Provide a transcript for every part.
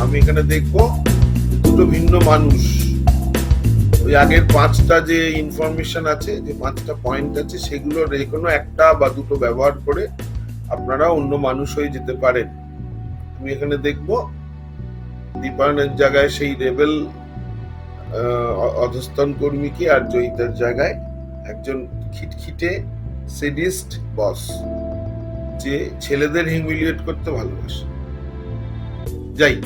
আমি এখানে দেখবো দুটো ভিন্ন মানুষ। ওই আগের 5টা যে ইনফরমেশন আছে, যে 5টা পয়েন্ট আছে, সেগুলো যে কোনো একটা বা দুটো ব্যবহার করে আপনারা অন্য মানুষ হয়ে যেতে পারেন। আমি এখানে দেখবো দীপায়নের জায়গায় সেই রেবেল অধস্তন কর্মীকে, আর জয়িতার জায়গায় একজন খিটখিটে সেডিস্ট বস, যে ছেলেদের হিউমিলিয়েট করতে ভালোবাসে। যাই,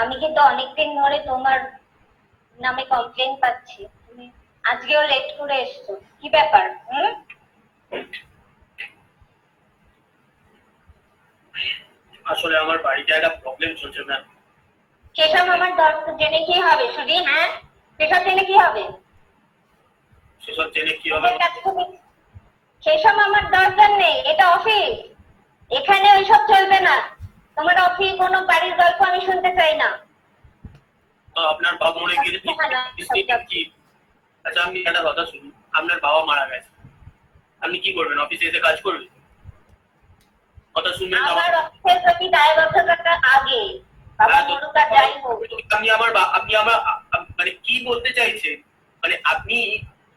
আমি কিন্তু অনেকদিন ধরে তোমার নামে কমপ্লেন পাচ্ছি। তুমি আজকেও লেট করে এসছো, কি ব্যাপার? আসলে আমার বাড়িতে একটা প্রবলেম চলছে ম্যাম। সেসব আমার দরকার জেনে কি হবে শুনি? হ্যাঁ, সেসব জেনে কি হবে? সেসব জেনে কি হবে? সেসব আমার দরকার নেই, এটা অফিস, এখানে ওইসব চলবে না। তোমার অফিস কোনো বাড়ির গল্প আমি শুনতে চাই না। তো আপনার বাবা মরে গেলে কি? আচ্ছা আপনি একটা কথা শুনুন, আপনার বাবা মারা গেছে, আপনি কি করবেন? অফিসে এসে কাজ করবেন? কথা শুনবেন? আমার অফিসের প্রতি দায়বদ্ধতাটা আগে, বাবা মরুক আর যাই হোক। আপনি আমার মানে কি বলতে চাইছেন? মানে আপনি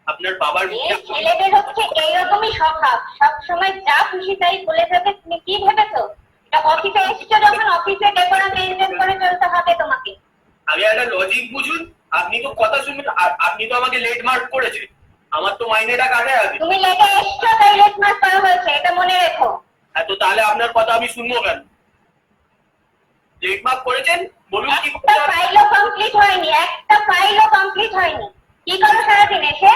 আপনার বাবার ছেলেদের হচ্ছে এইরকমই স্বভাব, সবসময় যা খুশি তাই বলে যাবে। তুমি কি ভেবেছো এটা অফিসে এসেছো যখন, অফিসে ডেকোরাম মেইনটেইন করে চলতে হবে তোমাকে। আমি একটা লজিক বুঝুন, আপনি তো কথা শুনবেন। আপনি তো আমাকে লেট মার্ক করেছেন, আমার তো মাইনেটা কাটে আগে। তুমি লেটে এসেছো তাই লেট মার্ক করা হয়েছে, এটা মনে রেখো। তো তাহলে আপনার কথা আমি শুনবো কেন? লেট মার্ক করেছেন বলুন। কি একটা ফাইলও কমপ্লিট হয়নি, একটা ফাইলও কমপ্লিট হয়নি। কি করো সারাদিন এসে?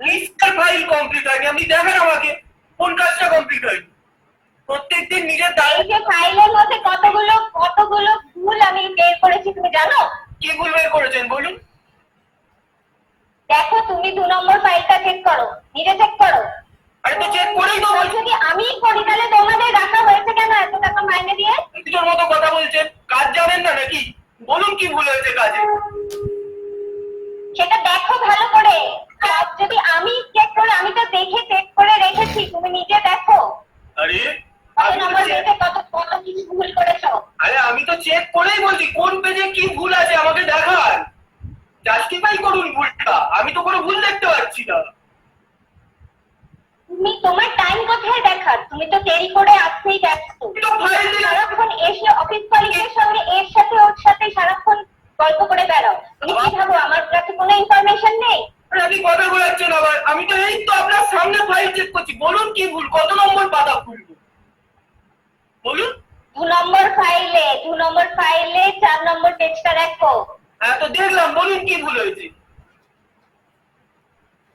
নিশ্চয় ফাইল কমপ্লিট হয়নি, আপনি দেখেন আমাকে কোন কাজটা কমপ্লিট হয়নি। প্রত্যেকদিন নিজের দায়িত্বে ফাইলের মধ্যে কতগুলো কতগুলো ভুল আমি বের করেছি, তুমি জানো? কি ভুল বের করেছেন বলুন? দেখো, তুমি 2 নম্বর ফাইলটা চেক করো, নিজে চেক করো। আরে তো চেক করেই তো বলছি। যদি আমি করি তাহলে তোমাদের রাখা হয়েছে কেন এত টাকা মাইনে দিয়ে? তোর মতো কথা বলছেন, কাজ জানেন না নাকি? বলুন কি ভুল হয়েছে কাজে? সেটা দেখো ভালো করে। কাজ যদি আমি চেক করে, আমি তো দেখে চেক করে রেখেছি, তুমি নিজে দেখো। আরে কত কত কিছু ভুল করেছো। আরে আমি তো চেক করেই বলছি, কোন পেজে কি ভুল আছে আমাকে দেখান, জাস্টিফাই করুন ভুলটা। আমি তো কোনো ভুল দেখতে পাচ্ছি না। তুমি তোমার টাইম কোথায় দেখার? তুমি তো দেরি করে আসতেই ব্যস্ত, সারাক্ষণ এসে অফিস কলিগের সঙ্গে এর সাথে ওর সাথে সারাক্ষণ গল্প করে বেড়াও। তুমি কি ভাবো আমার কাছে কোনো ইনফরমেশন নেই? আপনি কথা বলাচ্ছেন আবার। আমি তো এই তো আপনার সামনে ফাইল চেক করছি, বলুন কি ভুল, কত নম্বর পাতা খুলবো বলুন। 2 নম্বর ফাইলে 4 নম্বর পেজটা দেখো। হ্যাঁ তো দেখলাম, বলুন কি ভুল হয়েছে?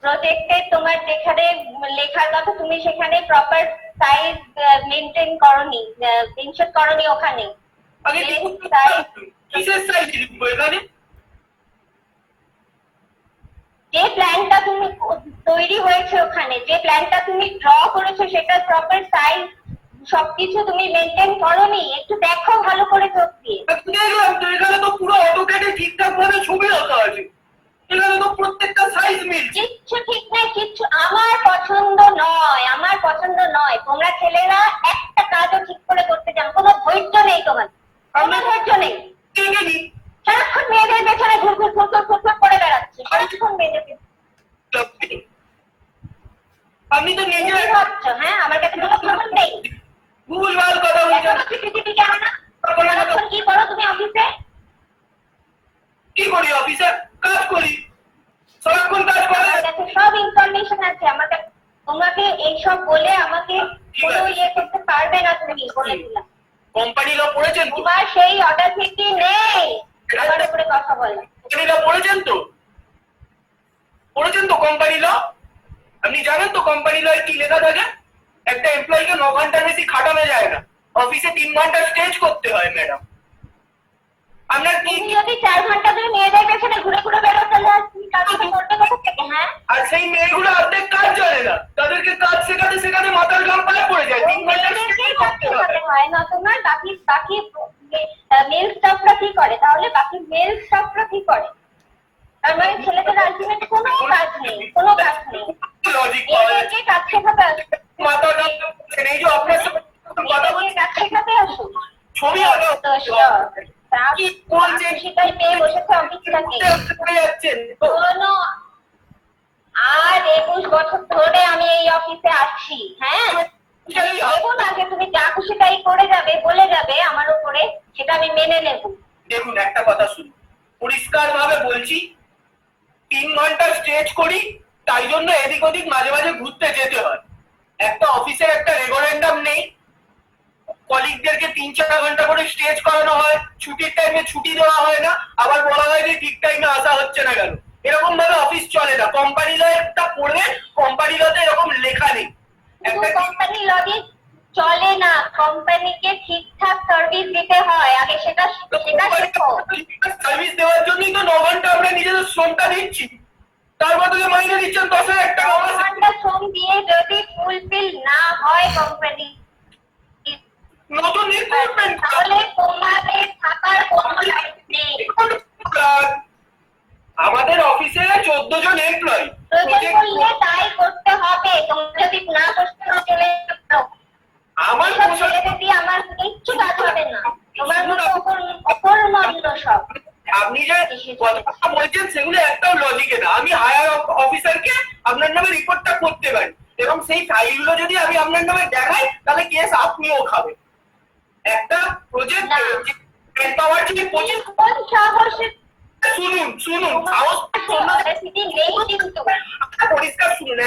প্রজেক্টে তোমার যেখানে লেখার কথা তুমি সেখানে প্রপার সাইজ মেইনটেইন করনি, ইনসার্ট করনি ওখানে। আগে কিসের সাইজ লিখবো এখানে? যে প্ল্যানটা তুমি তৈরি হয়েছে ওখানে, যে প্ল্যানটা তুমি ড্র করেছো সেটা প্রপার সাইজ সবকিছু তুমি মেইনটেইন করনি। একটু দেখো ভালো করে চোখ দিয়ে। দেখলাম তো, এখানে তো পুরো অটোক্যাডে ঠিকঠাক ভাবে ছবি আঁকা আছে, এখানে তো প্রত্যেকটা সাইজ মিলছে। কিচ্ছু ঠিক নাই, কিচ্ছু আমার পছন্দ নয়, আমার পছন্দ নয়। তোমরা ছেলেরা একটা কাজও ঠিক করে করতে চাও, কোনো ধৈর্য নেই তোমার, কোনো ধৈর্য নেই। সারাক্ষণ মেয়েদের পেছনে ঘুরঘুর ঘুরঘুর ঘুরঘুর করে বেড়াচ্ছে, সারাক্ষণ মেয়েদের পেছনে। আপনি তো নিজে ভাবছো হ্যাঁ আমার কাছে কোনো খবর নেই? ভুলভাল কথা বলছেন। সারাক্ষণ কি করো তুমি অফিসে? কি করি অফিসে? কাজ করি, সারাক্ষণ কাজ করে। আমার কাছে সব ইনফরমেশন আছে। আমাকে তোমাকে এইসব বলে আমাকে কোনো ইয়ে করতে পারবে না, তুমি বলে দিলাম। কোম্পানি ল পড়েছেন তো? তোমার সেই অর্ডার থেকে নেই আমার উপরে কথা বলে। কোম্পানি ল পড়েছেন তো? পড়েছেন তো কোম্পানি ল? আপনি জানেন তো কোম্পানি ল কি লেখা থাকে? একটা এমপ্লয়িকে 9 ঘন্টার বেশি খাটানো যায় না, অফিসে 3 ঘন্টা স্টেজ করতে হয় ম্যাডাম। আপনি আপনার কি তুমি যদি 4 ঘন্টা ধরে মেয়েদের পেছনে ঘুরে ঘুরে বেরো তাহলে আর তুমি কাজটা করতে কোথা থেকে? হ্যাঁ, আর সেই মেয়েগুলো অর্ধেক কাজ জানে না, তাদেরকে কাজ শেখাতে শেখাতে মাথার ঘাম পায়ে পড়ে যায়। 3 ঘন্টা মেয়েদেরকেই কাজ শেখাতে হয় না তোমার? বাকি মেল স্টাফরা কি করে তাহলে? বাকি মেল স্টাফরা কি করে? তার মানে ছেলেদের আলটিমেট কোনো কাজ নেই, কোনো কাজ নেই। লজিক মেয়েদেরকে কাজ শেখাতে আসো, মাথা ঘাম পাচ্ছে। এই যে আপনার সাথে কথা বলছি, মেয়েদেরকে কাজ শেখাতে আসো। ছবি আঁকা কি বলছে সেটাই পেয়ে বসেছে অফিসটাকে। করে যাচ্ছেন। শোনো, আর 21 বছর ধরে আমি এই অফিসে আসছি। হ্যাঁ, এখন আগে তুমি যা খুশি তাই করে যাবে, বলে যাবে আমার উপরে, সেটা আমি মেনে নেব। দেখুন একটা কথা শুনুন, পরিষ্কার ভাবে বলছি, 3 ঘন্টা স্টেজ করি, তাই জন্য এদিক ওদিক মাঝে মাঝে ঘুরতে যেতে হয়। একটা অফিসের একটা রেগুলেন্ডাম নেই, কলিগদেরকে 3-4 ঘন্টা করে স্টেজ করানো হয়, ছুটির টাইমে ছুটি দেওয়া হয় না, আবার বলা হয় যে ঠিক টাইমে আসা হচ্ছে না কেন। এরকম ভাবে অফিস চলে না। কোম্পানি লটা পড়লে কোম্পানি লতে এরকম লেখা নেই। একটা কোম্পানি লজিক চলে না, কোম্পানিকে ঠিকঠাক সার্ভিস দিতে হয়, আগে সেটা শেখো। সার্ভিস দেওয়ার জন্যই তো 9 ঘন্টা আমরা নিজেদের শ্রমটা দিচ্ছি, তার বদলে মাইনে দিচ্ছেন 10,000 টাকা। 9 ঘন্টা শ্রম দিয়ে যদি ফুলফিল না হয় কোম্পানি, নতুন রিক্রুটমেন্ট তাহলে তোমাদের থাকার কোনো লাইফ নেই। আমাদের অফিসে 14 জন এমপ্লয়ি। প্রয়োজন করলে তাই করতে হবে, তোমরা যদি না করতে চাও চলে যাও। আমার সব ছেলেদের দিয়ে আমার কিচ্ছু কাজ হবে না, তোমার মতো অকর্মণ্য সব। আপনি যে কথা বলছেন সেগুলো একটাও লজিকে না। আমি হায়ার অফিসারকে আপনার নামে রিপোর্টটা করতে পারি, এবং সেই ফাইলগুলো যদি আমি আপনার নামে দেখাই তাহলে কেস আপনিও খাবেন। একটা প্রজেক্ট পাওয়ার যদি 25 কোন সাহসে শুনুন সাহস পরিস্থিতি নেই কিন্তু। পরিষ্কার শুনুন,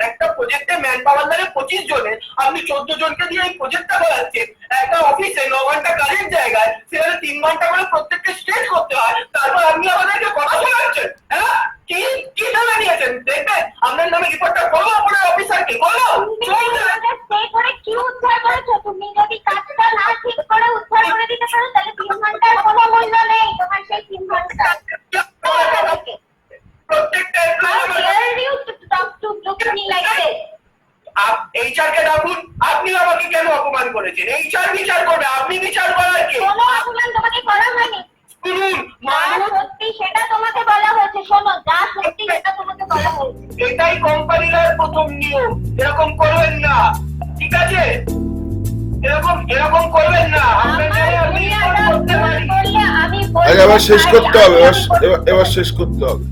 একটা প্রজেক্টে ম্যান পাওয়ার লাগে 25 জনের, আপনি 14 জনকে দিয়ে এই প্রজেক্টটা করাচ্ছেন। একটা অফিসে 9 ঘন্টা কাজের জায়গায় সেখানে 3 ঘন্টা করে প্রত্যেককে স্টেজ করতে হয়, তারপর আপনি আমাদেরকে কথা শোনাচ্ছেন। হ্যাঁ, কি কি ধরে নিয়েছেন? দেখবেন আপনার নামে রিপোর্টটা করবো আপনার অফিসারকে, করবো। করে কি উদ্ধার করেছো? তুমি যদি কাজটা না ঠিক করে উদ্ধার করে দিতে পারো তাহলে 3 ঘন্টার কোনো মূল্য নেই তোমার সেই 3 ঘন্টা। প্রত্যেকটা এইচআর কে ডাকুন। আপনি আমাকে কেন অপমান করেছেন? এইচআর বিচার করবে, আপনি বিচার করার কে? কোনো অপমান তোমাকে করা হয়নি। শুনুন, যা সত্যি সেটা তোমাকে বলা হয়েছে। শোনো, যা সত্যি সেটা তোমাকে বলা হয়েছে। এটাই কোম্পানির প্রথম নিয়ম, এরকম করবেন না, ঠিক আছে? এরকম করবেন না। আপনার নামে আমি রিপোর্ট করতে পারি। বললে আমি আরে এবার শেষ করতে হবে, এবার শেষ করতে হবে।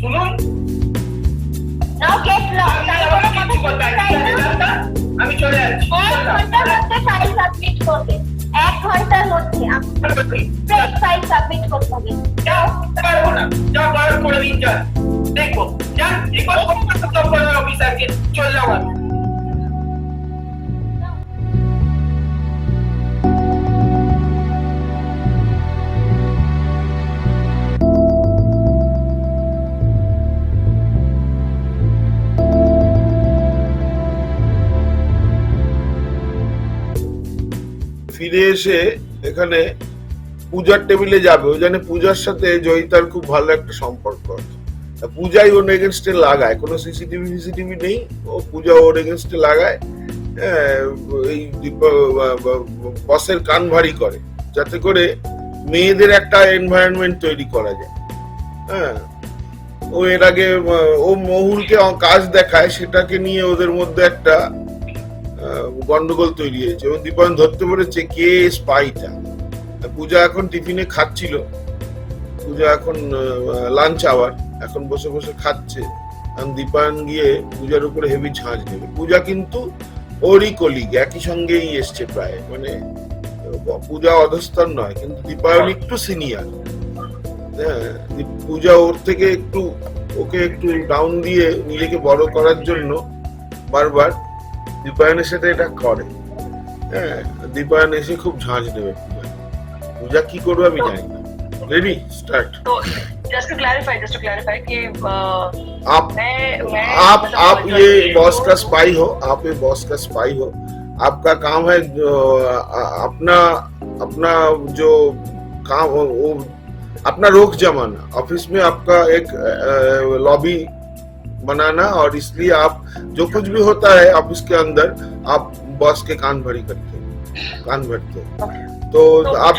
শুনুন, নাও কেস নাও, তারপরে কথা বলতে চাই না। আমি চলে যাচ্ছি। 1 ঘন্টার মধ্যে ফাইল সাবমিট করবে, 1 ঘন্টার মধ্যে ফ্রেশ ফাইল সাবমিট করতে হবে। যাও, পারবো না, যাও করে দিন, যান দেখবো, যান রিপোর্ট করতে অফিসারকে। চল যাও। ফিরে এসে এখানে পূজার টেবিলে যাবে, ও জানে পূজার সাথে জয়িতার খুব ভালো একটা সম্পর্ক আছে। পূজাই ওর এগেনস্টে লাগায়, কোনো সিসিটিভি নেই, ও পূজা ওর এগেনস্টে লাগায়। এই বসের কান ভারী করে যাতে করে মেয়েদের একটা এনভায়রনমেন্ট তৈরি করা যায়। হ্যাঁ, ও এর আগে ও মহুলকে কাজ দেখায়, সেটাকে নিয়ে ওদের মধ্যে একটা গন্ডগোল তৈরি হয়েছে এবং দীপায়ন ধরতে পেরেছে কে স্পাইটা। পূজা এখন টিফিনে খাচ্ছিল, পূজা এখন লাঞ্চ আওয়ার, এখন বসে বসে খাচ্ছে। দীপায়ন গিয়ে পূজার উপরে হেভি ঝাঁজ নেবে। পূজা কিন্তু ওরই কলিগ, একই সঙ্গেই এসছে প্রায়, মানে পূজা অধস্তন নয়, কিন্তু দীপায়ন একটু সিনিয়র। হ্যাঁ, পূজা ওর থেকে ওকে একটু ডাউন দিয়ে নিজেকে বড় করার জন্য বারবার দীপায়নের সাথে এটা করে। হ্যাঁ, দীপায়ন এসে খুব ঝাঁজ নেবে। পূজা কি করবে আমি জানি না। Ready start. तो just to clarify कि आप ये बॉस का स्पाई हो, आप ये बॉस का स्पाई हो। आपका काम है अपना जो काम वो अपना रोक जमाना, ऑफिस में आपका एक लॉबी बनाना, और इसलिए आप जो कुछ भी होता है ऑफिस के अंदर आप बॉस के कान भरते हैं। तो आप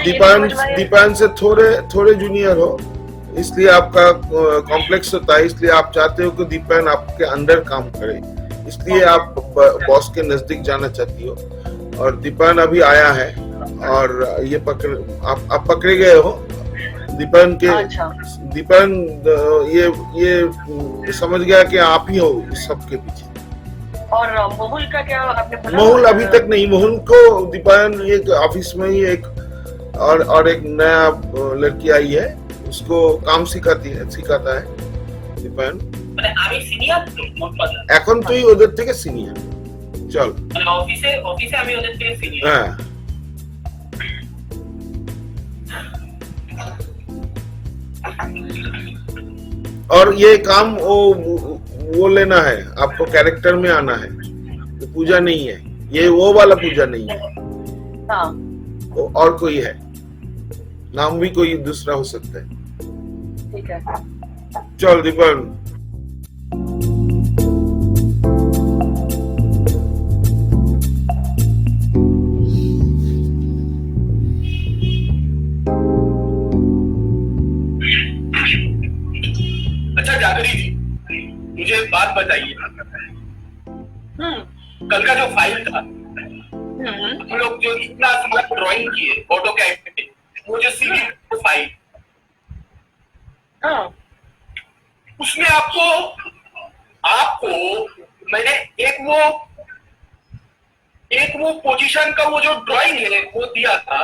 दीपान से थोड़े जूनियर हो, इसलिए आपका कॉम्प्लेक्स होता है, इसलिए आप चाहते हो कि दीपान आपके अंडर काम करे, इसलिए आप बॉस के नजदीक जाना चाहती हो। और दीपान अभी आया है और ये आप पकड़े गए हो दीपान के। अच्छा। दीपान ये समझ गया कि आप ही हो इस सब के पीछे। और मोहुल का क्या आपने बोला? मोहुल अभी तक नहीं, मोहुल को दीपान एक ऑफिस में ही एक और एक नया लड़की आई है, उसको काम सिखाता है দীপায়ন। মানে আমি সিনিয়র তো মোট কথা, এখন তুই ওদের থেকে সিনিয়র। চল মানে অফিসে আমি ওদের থেকে সিনিয়র। হ্যাঁ, और ये काम वो लेना है, आपको कैरेक्टर में आना है, तो पूजा नहीं है ये, वो वाला पूजा नहीं है। हाँ। वो और कोई है, नाम भी कोई दूसरा हो सकता है। ठीक है, चल दीपन। अच्छा जागरी जी, मुझे एक बात बताइए, कल का जो फाइल था, हम लोग जो इतना सारा ड्राइंग किए ऑटोकैड में, वो जो सीवी फाइल, हाँ, उसमें आपको मैंने एक वो पोजीशन का वो जो ड्राइंग है वो दिया था,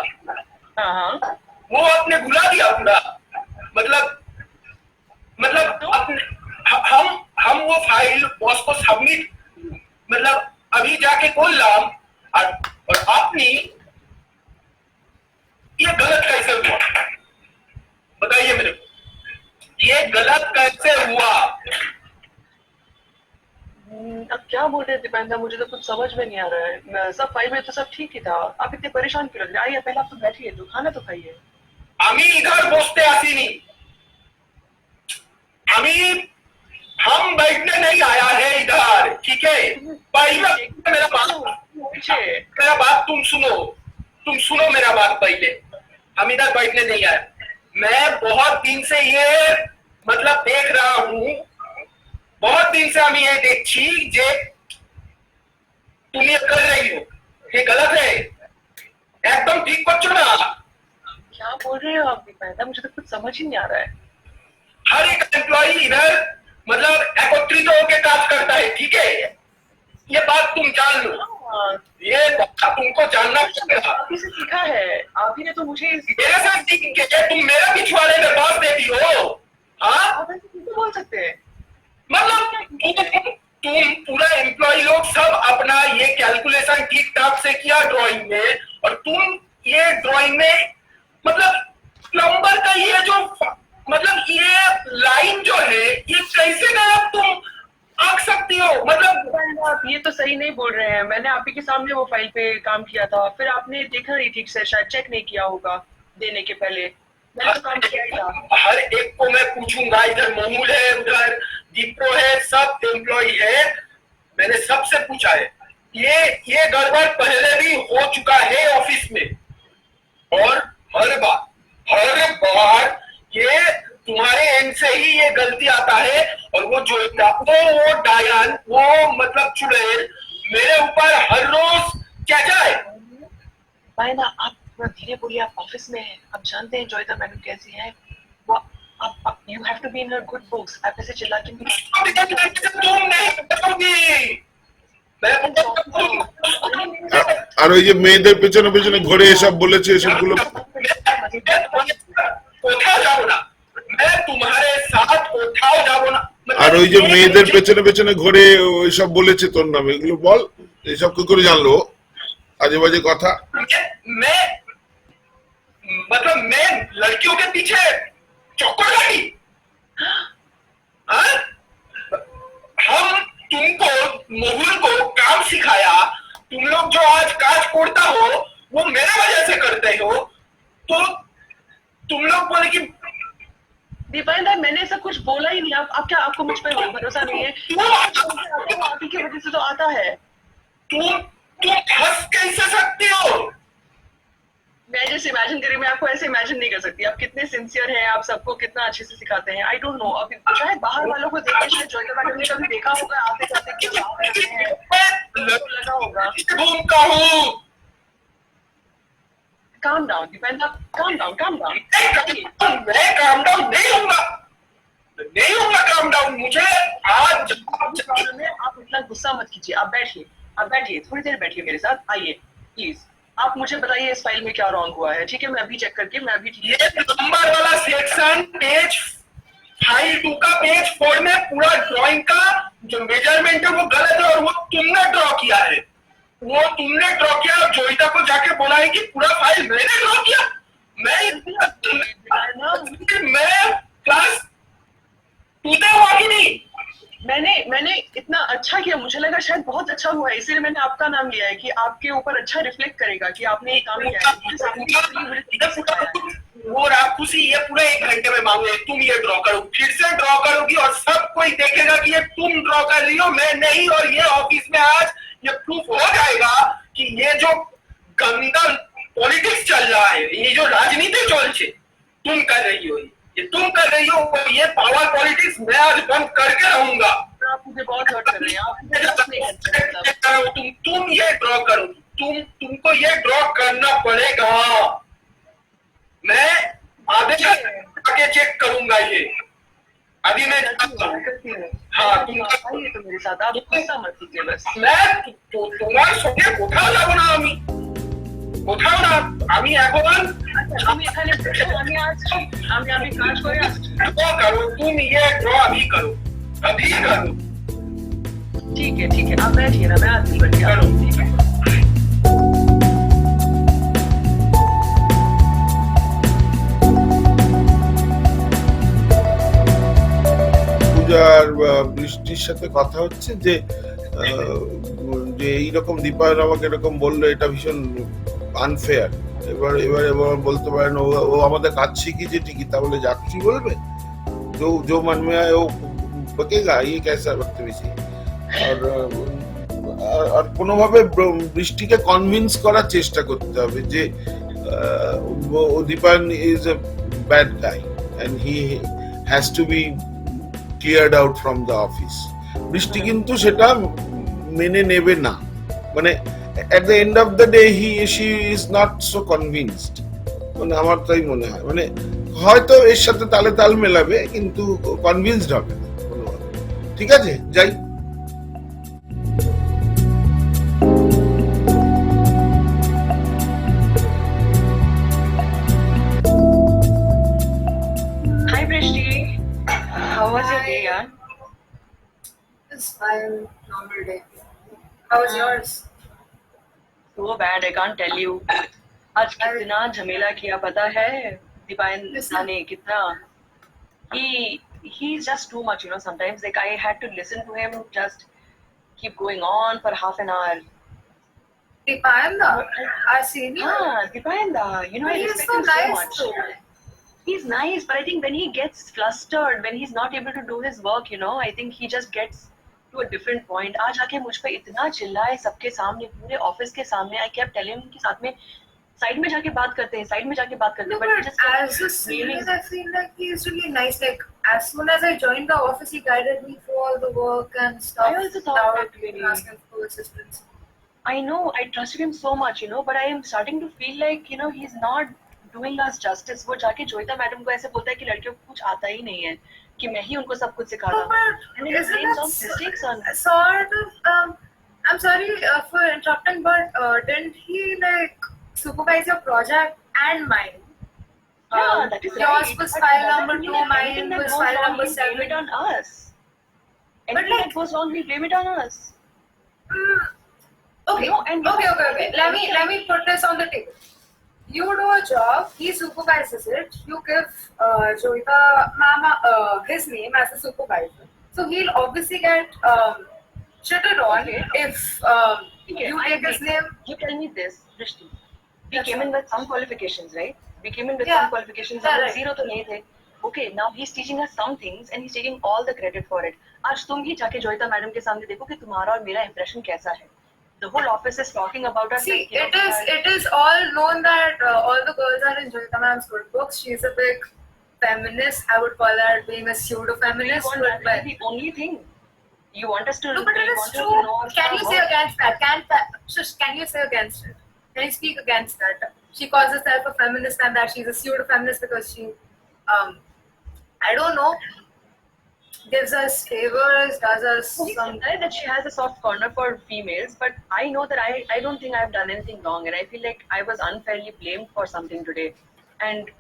हाँ, वो आपने भुला दिया पूरा। मतलब अपने हम वो फाइल बॉस को सबमिट, मतलब अभी जाके बोल रहा हूं, और आपने ये गलत कैसे हुआ बताइए मेरे को, ये गलत कैसे हुआ? अब क्या बोल रहे हैं दीपेंद्र, मुझे तो कुछ समझ में नहीं आ रहा है। सब फाइल में तो सब ठीक ही था, आप इतने परेशान क्यों लग रहे हैं? आइए पहले आप तो बैठिए, तो खाना तो खाइए। আমি इधर बसते আসিনি, हम बैठने नहीं आया है इधर, ठीक है? पहले मेरा बात तुम सुनो मेरा बात पहले। हम इधर बैठने नहीं आया, मैं बहुत दिन से ये मतलब देख रहा हूँ, बहुत दिन से हम ये देखी जे तुम ये कर रही हो, ये गलत है, एकदम ठीक बच्चों ना। क्या बोल रहे हो आप दीपेंद्र, मुझे तो कुछ समझ ही नहीं आ रहा है। हर एक एम्प्लॉई इधर मतलब एकत्रित होकर काम करता है, ठीक है? ये बात तुम जान लो, ये तुमको जानना पड़ेगा। आप ही से सीखा है, आप ही ने तो मुझे मेरे साथ सीख के तुम मेरा पिछवाड़े में बात देती हो, हाँ? आप ऐसे कैसे बोल सकते हैं? मतलब तुम पूरा एम्प्लॉई लोग सब अपना ये कैलकुलेशन ठीक ठाक से किया ड्राइंग में, और तुम ये ड्राइंग में मतलब प्लम्बर का ये जो मतलब ये लाइन जो है, ये कैसे ना तुम आंक सकती हो? मतलब आप ये तो सही नहीं बोल रहे हैं। मैंने आप ही के सामने वो फाइल पे काम किया था, फिर आपने देखा नहीं ठीक से, शायद चेक नहीं किया होगा देने के पहले। मैंने तो काम किया ही था। हर एक को मैं पूछूंगा, इधर मोमूल है, उधर दीपो है, सब एम्प्लॉई है, मैंने सबसे पूछा है। ये गड़बड़ पहले भी हो चुका है ऑफिस में, और हर बार ये तुम्हारे एंड से ही ये गलती आता है। और वो जो वो डायन, वो मतलब चुड़ैल मेरे ऊपर हर रोज क्या जाए। भाई ना, आप थोड़ा धीरे बोलिए, आप ऑफिस में हैं, आप जानते हैं जोइता मैडम कैसी है। वो आप you have to be in her good books. आप ऐसे चिल्ला के तुम नहीं बताओगी, আর ওই যে মেয়েদের পেছনে পেছনে ঘুরে এসব বলেছে, এসবগুলো কোথাও যাবো না, मैं तुम्हारे साथ কোথাও যাবো না। আর ওই যে মেয়েদের পেছনে পেছনে ঘুরে ওইসব বলেছে তোর নামে, এগুলো বল, এসব কি করে জানলো? আজে বাজে কথা। मैं मतलब मैं लड़कियों के पीछे चौकड़ लगी, हम तुमको मोहुल को काम सिखाया, तुम लोग जो आज काज कोड़ता हो वो मेरे वजह से करते हो, तो तुम लोग बोले कि दीपायन दा, मैंने ऐसा कुछ बोला ही नहीं। आप क्या, आपको मुझ पर भरोसा नहीं है? आप ही की वजह से तो आता है। तुम हंस कैसे सकते हो? मैं जैसे इमेजिन करी, मैं आपको ऐसे इमेजिन नहीं कर सकती। आप कितने सिंसियर हैं, आप सबको कितना अच्छे से सिखाते हैं। आई डोंट नो, अभी शायद बाहर वालों को देख के शायद जोइता मैडम ने कभी देखा होगा आते जाते कि आप ऐसे हैं, तो लगा होगा। घूमता हूँ। काम डाउन दीपायन दा, काम डाउन, काम डाउन। मैं काम डाउन नहीं होगा काम डाउन। मुझे आज प्रॉब्लम है, आप इतना गुस्सा मत कीजिए। आप बैठिए, थोड़ी देर बैठिए मेरे साथ। आइए प्लीज, आप मुझे बताइए इस फाइल में क्या रॉन्ग हुआ है। ठीक है, मैं अभी चेक करके मैं अभी ये नंबर वाला सेक्शन पेज फाइल 2 का पेज 4 में पूरा ड्राइंग का जो मेजरमेंट है वो गलत है और वो तुमने ड्रॉ किया है। वो तुमने ड्रॉ किया और जोइता को जाके बोला है कि पूरा फाइल मैंने ड्रॉ किया। मैं क्लास 2 में हुआ कि नहीं? मैंने इतना अच्छा किया, मुझे लगा शायद बहुत अच्छा हुआ है, इसीलिए मैंने आपका नाम लिया है कि आपके ऊपर अच्छा रिफ्लेक्ट करेगा कि आपने ये काम किया है। वो राक्षसी ये पूरे 1 घंटे में मांगे तुम ये ड्रॉ करो, फिर से ड्रॉ करोगी और सब कोई देखेगा कि ये तुम ड्रॉ कर रही हो, मैं नहीं। और ये ऑफिस में आज ये प्रूफ हो जाएगा कि ये जो गंदा पॉलिटिक्स चल रहा है, ये जो राजनीति चलছে तुम कर रही हो, ये तुम कर रही हो। ये पावर पॉलिटिक्स मैं आज बंद करके रहूंगा। आप मुझे बहुत हर्ट कर रहे हैं। आप मुझे बहुत नहीं करते। तुम ये ड्रॉ करो, तुमको ये ड्रॉ करना पड़ेगा। मैं आगे चेक करूंगा ये। अभी मैं हाँ आइए तो मेरे साथ, आप गुस्सा मत कीजिए बस। मैं তোমার সঙ্গে কোথাও যাবো না। আমি এখন আমি এখানে আমি কাজ করে আসছি। ड्रॉ करो, तुम ये ड्रॉ अभी करो। ठीक है, आप बैठिए ना, मैं आती हूँ। करो। ठीक है। পূজার বৃষ্টির সাথে কথা হচ্ছে যে যে এইরকম দীপায়ন আমাকে এরকম বললো, এটা ভীষণ আনফেয়ার। এবার বলতে পারেন ও আমাদের কাজ শিখিয়েছে ঠিকই, তাহলে যাত্রী বলবে जो मन में आए वो बकेगा, ये कैसा बदतमीजी। আর কোনোভাবে বৃষ্টিকে কনভিন্স করার চেষ্টা করতে হবে যে Dipayan is a bad guy and he has to be cleared out from the office. Brishti কিন্তু সেটা মেনে নেবে না, মানে at the end of the day she is not so convinced। মানে আমার তাই মনে হয়, মানে হয়তো এর সাথে তালে তাল মেলাবে কিন্তু কনভিন্সড হবে না কোনোভাবে। ঠিক আছে, যাই। Hi Prishti, how was your day, yaar? It's fine, normal day. How was yours? So bad, I can't tell you. आज कितना झमेला किया पता है दीपायन ने, कितना he's just too much, you know, sometimes like I had to listen to him just keep going on for half an hour. Dipayanda, our senior. Dipayanda, you know, I He's respect so him so nice much. too. He's nice, but I think when he gets flustered, when he's not able to do his work, you know, I think he just gets to a different point. आज आके मुझ पे इतना चिल्लाए सबके सामने, पूरे office के सामने। I kept telling him कि साथ में साइड में जाके बात करते हैं, साइड में जाके बात करते No, हैं, but he but just kept as a senior, screaming. I feel like he's really nice. Like as soon as I joined the office, he guided me through all the work and stuff. I also thought without that way. asking for assistance. I know, I trusted him so much, you know, but I am starting to feel like, you know, he's not doing us justice. वो जाके Joita madam को ऐसे बोलता है कि लड़कियों को कुछ आता ही नहीं है, कि मैं ही उनको सब कुछ सिखा No, रहा हूँ। but And he isn't blames that all mistakes on sort of? I'm sorry for interrupting, but didn't he like supervise your project and mine? Yeah, that is yours right. was But file doesn't number mean 2, that mine anything that was goes file wrong, number you blame 7. it on us. Anything like- that goes wrong, we blame it on us. Okay. No, and- Okay. Let me put this on the table. You do a job, he supervises it. You give Joita Mama his name as a supervisor. So he'll obviously get shitted on Okay. if Okay, you I take his agree. name. You tell me this, Drishti. We That's came in all. with some qualifications, right? We came in with Yeah. some qualifications, Yeah, हम right. zero तो नहीं थे. Okay, now he's teaching us some things and he's taking all the credit for it. आज तुम ही जाके Joita madam के सामने देखो कि तुम्हारा और मेरा impression कैसा है. The whole office is talking about us. See, like, you know, it is all known that all the girls are in Joyita ma'am's good books. She's a big feminist. I would call her being a pseudo you feminist. want that to be the only thing. You want us to. No, but it you is want us to true. know our Can you say work. against that? Shush, can you say against it? Can you speak against that? She calls herself a feminist and that she's a pseudo feminist because she, I don't know, gives us favors, does us She some. said that she has a soft corner for females, but I know that I don't think I've done anything wrong, and I feel like I was unfairly blamed for something today. And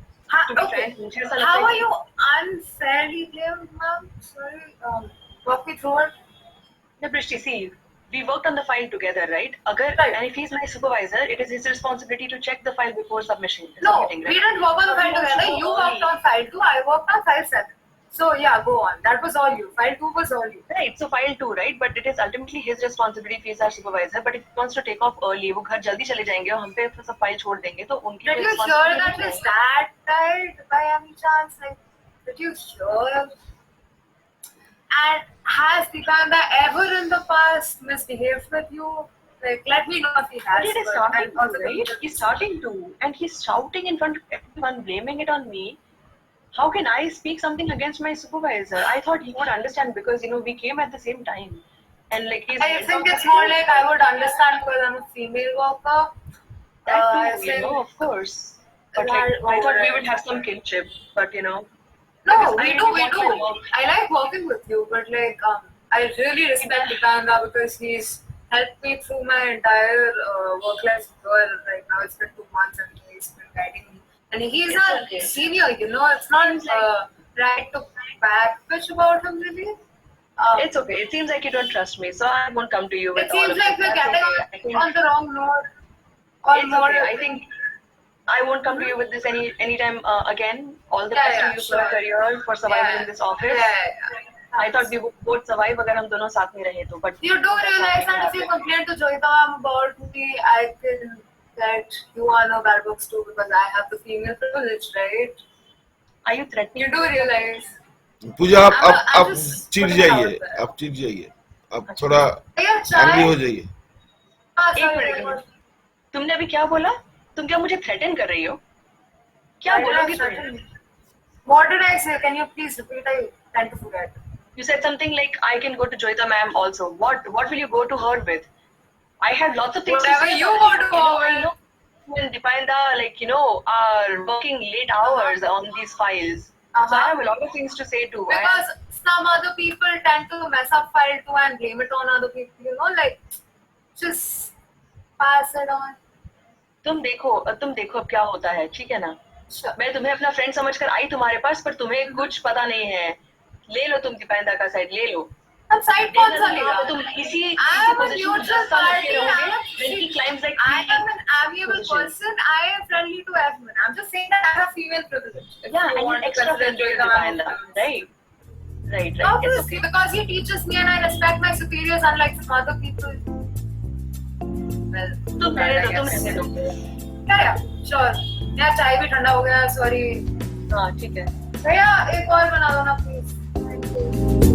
to be Okay. frank, मुझे ऐसा How लगता है are you unfairly blamed, ma'am? Sorry, walk me through it. कि Prishti, see, we worked on the file together, right? Right. And if he's my supervisor, it is his responsibility to check the file before submission. No, submitting, we right? didn't work on the So file we also together. You only- worked on file 2, I worked on file 7. So yeah, go on. That was all you. File 2 was all you. Right, so file 2, right? But it is ultimately his responsibility if he's our supervisor. But if he wants to take off early, वो घर जल्दी चले जाएंगे और हम पे सब file छोड़ देंगे तो उनकी Did कोई you hear responsibility that नहीं his है. dad died by any chance? Like, did you hear? And has Tikanda ever in the past misbehaved with you? Like, let me know if he has. But it is but starting I'm also to, right? confused. He's starting to. And he's shouting in front of everyone, blaming it on me. How can I speak something against my supervisor? I thought he would understand because, you know, we came at the same time. And like he's... I think it's more like I would understand because I'm a female worker. That too, I you think- know, of course. But Right, like, I thought we alright. would have some kinship. But, you know... No, because I we really do. want my work. I like working with you, but like, I really respect Tikanda because he's helped me through my entire work life year. Right now, it's been 2 months and he's been guiding me. And he's It's a okay. senior, you know. It's not right to backpitch about him, really. It's okay. It seems like you don't trust me. So I won't come to you with It all seems of like this. we're That's getting okay. I think on the wrong note. Or it's more. okay. I think I won't come to you with this anytime again. All the Yeah, best yeah, to you sure. for your career, for survival Yeah. in this office. Yeah. I thought we would both survive अगर हम दोनों साथ में रहे तो. But You do that's not realize going to that if you happen. complain to Joyita ma'am about me, I can get you on a bad books too because I have the female privilege, right? Are you threatening? You do realize. Puja I'm आप just चिढ़ putting it जाइए, out there. आप चिढ़ जाइए, आप थोड़ा Yeah, angry हो try. जाइए. Ah, एक मिनट. तुमने अभी क्या बोला? तुम क्या मुझे थ्रेटन कर रही हो? क्या बोलोगी तुम? What did I say? Can you please repeat? I tend to forget. You said something like I can go to Joyita ma'am also. What will you go to her with? I have lots of things Whatever to say. you about go to it. You know, her I with. know and Dipanda, like, you know, are working late hours on these files. So I Uh-huh. have a lot of things to say too. Because some other people tend to mess up file too and blame it on other people, you know, like just pass it on. तुम देखो अब क्या होता है, ठीक है ना? Sure. मैं तुम्हें अपना फ्रेंड समझकर आई तुम्हारे पास, पर तुम्हें कुछ पता नहीं है. ले लो तुम दीपांदा का साइड ले लो. अब साइड कौन सा लेगा? तुम इसी I am a पोजीशन में neutral 10 साल party. रखे रहोगे. When he climbs like I am an amiable position. person. I am friendly to everyone. I'm just saying that I have female privilege. If Yeah, you and want you're to extra consider friendly with Joyita ma'am Dipanda, as right? Right. It's Obviously, okay. because he teaches me and I respect my superiors unlike some other people. Well, तुम रहने दो. yeah, sure. यार चाय भी ठंडा हो गया. Sorry. हाँ, ठीक है. भैया एक और बना दो ना प्लीज. Thank you.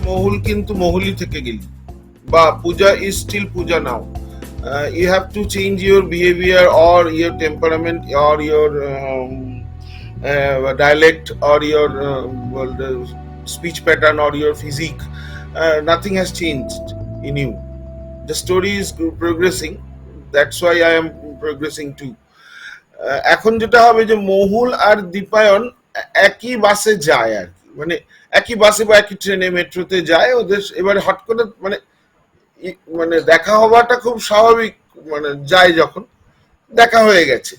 মহুল কিন্তু মহুলই থেকে গেলি বা Puja is still Puja now. You have to change your behavior or your temperament or your dialect or your the speech pattern or your physique. Nothing has changed in you. The story is progressing. That's why I am progressing too. এখন যেটা হবে যে মহুল আর দীপায়ন একই বাসে যায় আর কি, মানে একই বাসে বা একই ট্রেনে মেট্রোতে যায়. ওদের এবারে হট করে মানে দেখা হওয়াটা খুব স্বাভাবিক, মানে যায় যখন দেখা হয়ে গেছে,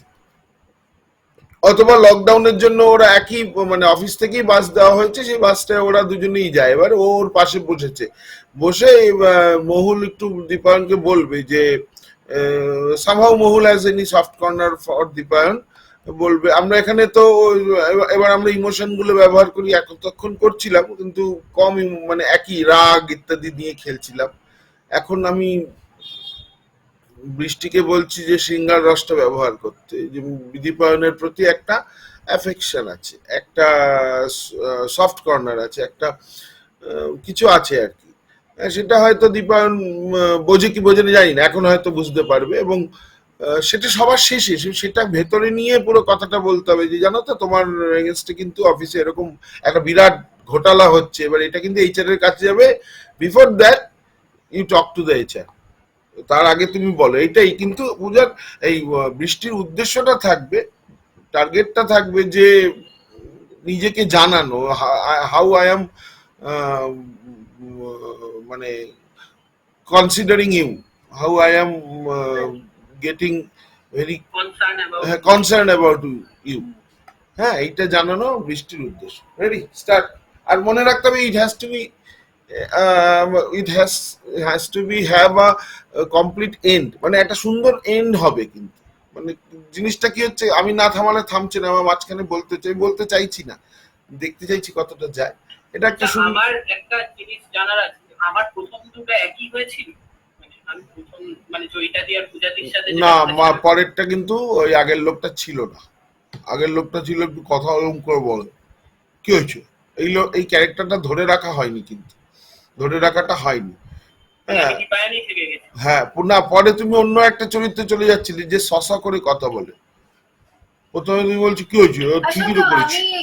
অথবা লকডাউনের জন্য ওরা একই মানে অফিস থেকেই বাস দেওয়া হয়েছে, সেই বাসটায় ওরা দুজনেই যায়. এবার ওর পাশে বসে মহুল একটু দীপায়নকে বলবে যে somehow Mahul has any soft corner for Dipayan, বলবে আমরা এখানে তো এবার আমরা ইমোশন গুলো ব্যবহার করি, এতক্ষণ করছিলাম কিন্তু কম মানে একই রাগ ইত্যাদি নিয়ে খেলছিলাম, এখন আমি বৃষ্টিকে বলছি যে শৃঙ্গার রসটা ব্যবহার করতে, যে দীপায়নের প্রতি একটা অ্যাফেকশন আছে, একটা সফট কর্নার আছে, একটা কিছু আছে আর কি। সেটা হয়তো দীপায়ন বোঝে কি বোঝে না জানি না, এখন হয়তো বুঝতে পারবে, এবং সেটা সবার শেষে সেটা ভেতরে নিয়ে পুরো কথাটা বলতে হবে যে জানো তো তোমার এগেনস্টে কিন্তু অফিসে এরকম একটা বিরাট ঘোটালা হচ্ছে, এবার এটা কিন্তু এইচআর এর কাছে যাবে, before that you talk to the HR, তার আগে তুমি বলো। এইটাই কিন্তু পূজার এই বৃষ্টির উদ্দেশ্যটা থাকবে, টার্গেটটা থাকবে যে নিজেকে জানানো, হাউ আই এম মানে considering you, how I am getting very concern about you. হ্যাঁ, এইটা জানানো বৃষ্টির উদ্দেশ্য। Ready, start. আর মনে রাখতে হবে it has to be has to be have a complete end, মানে একটা সুন্দর এন্ড হবে। কিন্তু মানে জিনিসটা কি হচ্ছে, আমি না থামালে থামছে না, আমার মাঝখানে বলতে চাইছি না, দেখতে চাইছি কতটা যায়। এটা একটা আমার একটা জিনিস জানার আছে, আমার প্রথম দুটো একই হয়েছিল, মানে আমি প্রথম মানে জয়িতা দি আর পূজাদির সাথে না, পরেরটা কিন্তু ওই আগের লোকটা ছিল না, আগের লোকটা ছিল একটু কথা ওরকম করে বলে কি হয়েছে, এই ক্যারেক্টারটা ধরে রাখা হয়নি, কিন্তু ধরে রাখাটা হয়নি। হ্যাঁ হ্যাঁ, না পরে তুমি অন্য একটা চরিত্রে চলে যাচ্ছিলে যে শশা করে কথা বলে, প্রথমে তুমি বলছি কি হয়েছে, ঠিকই তো করেছি। আমি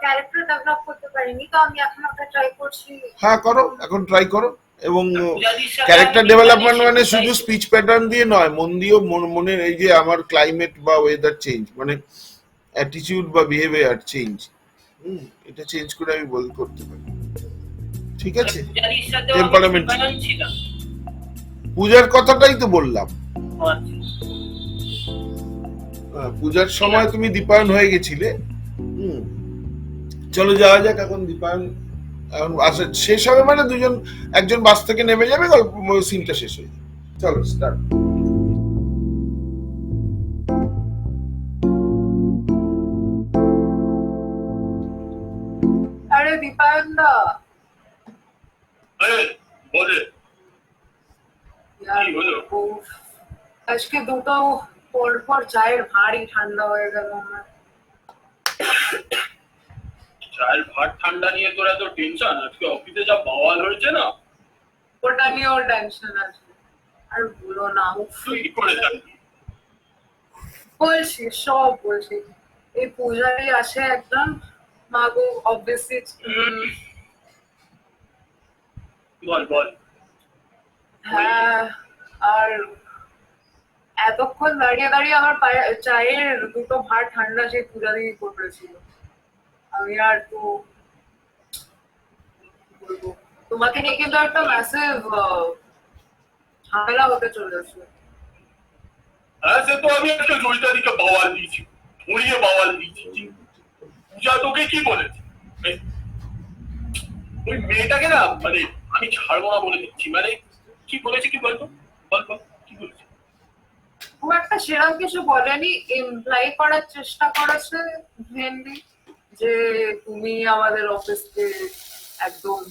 ক্যারেক্টার ডেভেলপ করতে পারিনি, তো আমি এখন একটা ট্রাই করছি। হ্যাঁ করো, এখন ট্রাই করো। এবং ক্যারেক্টার ডেভেলপমেন্ট মানে শুধু স্পিচ প্যাটার্ন দিয়ে নয়, মন দিয়েও, মনের এই যে আমার ক্লাইমেট বা ওয়েদার চেঞ্জ, মানে অ্যাটিটিউড বা বিহেভিয়ার চেঞ্জ, এটা চেঞ্জ করে আমি করতে পারি। ঠিক আছে, টেম্পারামেন্ট। পূজার কথাটাই তো বললাম, পূজার সময় তুমি দীপায়ন হয়ে গেছিলে। চলো যাওয়া যাক এখন। দীপায়ন এখন আসে, শেষ হবে মানে একজন বাস থেকে নেমে যাবে, গল্প সিনটা শেষ হয়ে যাবে। চলো স্টার্ট। আরে দীপায়ন দা, আজকে দুটো পরপর চায়ের ভারী ঠান্ডা হয়ে গেল আমার। চায়ের ভাত ঠান্ডা নিয়ে তোর এত টেনশন? আজকে অফিসে যা বাওয়াল হয়েছে না, ওটা নিয়েও টেনশন আছে। আর বলো না, তুই করে থাকবি। বলছি সব বলছি, এই পূজারি আসে একদম, মাগো অবভিয়াসলি। বল। হ্যাঁ, আর এতক্ষণ দাঁড়িয়ে দাঁড়িয়ে আমার চায়ের দুটো ভাত ঠান্ডা সেই পূজা দিয়ে করেছিল। আমি আর তো বলবো, তোমাকে নিয়ে কিন্তু একটা ম্যাসিভ ঝামেলা হতে চলেছে। হ্যাঁ, সে তো আমি একটা জয়িতাদিকে বাওয়াল দিয়েছি, ধরিয়ে বাওয়াল দিয়েছি। পূজা তোকে কি বলেছে? ওই মেয়েটাকে না, মানে আমি ছাড়বো না বলে দিচ্ছি। মানে কি বলেছে, কি বলতো, বল কি বলেছে? ও একটা সেরকম কিছু বলেনি, ইমপ্লাই করার চেষ্টা করেছে মেনলি যে তুমি আমাদের অফিসকে একদম,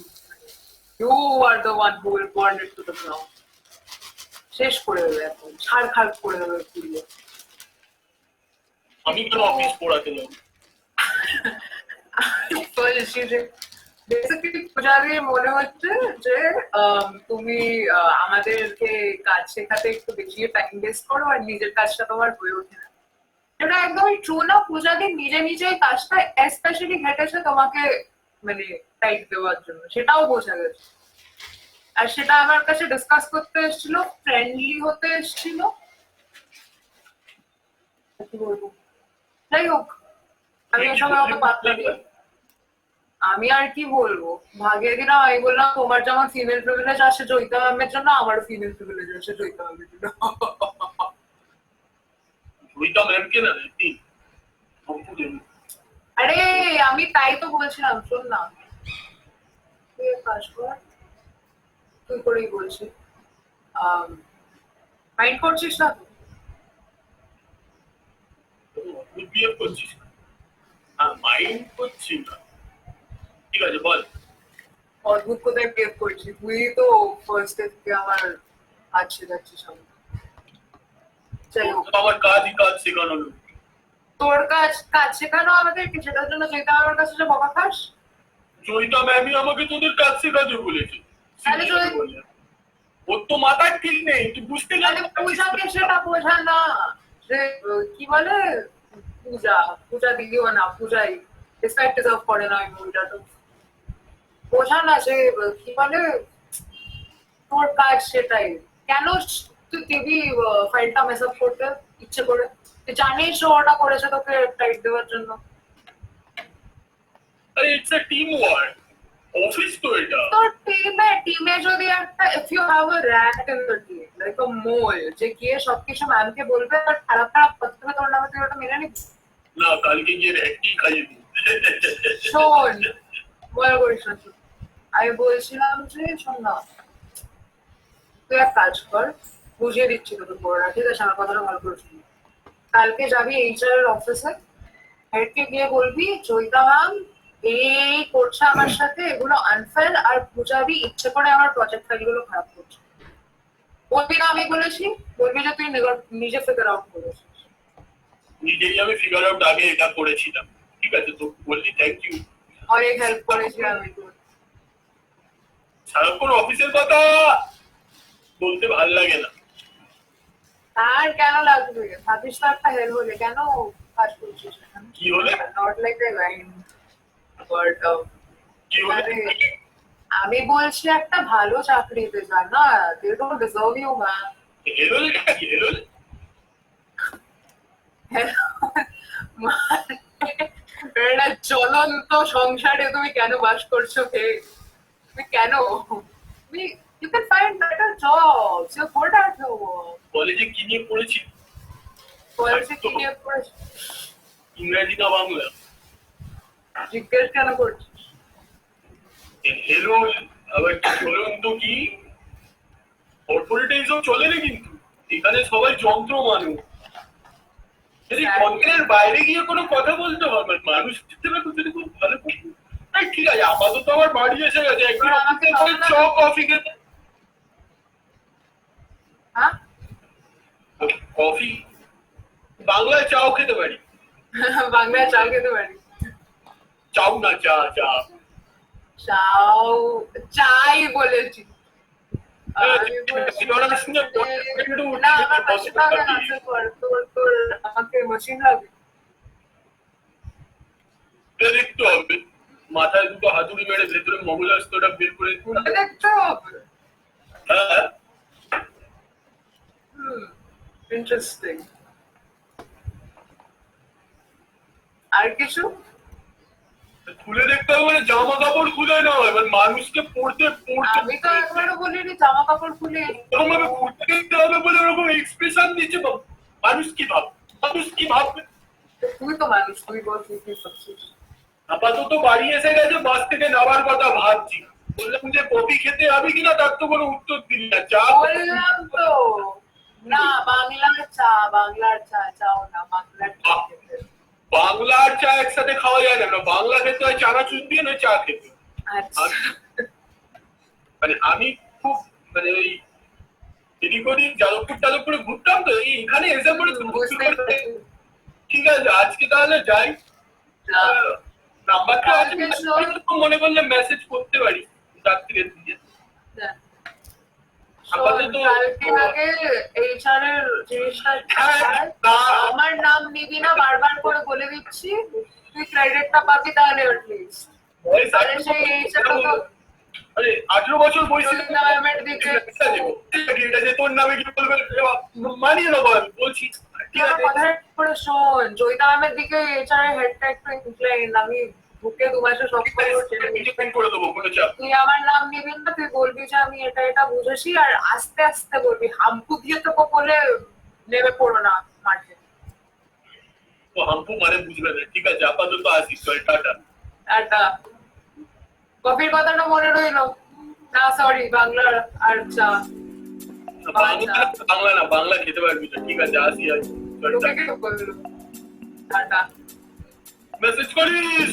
you are the one who will burn it to the ground, শেষ করে দেবে, এখন ছাড়খাড় করে দেবে পুড়িয়ে। আমি কেন অফিস পড়াতে যাবো? বলছি যে বেসিক্যালি পূজারির মনে হচ্ছে যে তুমি আমাদেরকে কাজ শেখাতে একটু বেশি টাইম ওয়েস্ট করো আর নিজের কাজটা তোমার হয়ে ওঠে না। এটা একদমই ট্রু না। পূজাদি নিজে কাজটা স্পেশালি ঘটেছে তোমাকে মানে টাইট দেওয়ার জন্য, সেটাও বোঝা গেছে। আর সেটা আমার কাছে ডিসকাস করতে এসেছিল, ফ্রেন্ডলি হতে এসেছিল। কি বলবো, যাই হোক, আমি এসব অত পাত্তা দিই। আমি আর কি বলবো, ভাগে কিনা আমি বললাম তোমার যেমন ফিমেল প্রিভিলেজ আসে জয়িতা ম্যামের জন্য, আমারও ফিমেল প্রিভিলেজ আসে জয়িতা ম্যামের জন্য। জয়িতা ম্যামকে না, আরে আমি তাই তো বলছিলাম, শোন না, তুই এক কাজ কর, তুই করেই বলছি, মাইন্ড করছিস না তো? বিহেভ করছিস না? মাইন্ড করছি না, ঠিক আছে বল। অদ্ভুত কোথায় বিহেভ করছিস তুই, তো ফার্স্ট থেকে আমার আছে যাচ্ছিস। যাই হোক, আমার কাজই কাজ শেখানো লোক। তোর কাজ শেখানো আমাদেরকে, সেটার জন্য জয়িতা আমার কাছে যে বকা খাস? জয়িতা ম্যামই আমাকে তোদের কাজ শেখাতে বলেছে। তাহলে ওর তো মাথায় ঠিক নেই, তুই বুঝতে তাহলে পূজাকে সেটা বোঝা না, যে কি বলে পূজা দিদিও না, পূজাই রেসপেক্ট ডিজার্ভ করে না ওই মুভিটা, তো বোঝা না যে কি বলে তোর কাজ সেটাই। কেন তুই দিবি ফাইলটা মেস আপ করতে ইচ্ছে করে? তুই জানিস ও ওটা করেছে তোকে টাইট দেওয়ার জন্য। আরে it's a team work, office তো এটা। তোর টিমে যদি একটা if you have a rat in the team like a mole, যে গিয়ে সবকিছু ম্যামকে বলবে আর খারাপ কথা তোর নামে তুই ওটা মেনে নিবি? না, কালকে গিয়ে একটি খাইয়ে দিই। শোন, মনে করিস না তুই। আমি বলছিলাম যে শোন না, তুই এক কাজ কর, বুঝিয়ে দিচ্ছি তোকে পড়া, ঠিক আছে? আমার কথাটা ভালো করে শুনি। কালকে যাবি এইচআর এর অফিসে, হেডকে গিয়ে বলবি জয়িতা ম্যাম এই করছে আমার সাথে, এগুলো আনফেয়ার, আর পূজাবি ইচ্ছে করে আমার প্রজেক্ট ফাইলগুলো খারাপ করছে। বলবি না আমি বলেছি, বলবি যে তুই নিজে ফিগার আউট করেছিস। নিজেই আমি ফিগার আউট আগে এটা করেছিলাম, ঠিক আছে? তো বললি থ্যাংক ইউ, অনেক হেল্প করেছি আমি তোর। সারাক্ষণ অফিসের কথা বলতে ভালো লাগে না। আর কেন লাগবে? ভাবিস তো একটা হেল্প হলে, কেন কাজ করছিস এখানে? কি হলে? Not like a line but কি হলে? আমি বলছি একটা ভালো চাকরিতে যা না, they don't deserve you ma'am. এলোলে কি এলোলে? একটা জ্বলন্ত সংসারে তুমি কেন বাস করছো হে? তুমি কেন? তুমি you can find better jobs, you're good at your work. কলেজে কি নিয়ে পড়েছি? কলেজে কি নিয়ে পড়েছো? ইংরেজি না বাংলা? জিজ্ঞেস কেন করছিস? এলো আবার চলুন তো কি কর্পোরেটে এইসব চলে না, কিন্তু এখানে সবাই যন্ত্র মানুষ। যদি যন্ত্রের বাইরে গিয়ে কোনো কথা বলতে হবে, মানুষ হিসেবে তো যদি খুব ভালো করতে। ঠিক আছে, আপাতত আমার বাড়ি এসে গেছে, একদিন আমাকে চ কফি খেতে। হ্যাঁ, কফি বাংলায় চাও খেতে পারি। বাংলায় চাল খেতে পারি? চাও না, চা চা চাও, চাই বলেছি। না, আমার পাশে থাকবে না, তোর আমাকে মেশিন লাগবে। দেখতে হবে, মাথায় দুটো হাতুড়ি মেরে ভেতরে মঙ্গলাস্ত্রটা বের করে দেখতে হবে। হ্যাঁ, ইন্টারেস্টিং। আর কিছু খুলে দেখতে হবে, মানে জামা কাপড় খুলে নয়, এবার মানুষকে পড়তে আমি তো একবারও বলিনি জামা কাপড় খুলে। এরকম ভাবে পড়তে দেখতে হবে বলে ওরকম এক্সপ্রেশন দিচ্ছে। মানুষ কি ভাববে? তুই তো মানুষ, তুই বল তুই কি ভাবছিস? আপাতত বাড়ি এসে গেছে, বাস থেকে নামার কথা ভাবছি। বললাম যে কফি খেতে হবে কিনা, তার তো কোনো উত্তর দিলি না। চা বললাম তো না, বাংলার চা চাও না, বাংলার চা খেতে। বাংলা আর চা একসাথে খাওয়া যায় না, বাংলা খেতে হয় চানাচুর দিয়ে, নয় চা খেতে। আচ্ছা, মানে আমি খুব মানে ওই এদিক ওদিক যাদবপুরে ঘুরতাম, তো এখানে এসে পড়ে বুঝতে পারছি। ঠিক আছে, আজকে তাহলে যাই। নাম্বারটা আছে, মনে করলে মেসেজ করতে পারি রাত্রির দিকে। কালকে আগে এইচআর এর জিনিসটা আমার নাম নিবি না, বারবার করে বলে দিচ্ছি। তুই ক্রেডিটটা পাবি তাহলে অ্যাটলিস্ট। আরে সেই এইচআর তো আরে 18 বছর বয়সে টুর্নামেন্ট দিতে এটা যে তোর নামে কি বলবে, মানিয়ে নেবো আমি বলছি। ঠিক আছে, কথা করে শোন, জয়িতা ম্যামের দিকে এইচআর এর হেডটা একটু ইনক্লাইন। আমি বুকে 2 মাসে সব করে দেবো, কোনো চাপ। তুই আমার নাম নিবি না, তুই বলবি যে আমি এটা বুঝেছি, আর আস্তে আস্তে বলবি, হাম্পু দিয়ে তো বলে নেমে পড়ো না মাঠে। তো হাম্পু মানে বুঝবে না, ঠিক আছে? আপাতত আসি, টাটা। একটা কফির কথাটা মনে রইলো না? সরি, বাংলার আর চা। বাংলা না, বাংলা খেতে পারবি না, ঠিক আছে? আসি আসি, লোকে কি বললো? টাটা। মেসেজ করিস।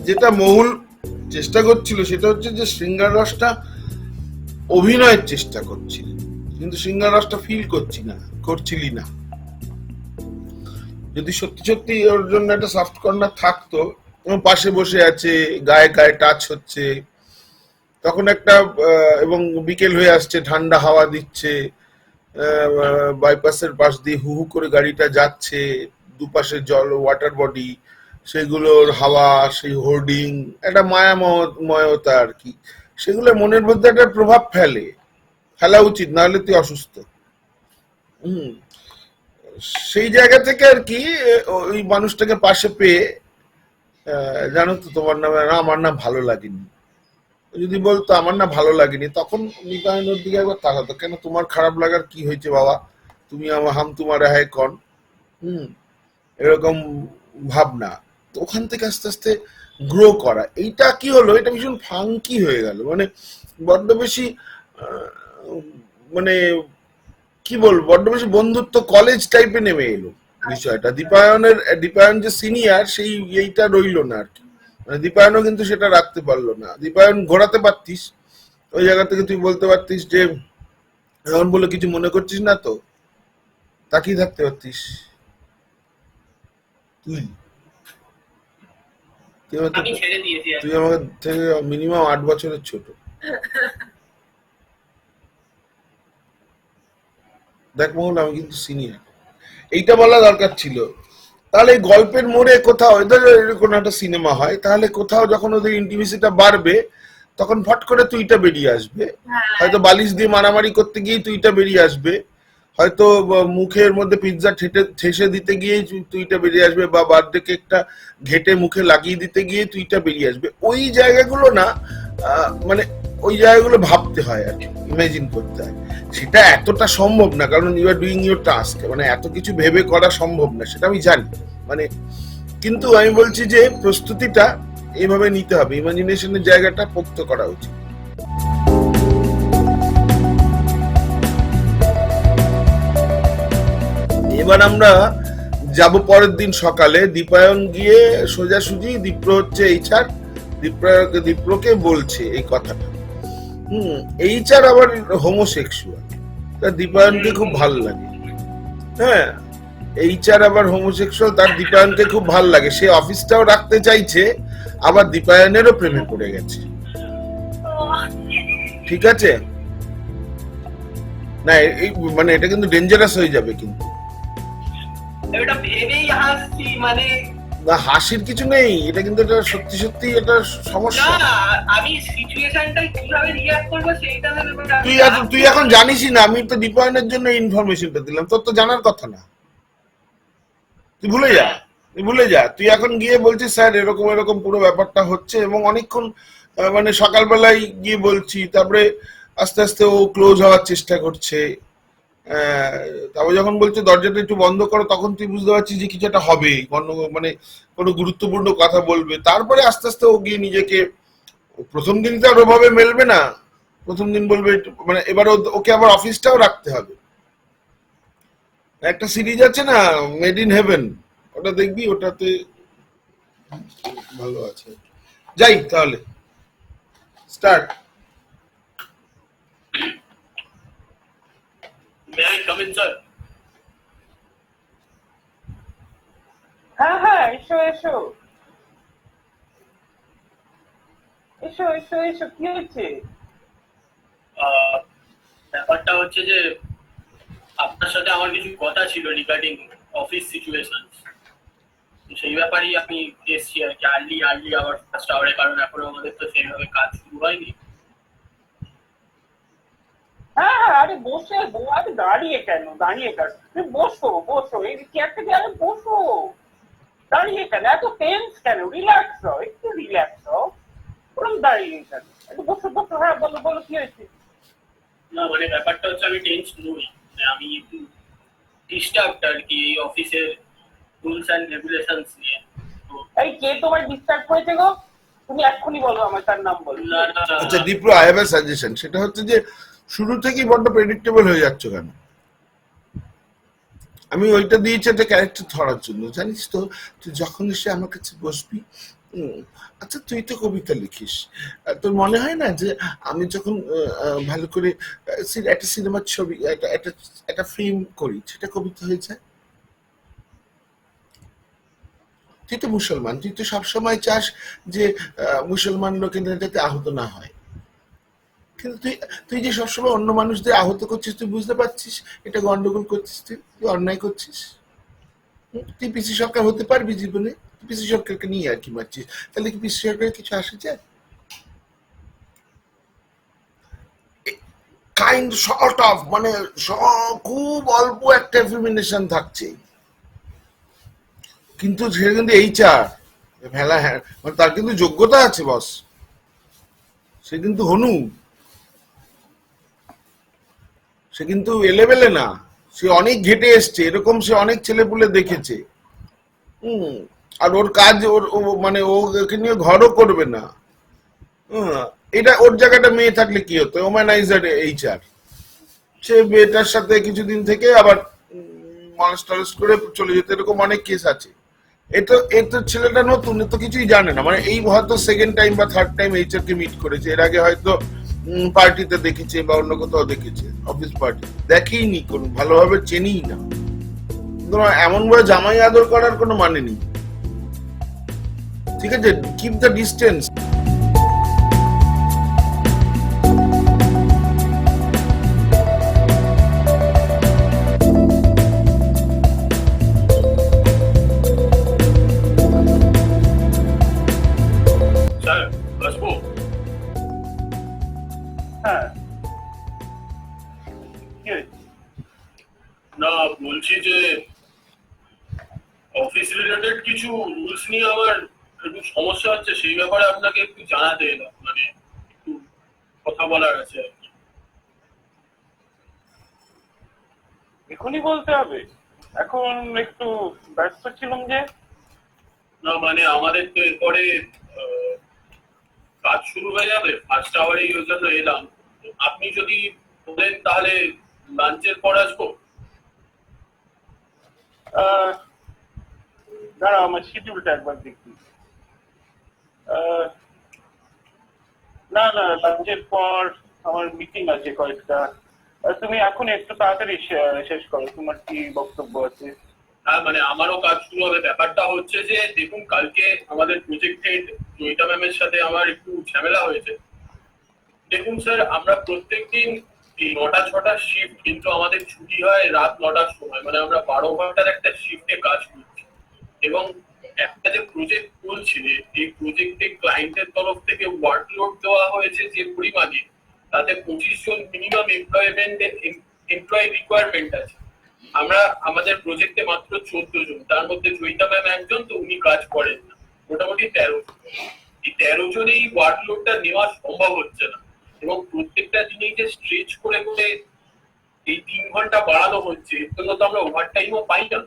যেটা মহুল চেষ্টা করছিল সেটা হচ্ছে যে শৃঙ্গার রসটা অভিনয়ের চেষ্টা করছিল, কিন্তু শৃঙ্গার রসটা ফিল করছিলি না। যদি সত্যি সত্যি ওর জন্য একটা সফট কর্নার থাকতো, পাশে বসে আছে, গায়ে গায়ে টাচ হচ্ছে, তখন একটা এবং বিকেল হয়ে আসছে, ঠান্ডা হাওয়া দিচ্ছে, বাইপাসের পাশ দিয়ে হু হু করে গাড়িটা যাচ্ছে, দুপাশে জল ওয়াটার বডি, সেগুলোর হাওয়া, সেই হোর্ডিং, একটা মায়াময়তা আর কি, সেগুলো মনের মধ্যে একটা প্রভাব ফেলা উচিত, নাহলে তুই অসুস্থ। হম সেই জায়গা থেকে আর কি ওই মানুষটাকে পাশে পেয়ে জানো তো তোমার নামে না, আমার না ভালো লাগেনি, যদি বলতো আমার না ভালো লাগেনি, তখন নিতাইনের দিকে একবার তাকাতো, কেন তোমার খারাপ লাগার কি হয়েছে বাবা, তুমি আমার হাম তোমার হ্যায় কন, এরকম ভাবনা। তো ওখান থেকে আস্তে আস্তে গ্রো করা, এইটা কি হলো, এটা ভীষণ ফাঙ্কি হয়ে গেল, মানে বড্ড বেশি মানে কি বলবো, বড্ড বেশি বন্ধুত্ব কলেজ টাইপে নেমে এলো বিষয়টা। দীপায়ন যে সিনিয়র, সেই এইটা রইলো না আর কি, মানে দীপায়নও কিন্তু সেটা রাখতে পারলো না। দীপায়ন ঘোরাতে পারতিস, ওই জায়গা থেকে তুই বলতে পারতিস যে এমন বলে কিছু মনে করছিস না তো, তাকিয়ে থাকতে পারতিস। তুই আমাকে থেকে মিনিমাম 8 বছরের ছোট, দেখ মোহন আমি কিন্তু সিনিয়র, এইটা বলা দরকার ছিল। তাহলে এই গল্পের মোড়ে কোথাও এদের কোনো একটা সিনেমা হয়, তাহলে কোথাও যখন ওদের ইন্টিমেসিটা বাড়বে, তখন ফট করে তুইটা বেরিয়ে আসবে, হয়তো বালিশ দিয়ে মারামারি করতে গিয়ে তুইটা বেরিয়ে আসবে, হয়তো মুখের মধ্যে পিৎজা ঠেসে দিতে গিয়ে তুইটা বেরিয়ে আসবে, বা বার্থডে কেকটা ঘেটে মুখে লাগিয়ে দিতে গিয়ে তুইটা বেরিয়ে আসবে। ওই জায়গাগুলো না, মানে ওই জায়গাগুলো ভাবতে হয় আর কি, ইমাজিন করতে হয়। সেটা এতটা সম্ভব না, কারণ you are doing your task, মানে এত কিছু ভেবে করা সম্ভব না, সেটা আমি জানি, মানে কিন্তু আমি বলছি যে প্রস্তুতিটা এইভাবে নিতে হবে, ইমাজিনেশনের জায়গাটা পোক্ত করা উচিত। এবার আমরা যাব পরের দিন সকালে, দীপায়ন গিয়ে সোজাসুজি, দীপ্র হচ্ছে এইচআর, দীপ্রকে বলছে এই কথাটা। এইচআর আবার হোমোসেক্সুয়াল, তার দীপায়নকে খুব ভাল লাগে। হ্যাঁ, এইচআর আবার হোমোসেক্সুয়াল, তার দীপায়নকে খুব ভাল লাগে, সে অফিসটাও রাখতে চাইছে, আবার দীপায়নেরও প্রেমে পড়ে গেছে। ঠিক আছে না, এই মানে এটা কিন্তু ডেঞ্জারাস হয়ে যাবে, কিন্তু এটা ভেবেই হাসছি, মানে না হাসির কিছু নেই, এটা কিন্তু এটা সত্যি সত্যি এটা সমস্যা। না আমি সিচুয়েশনটা কিভাবে রিঅ্যাক্ট করব সেইটা তুই এখন জানিসই না, আমি তো দীপায়নের জন্য ইনফরমেশনটা দিলাম, তোর তো জানার কথা না, তুই ভুলে যা। তুই এখন গিয়ে বলছিস স্যার এরকম এরকম পুরো ব্যাপারটা হচ্ছে, এবং অনেকক্ষণ মানে সকালবেলায় গিয়ে বলছি, তারপরে আস্তে আস্তে ও ক্লোজ হওয়ার চেষ্টা করছে, তারপর যখন বলছে দরজাটা একটু বন্ধ করো, তখন তুই বুঝতে পারছিস যে কিছু একটা হবে, মানে কোনো গুরুত্বপূর্ণ কথা বলবে। তারপরে আস্তে আস্তে ও গিয়ে নিজেকে, প্রথম দিন তো আর ওভাবে মেলবে না, প্রথম দিন বলবে মানে এবার ওকে আবার অফিসটাও রাখতে হবে। একটা সিরিজ আছে না মেড ইন হেভেন, ওটা দেখবি, ওটাতে ভালো আছে। যাই তাহলে, start. May I come in, sir? হ্যাঁ হ্যাঁ, এসো এসো এসো এসো এসো, কি হয়েছে? ব্যাপারটা হচ্ছে যে আপনার সাথে আমার কিছু কথা ছিল রিগার্ডিং অফিস সিচুয়েশন, সেই ব্যাপারেই আমি এসেছি আর কি, আর্লি আওয়ার ফার্স্ট আওয়ারে, কারণ এখনো আমাদের তো সেইভাবে কাজ শুরু হয়নি। হ্যাঁ হ্যাঁ, আরে বসে আরে দাঁড়িয়ে কেন তুমি বসো বসো, এই চেয়ারটা দিয়ে আরে বসো, দাঁড়িয়ে কেন এত টেন্স কেন? রিল্যাক্স হও, একটু রিল্যাক্স হও, ওরকম দাঁড়িয়ে কেন? একটু বসো বসো, হ্যাঁ বলো বলো, কি হয়েছে? না মানে ব্যাপারটা হচ্ছে আমি টেন্স নই, আমি একটু ডিস্টার্বড আর কি এই অফিসের রুলস অ্যান্ড রেগুলেশনস নিয়ে। এই কে তোমার ডিস্টার্ব করেছে গো? তুমি এক্ষুনি বলো আমার, তার নাম বলো। আচ্ছা Dipra, I have a suggestion, সেটা হচ্ছে যে শুরু থেকেই বড্ড প্রেডিক্টেবল হয়ে যাচ্ছ কেন? আমি ওইটা দিয়েছি একটা ক্যারেক্টার ধরার জন্য, জানিস তো, তুই যখন এসে আমার কাছে বসবি হুম, আচ্ছা তুই তো কবিতা লিখিস, তোর মনে হয় না যে আমি যখন ভালো করে একটা সিনেমার ছবি একটা ফিল্ম করি সেটা কবিতা হয়ে যায়? তুই তো মুসলমান, তুই তো সবসময় চাস যে মুসলমান লোকেরা যাতে আহত না হয়, কিন্তু তুই তুই যে সবসময় অন্য মানুষদের আহত করছিস, তুই বুঝতে পারছিস এটা গন্ডগোল করছিস, তুই তুই অন্যায় করছিস। তুই পিসি সরকার হতে পারবি জীবনে? তুই পিসি সরকারকে নিয়ে আর কি মারছিস, তাহলে কি পিসি সরকারের কিছু আসে যায়? কাইন্ড শর্ট অফ মানে খুব অল্প একটা ফিমিনেশন থাকছে, কিন্তু সে কিন্তু এইচআর ভেলা, হ্যাঁ মানে তার কিন্তু যোগ্যতা আছে বস, সে কিন্তু হনু, সে কিন্তু এলেবেলে না, সে অনেক ঘেটে এসছে, এরকম সে অনেক ছেলেপুলে দেখেছে। হুম, আর ওর কাজ মানে ওকে নিয়ে ঘরও করবে না। হুম, এটা ওর জায়গাটা মেয়ে থাকলে কি হতো, ওম্যানাইজার এইচআর, সে মেয়েটার সাথে কিছুদিন থেকে আবার মলেস্ট টলেস্ট করে চলে যেত, এরকম অনেক কেস আছে। এ তো ছেলেটা নতুন, এ তো কিছুই জানে না, মানে এই হয়তো সেকেন্ড টাইম বা থার্ড টাইম এইচআর কে মিট করেছে, এর আগে হয়তো পার্টিতে দেখেছে বা অন্য কোথাও দেখেছে, অফিস পার্টি দেখেই নি, কোন ভালোভাবে চেনেই না। তোমার এমন ভাবে জামাই আদর করার কোনো মানে নেই, ঠিক আছে, কিপ দ্য ডিস্টেন্স। স্যার আসবো? হ্যাঁ, কি হয়েছে? না, বলছি যে অফিস রিলেটেড কিছু রুলস নিয়ে আমার একটু সমস্যা হচ্ছে, সেই ব্যাপারে আপনাকে একটু জানাতে এলাম, মানে একটু কথা বলার আছে আর কি। এখনই বলতে হবে? এখন একটু ব্যস্ত ছিলাম যে। না মানে আমাদের তো এরপরে আহ, কাজ শুরু হয়ে যাবে, ফার্স্ট আওয়ারেই ওই জন্য এলাম। তো আপনি যদি বলেন তাহলে লাঞ্চের পর আসবো। আহ, দাঁড়াও, আমার শিডিউলটা একবার দেখি। আহ, না না, লাঞ্চের পর আমার মিটিং আছে কয়েকটা। তুমি এখন একটু তাড়াতাড়ি শেষ করো, তোমার কি বক্তব্য আছে? হ্যাঁ মানে আমারও কাজ শুরু হবে। ব্যাপারটা হচ্ছে যে দেখুন, কালকে আমাদের প্রজেক্ট হেড জয়িতা ম্যামের সাথে আমার একটু ঝামেলা হয়েছে। দেখুন স্যার, আমরা প্রত্যেকদিন এই 9টা-6টার শিফট, কিন্তু আমাদের ছুটি হয় রাত 9টার সময়, মানে আমরা 12 ঘন্টার একটা শিফটে কাজ করছি। এবং একটা যে প্রজেক্ট চলছে, এই প্রজেক্টে ক্লায়েন্টের তরফ থেকে ওয়ার্কলোড দেওয়া হয়েছে যে পরিমাণে, তাতে 25 জন মিনিমাম এমপ্লয় রিকোয়ারমেন্ট আছে। আমরা আমাদের প্রজেক্টে মাত্র 14 জন, তার মধ্যে জয়িতা ম্যাম একজন, তো উনি কাজ করেন না। মোটামুটি 13 জন। এই 13 জনে এই ওয়ার্কলোডটা নেওয়া সম্ভব হচ্ছে না, এবং প্রত্যেকটা দিনেই যে স্ট্রেচ করে করে এই 3 ঘন্টা বাড়ানো হচ্ছে, এর জন্য তো আমরা ওভারটাইমও পাই না।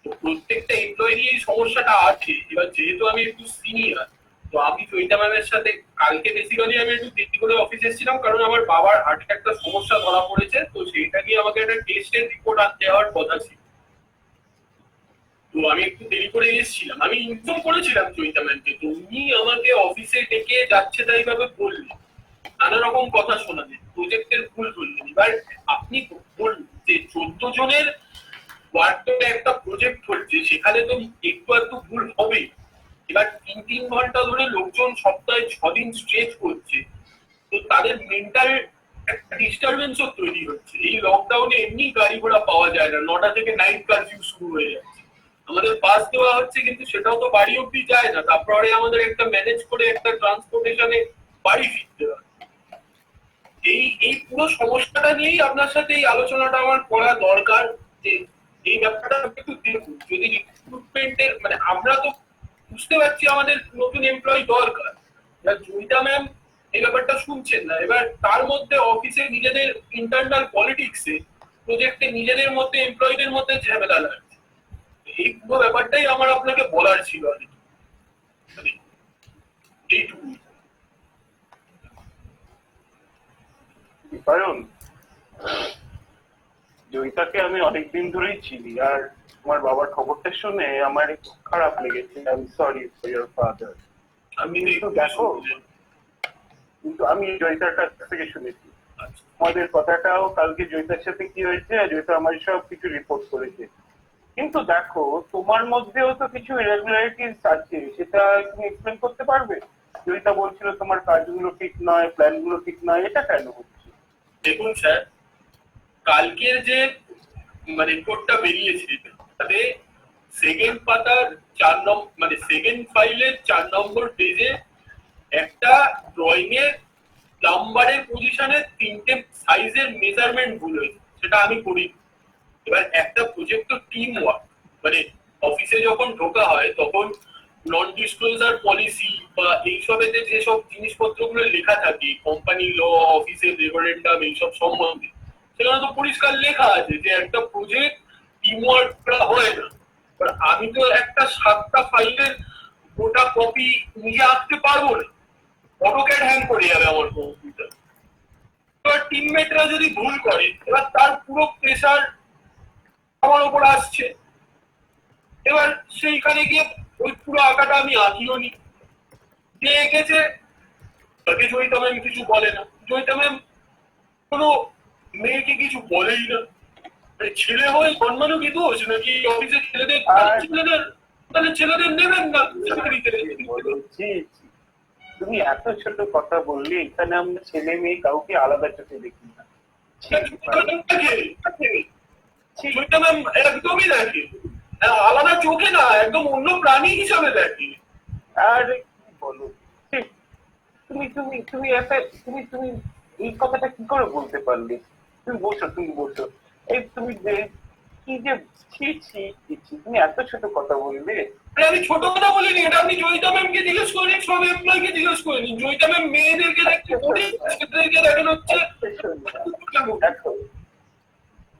তো প্রত্যেকটা এমপ্লয়ি এই সমস্যাটা আছে। এবার যেহেতু আমি একটু সিনিয়র, তো আমি জয়িতা ম্যামের সাথে কালকে বেসিক্যালি আমি একটু দেরি করে অফিসে এসেছিলাম, কারণ আমার বাবার হার্টে একটা সমস্যা ধরা পড়েছে, তো সেইটা নিয়ে আমাকে একটা টেস্টের রিপোর্ট আনতে হওয়ার কথা ছিল। তো আমি একটু দেরি করে এসেছিলাম, আমি ইনফর্ম করেছিলাম জয়িতা ম্যামকে, তো উনি আমাকে অফিসে ডেকে যাচ্ছে তাই ভাবে বললেন, নানা রকম কথা শোনালেন, প্রজেক্টের ভুল বললেন। এবার আপনি বলুন যে 14 জনের ওয়ার্ডে একটা প্রজেক্ট হচ্ছে, সেখানে তো একটু একটু ভুল হবে। এবার 3-3 ঘন্টা ধরে লোকজন সপ্তাহে 6 দিন স্ট্রেচ করছে, তো তাদের মেন্টাল একটা ডিস্টারবেন্সও তৈরি হচ্ছে। এই লকডাউনে এমনি গাড়ি ঘোড়া পাওয়া যায় না, 9টা থেকে নাইট কারফিউ শুরু হয়ে যাচ্ছে। আমাদের পাস দেওয়া হচ্ছে, কিন্তু সেটাও তো বাড়ি অব্দি যায় না, তারপরে আমাদের একটা ম্যানেজ করে একটা ট্রান্সপোর্টেশনে বাড়ি ফিরতে হয়। এই এই পুরো সমস্যাটা নিয়েই আপনার সাথে এই আলোচনাটা আমার করা দরকার, যে এই ব্যাপারটা একটু দেখুন। যদি রিক্রুটমেন্টের মানে আমরা তো বুঝতে পারছি আমাদের নতুন এমপ্লয়ি দরকার, জয়িতা ম্যাম এই ব্যাপারটা শুনছেন না। এবার তার মধ্যে অফিসে নিজেদের ইন্টারনাল পলিটিক্সে প্রজেক্টে নিজেদের মধ্যে এমপ্লয়ীদের মধ্যে ঝামেলা লাগছে। এই পুরো ব্যাপারটাই আমার আপনাকে বলার ছিল আর কি, মানে এইটুকুই। কারণ জয়িতাকে আমি অনেকদিন ধরেই চিনি, আর আমার বাবার খবরটা শুনে আমার একটু খারাপ লেগেছে। I am sorry for your father. আমি কিন্তু দেখো, কিন্তু আমি জয়িতার কাছ থেকে শুনেছি আচ্ছা, আমাদের কথাটাও কালকে জয়িতার সাথে কি হয়েছে, জয়িতা আমার সব কিছু রিপোর্ট করেছে। কিন্তু দেখো, তোমার মধ্যেও তো কিছু ইরেগুলারিটিস আছে, সেটা তুমি এক্সপ্লেন করতে পারবে? জয়িতা বলছিল তোমার কাজগুলো ঠিক নয়, প্ল্যানগুলো ঠিক নয়, এটা কেন হচ্ছে? দেখুন স্যার, কালকের যে রিপোর্টটা বেরিয়েছে তাতে সেকেন্ড পাতার 4 নম্বর সেকেন্ড ফাইলের 4 নম্বর পেজে একটা ড্রয়িং এর প্লাম্বারের পজিশনে 3টে সাইজের মেজারমেন্ট ভুল হয়েছে, সেটা আমি করি। এবার একটা প্রজেক্ট তো টিম ওয়ার্ক, অফিসে যখন ঢোকা হয় তখন নন ডিসক্লোজার পলিসি বা এইসবেতে যেসব জিনিসপত্রগুলো লেখা থাকে কোম্পানি ল, অফিসের রেফারেন্ডাম, এইসব সম্বন্ধে সেখানে তো পরিষ্কার লেখা আছে যে একটা প্রজেক্ট টিম ওয়ার্ক করা হয় না। এবার আমি তো একটা 7টা ফাইলের গোটা কপি নিজে আঁকতে পারবো না, অটোক্যাড হ্যাং করে যাবে আমার কম্পিউটার। এবার টিমমেটরা যদি ভুল করে, এবার তার পুরো প্রেসার আমার উপর আসছে। এবার সেইখানে গিয়ে ওই পুরো আঁকাটা আমি আঁকিও নি, যে এঁকেছে তাকে জয়িতা ম্যাম কিছু বলে না, জয়িতা ম্যাম কোনো মেয়েকে কিছু বলেই না। ছেলে হয়ে জন্মানো কি দোষ নাকি? অফিসে ছেলেদের তাহলে ছেলেদের নেবেন না চাকরিতে। জি, জি। তুমি এত ছোট কথা বললে, এখানে আমরা ছেলে মেয়ে কাউকে আলাদা চোখে দেখি না। জয়িতা ম্যাম একদমই দেখে আলাদা চোখে না, একদম অন্য প্রাণী হিসাবে দেখে। আর কি বলো, ঠিক। তুমি তুমি তুমি একটা তুমি তুমি এই কথাটা কি করে বলতে পারলে? তুমি বসো। এই তুমি যে কি যে ছি ছি ছি ছি, তুমি এত ছোট কথা বললে। আমি ছোট কথা বলিনি, এটা আপনি জয়িতা ম্যামকে জিজ্ঞেস করেন, সব এমপ্লয়িকে জিজ্ঞেস করেন। জয়িতা ম্যাম মেয়েদেরকে দেখতে ছেলেদেরকে দেখানো হচ্ছে। দেখো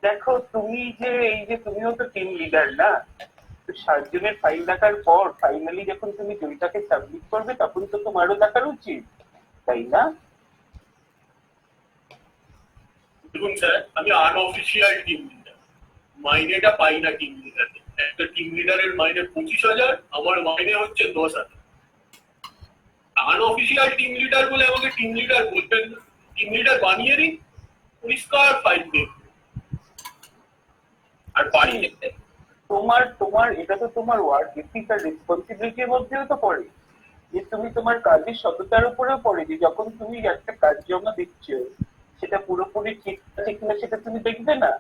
দেখো, তুমি যে এই যে তুমিও তো টিম লিডার না, তো 7 জনের ফাইল দেখার পর ফাইনালি যখন তুমি জয়িতাকে সাবমিট করবে তখন তো তোমারও দেখার উচিত, তাই না? দেখুন স্যার, আমি আনঅফিসিয়াল টিম লিডার, মাইনেটা পাই না টিম লিডার। একটা টিম লিডারের মাইনে 25,000, আমার মাইনে হচ্ছে 10,000। আনঅফিসিয়াল টিম লিডার বলে আমাকে টিম লিডার বলবেন না। টিম লিডার বানিয়ে দিন, পরিষ্কার ফাইল দেব আর বাড়িয়ে দেন। তোমার তোমার এটা তো তোমার ওয়ার্ক এথিক আর রেসপন্সিবিলিটির মধ্যেও তো পড়ে, যে তুমি তোমার কাজের সততার উপরেও পড়ে, যে যখন তুমি একটা কাজ জমা দিচ্ছ সেটা পুরোপুরি ঠিক আছে কিনা সেটা তুমি দেখবে না।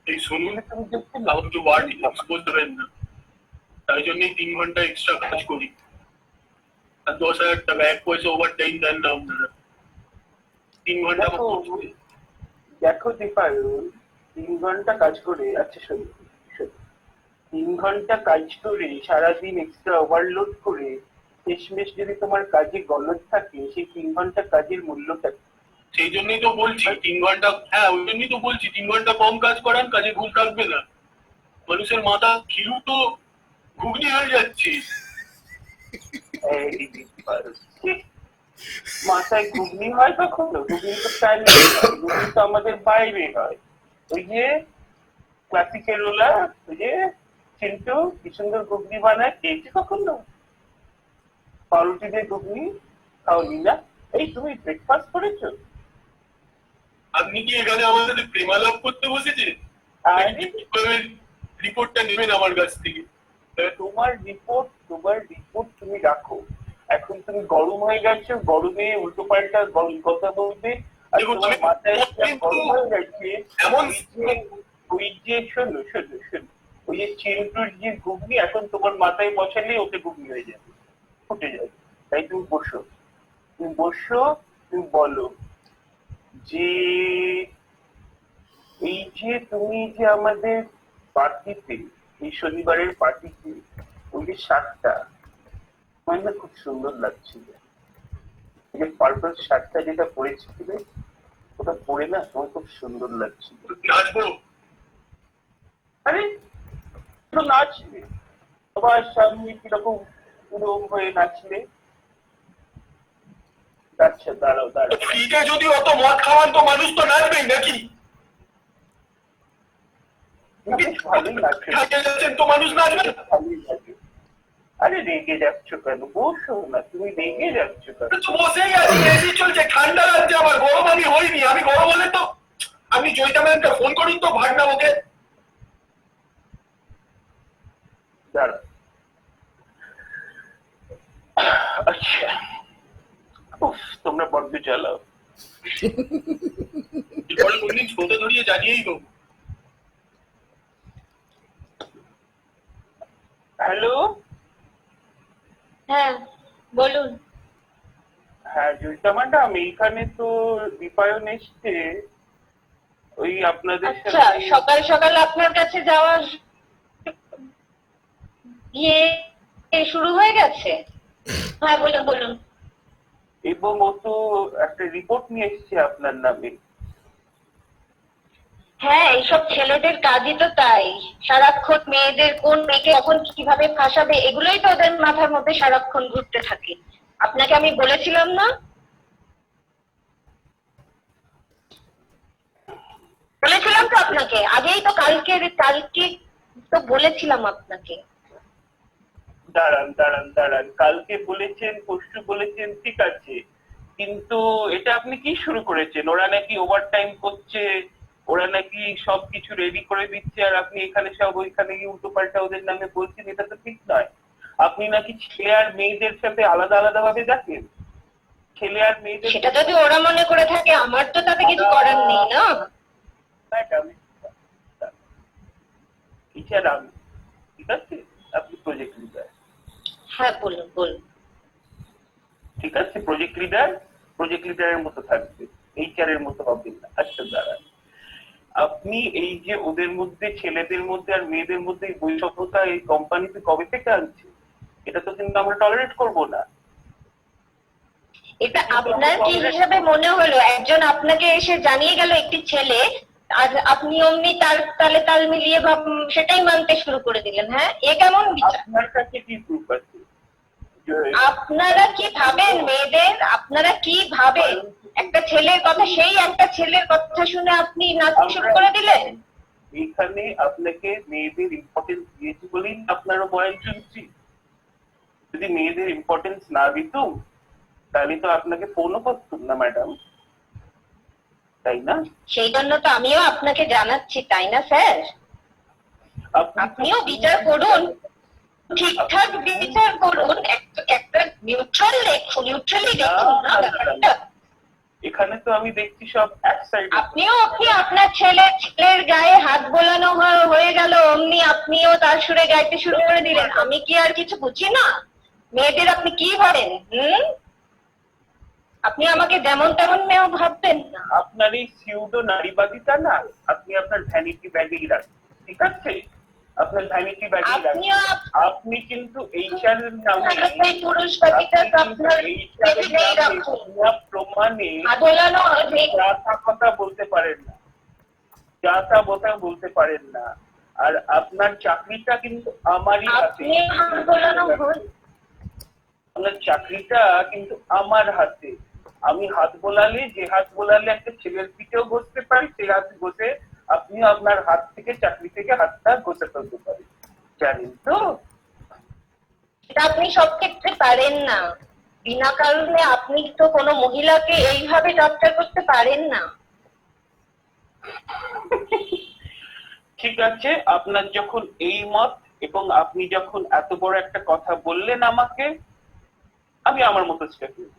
এই শুনুন, তুমি দেখবে না। আমাকে ওয়ার্ড ইউজ করবেন না, তাই জন্যই 3 ঘন্টা এক্সট্রা কাজ করি। আর 10,000 টাকা এক পয়সা ওভার টাইম দেন না আপনারা। 3 ঘন্টা দেখো দীপায়ন, 3 ঘন্টা কাজ করে, আচ্ছা শোনো, 3 ঘন্টা কাজ করে সারাদিন এক্সট্রা ওভারলোড করে শেষমেশ যদি তোমার কাজে গলদ থাকে, সেই 3 ঘন্টা কাজের মূল্যটা কি? সেই জন্যই তো বলছি 3 ঘন্টা, হ্যাঁ ওই জন্যই তো বলছি 3 ঘন্টা কম কাজ করান, কাজে ভুল থাকবে না। মানুষের মাথা খিলু তো ঘুগনি হয়ে যাচ্ছে। এই দীপায়ন, মাথায় ঘুগনি হয় কখনো? ঘুগনি তো চাইলে ঘুগনি তো আমাদের বাইরে হয়। ওই যে ক্লাসিকের ওলা, ওই যে চিন্টু কি সুন্দর ঘুগনি বানায়, খেয়েছি কখনো? পাউরুটি দিয়ে ঘুগনি খাওনি না? এই তুমি ব্রেকফাস্ট করেছো? আপনি কি এখানে আমার সাথে প্রেমালাপ করতে বসেছেন? রিপোর্টটা নেবেন আমার কাছ থেকে। তোমার রিপোর্ট তুমি রাখো। এখন তুমি গরম হয়ে গেছো, গরমে উল্টো পাল্টা কথা বলবে, আর দেখুন, তোমার মাথায় গরম হয়ে গেছে। এমন ওই যে শোনো, ওই যে চিন্টুর যে ঘুগনি এখন তোমার মাথায় বসালে ওতে ঘুগনি হয়ে যাবে, ফুটে যাবে। তাই তুমি বসো, তুমি বলো যে এই যে তুমি যে আমাদের পার্টিতে, এই শনিবারের পার্টিতে ওই যে শার্টটা আমার না খুব সুন্দর লাগছিল, যে পার্পল শার্টটা যেটা পরেছিলে ওটা পরে না তোমার খুব সুন্দর লাগছিল। নাচবো? আরে তো নাচবে, সবার সামনে কিরকম পুরো হয়ে নাচলে। আচ্ছা দাঁড়াও। ফ্রিতে যদি অত মদ খাওয়ান তো মানুষ তো নাচবেই নাকি? না, বেশ ভালোই লাগছে। থাকে যাচ্ছেন তো মানুষ নাচবে না। ভালোই লাগে। আরে রেগে যাচ্ছ কেন? বসো না, তুমি রেগে যাচ্ছ কেন? তো বসেই আছি, এসি চলছে, ঠান্ডা লাগছে, আমার গরম আমি হইনি, আমি গরম হলে তো আপনি জয়িতা ম্যামকে ফোন করুন তো, ভাগনা ওকে। দাঁড়া। আচ্ছা, উফ, তোমরা বড্ড চালাও। এরপরে কোনদিন ছোট ধরিয়ে জানিয়েই দেবো। হ্যালো, হ্যাঁ বলুন। হ্যাঁ জয়িতা ম্যাডাম, এইখানে তো দীপায়ন এসছে, ওই আপনাদের আচ্ছা, সাথে। সকাল সকাল আপনার কাছে যাওয়া গিয়ে শুরু হয়ে গেছে। হ্যাঁ বলুন বলুন। এবং ও তো একটা রিপোর্ট নিয়ে এসছে আপনার নামে। হ্যাঁ, এইসব ছেলেদের কাজই তো তাই। সারাক্ষণ মেয়েদের কোন মেয়েকে কখন কিভাবে ফাঁসাবে এগুলোই তো ওদের মাথার মধ্যে সারাক্ষণ ঘুরতে থাকে। আপনাকে আমি বলেছিলাম না? বলেছিলাম তো আপনাকে, আগেই তো কালকে তো বলেছিলাম আপনাকে। দাঁড়ান দাঁড়ান দাঁড়ান, কালকে বলেছেন, পরশু বলেছেন, ঠিক আছে, কিন্তু এটা আপনি কি শুরু করেছেন? ওরা নাকি ওভার টাইম করছে, ওরা নাকি সবকিছু রেডি করে দিচ্ছে, আর আপনি এখানে সব ওইখানে গিয়ে উল্টো পাল্টা ওদের নামে বলছেন, এটা তো ঠিক নয়। আপনি নাকি ছেলে আর মেয়েদের সাথে আলাদা আলাদা ভাবে দেখেন। ছেলে আর মেয়েদের সেটা যদি ওরা মনে করে থাকে, আমার তো তাতে কিছু করার নেই না। ম্যাডাম, টিচার আমি, ঠিক আছে, আপনি প্রজেক্ট লিডার, হ্যাঁ বলুন বলুন। ঠিক আছে, প্রজেক্ট লিডারের মতো থাকবে, এইচআর এর মতো হবে না। আচ্ছা দাঁড়ান, আপনি এই যে ওদের মধ্যে, ছেলেদের মধ্যে আর মেয়েদের মধ্যে এই বৈষম্যতা এই কোম্পানিতে কবে থেকে আনছে? এটা তো কিন্তু আমরা টলারেট করব না। এটা আপনার কি হিসাবে মনে হলো? একজন আপনাকে এসে জানিয়ে গেল একটি ছেলে, আর আপনি অমনি তার তালে তাল মিলিয়ে সেটাই মানতে শুরু করে দিলেন? হ্যাঁ, এ কেমন বিচার? আপনার কাছে কি প্রুফ আছে? আপনারা কি ভাবেন মেয়েদের? আপনারা কি ভাবেন? একটা ছেলের কথা, সেই একটা ছেলের কথা শুনে আপনি নাচতে শুরু করে দিলেন? এখানে আপনাকে মেয়েদের ইম্পর্টেন্স দিয়েছি বলেই আপনারও বয়ান শুনছি। যদি মেয়েদের ইম্পর্টেন্স না দিতুম তাহলে তো আপনাকে ফোনও করতুম না ম্যাডাম, তাই না? সেই জন্য তো আমিও আপনাকে জানাচ্ছি, তাই না স্যার? আপনিও বিচার করুন, ঠিকঠাক বিচার করুন, একটা নিউট্রালি দেখুন না ব্যাপারটা। এখানে তো আমি দেখছি সব এক সাইড। আপনিও আপনার ছেলের গায়ে হাত বোলানো হয়ে গেল, অমনি আপনিও তার সুরে গাইতে শুরু করে দিলেন। আমি কি আর কিছু বুঝি না? মেয়েদের আপনি কি ভাবেন? আপনি আমাকে যেমন তেমন মেয়েও ভাববেন না। আপনার এই সিউডো নারীবাদিতা না, আপনি আপনার ভ্যানিটি ব্যাগেই রাখেন, ঠিক আছে? আপনার ভ্যানিটি ব্যাগেই রাখেন। আপনি কিন্তু এইচআর এর নামে, এই পুরুষবাদিতা আপনার টেবিলেই রাখুন। প্রমাণে আদোলানো যা তা কথা বলতে পারেন না, যা তা কথা বলতে পারেন না। আর আপনার চাকরিটা কিন্তু আমারই হাতে। আপনি হাত বোলানো ভুল। আপনার চাকরিটা কিন্তু আমার হাতে। আমি হাত বোলালে, যে হাত বোলালে একটা ছেলের পিঠেও ঘষতে পারি, সেই হাত ঘষে আপনিও আপনার হাত থেকে, চাকরি থেকে হাতটা ঘষে ফেলতে পারি, জানেন তো? এটা আপনি সব ক্ষেত্রে পারেন না। বিনা কারণে আপনি তো কোনো মহিলাকে এইভাবে টর্চার করতে পারেন না। ঠিক আছে, আপনার যখন এই মত এবং আপনি যখন এত বড় একটা কথা বললেন আমাকে, আমি আমার মতো স্টেপ নেব।